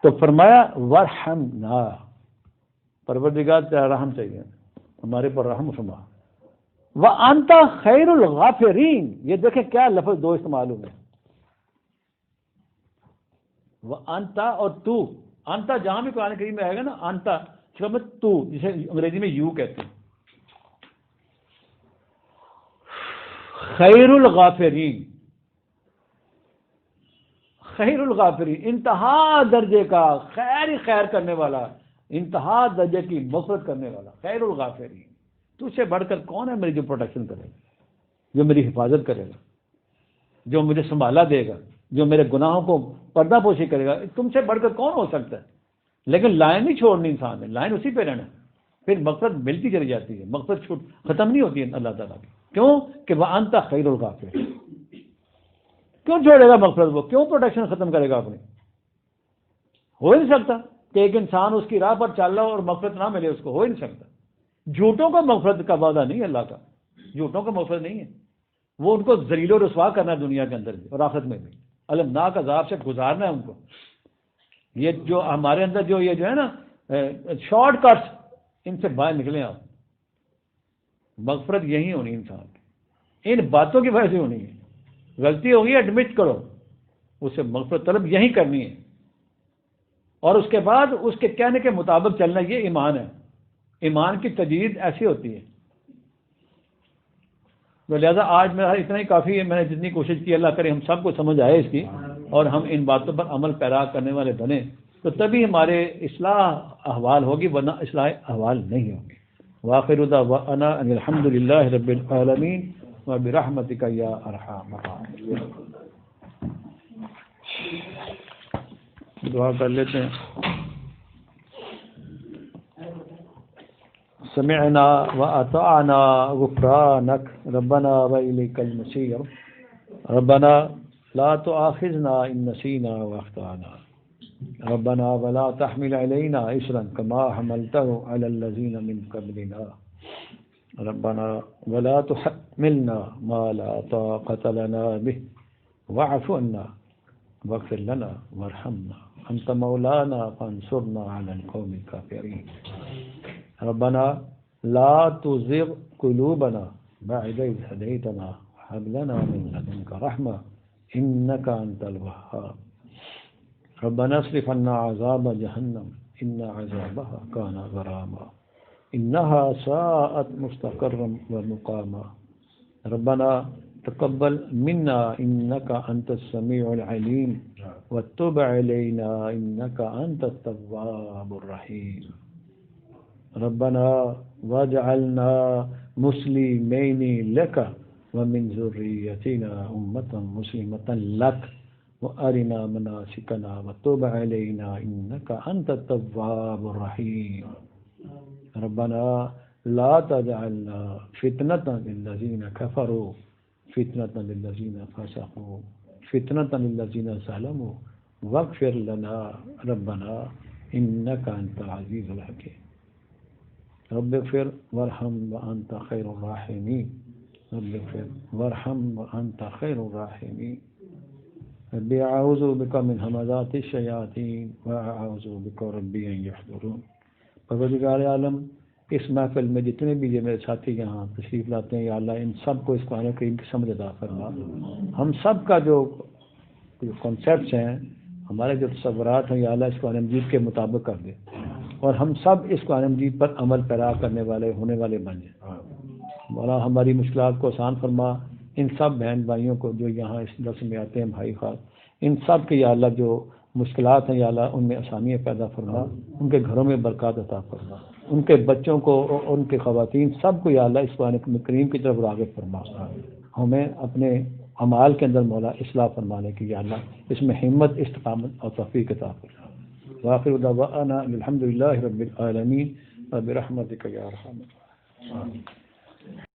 تو فرمایا ورحمنا، پروردگار تیرا رحم چاہیے، ہمارے پر رحم فرما، وانت خیر الغافرین، یہ دیکھیں کیا لفظ دو استعمال ہوئے، وانت اور تو، انت جہاں بھی قرآن کریم میں آئے گا نا انت اس کا مطلب تو، جسے انگریزی میں یو کہتے ہیں، خیر الغافرین، خیر الغافرین انتہا درجے کا خیر ہی خیر کرنے والا، انتہا درجے کی مغفرت کرنے والا، خیر الغافرین، تجھ سے بڑھ کر کون ہے میری جو پروٹیکشن کرے گا، جو میری حفاظت کرے گا، جو مجھے سنبھالا دے گا، جو میرے گناہوں کو پردہ پوشی کرے گا، تم سے بڑھ کر کون ہو سکتا ہے؟ لیکن لائن نہیں چھوڑنی انسان نے، لائن اسی پہ رہنا، پھر مغفرت ملتی چلی جاتی ہے، مغفرت ختم نہیں ہوتی ہے اللہ تعالیٰ کی، کیوں کہ وانت خیر الغافرین، کیوں چھوڑے گا مغفرت وہ، کیوں پروٹیکشن ختم کرے گا اپنی؟ ہو ہی نہیں سکتا کہ ایک انسان اس کی راہ پر چل رہا ہو اور مغفرت نہ ملے اس کو، ہو ہی نہیں سکتا۔ جھوٹوں کو مغفرت کا وعدہ نہیں ہے اللہ کا، جھوٹوں کو مغفرت نہیں ہے، وہ ان کو ذلیل و رسوا کرنا ہے دنیا کے اندر بھی اور آخرت میں بھی، المناک عذاب سے گزارنا ہے ان کو۔ یہ جو ہمارے اندر جو ہے نا شارٹ کٹس، ان سے باہر نکلیں آپ، مغفرت یہی ہونی انسان کی، ان باتوں کی وجہ سے ہونی ہے، غلطی ہوگی ایڈمٹ کرو، اسے مغفرت طلب یہی کرنی ہے، اور اس کے بعد اس کے کہنے کے مطابق چلنا، یہ ایمان ہے، ایمان کی تجدید ایسی ہوتی ہے۔ تو لہذا آج میرا اتنا ہی کافی ہے، میں نے جتنی کوشش کی، اللہ کرے ہم سب کو سمجھ آئے اس کی، اور ہم ان باتوں پر عمل پیرا کرنے والے بنے، تو تبھی ہمارے اصلاح احوال ہوگی، ورنہ اصلاح احوال نہیں ہوگی۔ وآخر دعوانا ان الحمد للہ رب العالمین وبرحمتک یا ارحم الراحمین۔ دعا کر لیتے ہیں۔ سمعنا وأطعنا غفرانك ربنا وإليك المصير ربنا لا تؤاخذنا إن نسينا وأخطأنا ربنا ولا تحمل علينا إصرا كما حملته على الذين من قبلنا ربنا ولا تحملنا ما لا طاقة لنا به واعف عنا واغفر لنا وارحمنا أنت مولانا فانصرنا على القوم الكافرين ربنا لا تزغ قلوبنا بعد إذ هديتنا وهب لنا من لدنك رحمة إنك أنت الوهاب ربنا اصرف عنا عذاب جهنم إن عذابها كان غراما إنها ساءت مستقرا ومقاما ربنا تقبل منا إنك أنت السميع العليم وتب علينا إنك أنت التواب الرحيم ربنا واجعلنا مسلمين لك ومن ذريتنا أمة مسلمة لك وأرنا مناسكنا وتب علينا إنك أنت التواب الرحيم ربنا لا تجعلنا فتنة للذين كفروا فتنة للذين فسقوا فتنة للذين ظلموا واغفر لنا ربنا إنك أنت العزيز الحكيم رب اغفر وارحم وأنت خير الراحمين رب اغفر وارحم وأنت خير الراحمين رب أعوذ بك من همزات الشياطين وأعوذ بك ربي أن يحضرون پروردگار عالم اس محفل میں جتنے بھی یہ میرے ساتھی یہاں تشریف لاتے ہیں یا اللہ ان سب کو اس قرآن کریم کی سمجھ عطا فرما ہم سب کا جو کانسیپٹس ہیں ہمارے جو تصورات ہیں یا اللہ اس قرآن مجید کے مطابق کر دے اور ہم سب اس قرآن مجید پر عمل پیرا کرنے والے ہونے والے بن جائیں مولا ہماری مشکلات کو آسان فرما ان سب بہن بھائیوں کو جو یہاں اس درس میں آتے ہیں بھائی خاص ان سب کے یا اللہ جو مشکلات ہیں یا اللہ ان میں آسانیاں پیدا فرما ان کے گھروں میں برکات عطا فرما ان کے بچوں کو ان کے خواتین سب کو یا اللہ اس قرآن کریم کی طرف راغب فرما ہمیں اپنے اعمال کے اندر مولا اصلاح فرمانے کی یا اللہ اس میں ہمت استقامت اور توفیق عطا فرما وآخر دعوانا الحمد للہ رب العالمین برحمتک یا ارحم الراحمین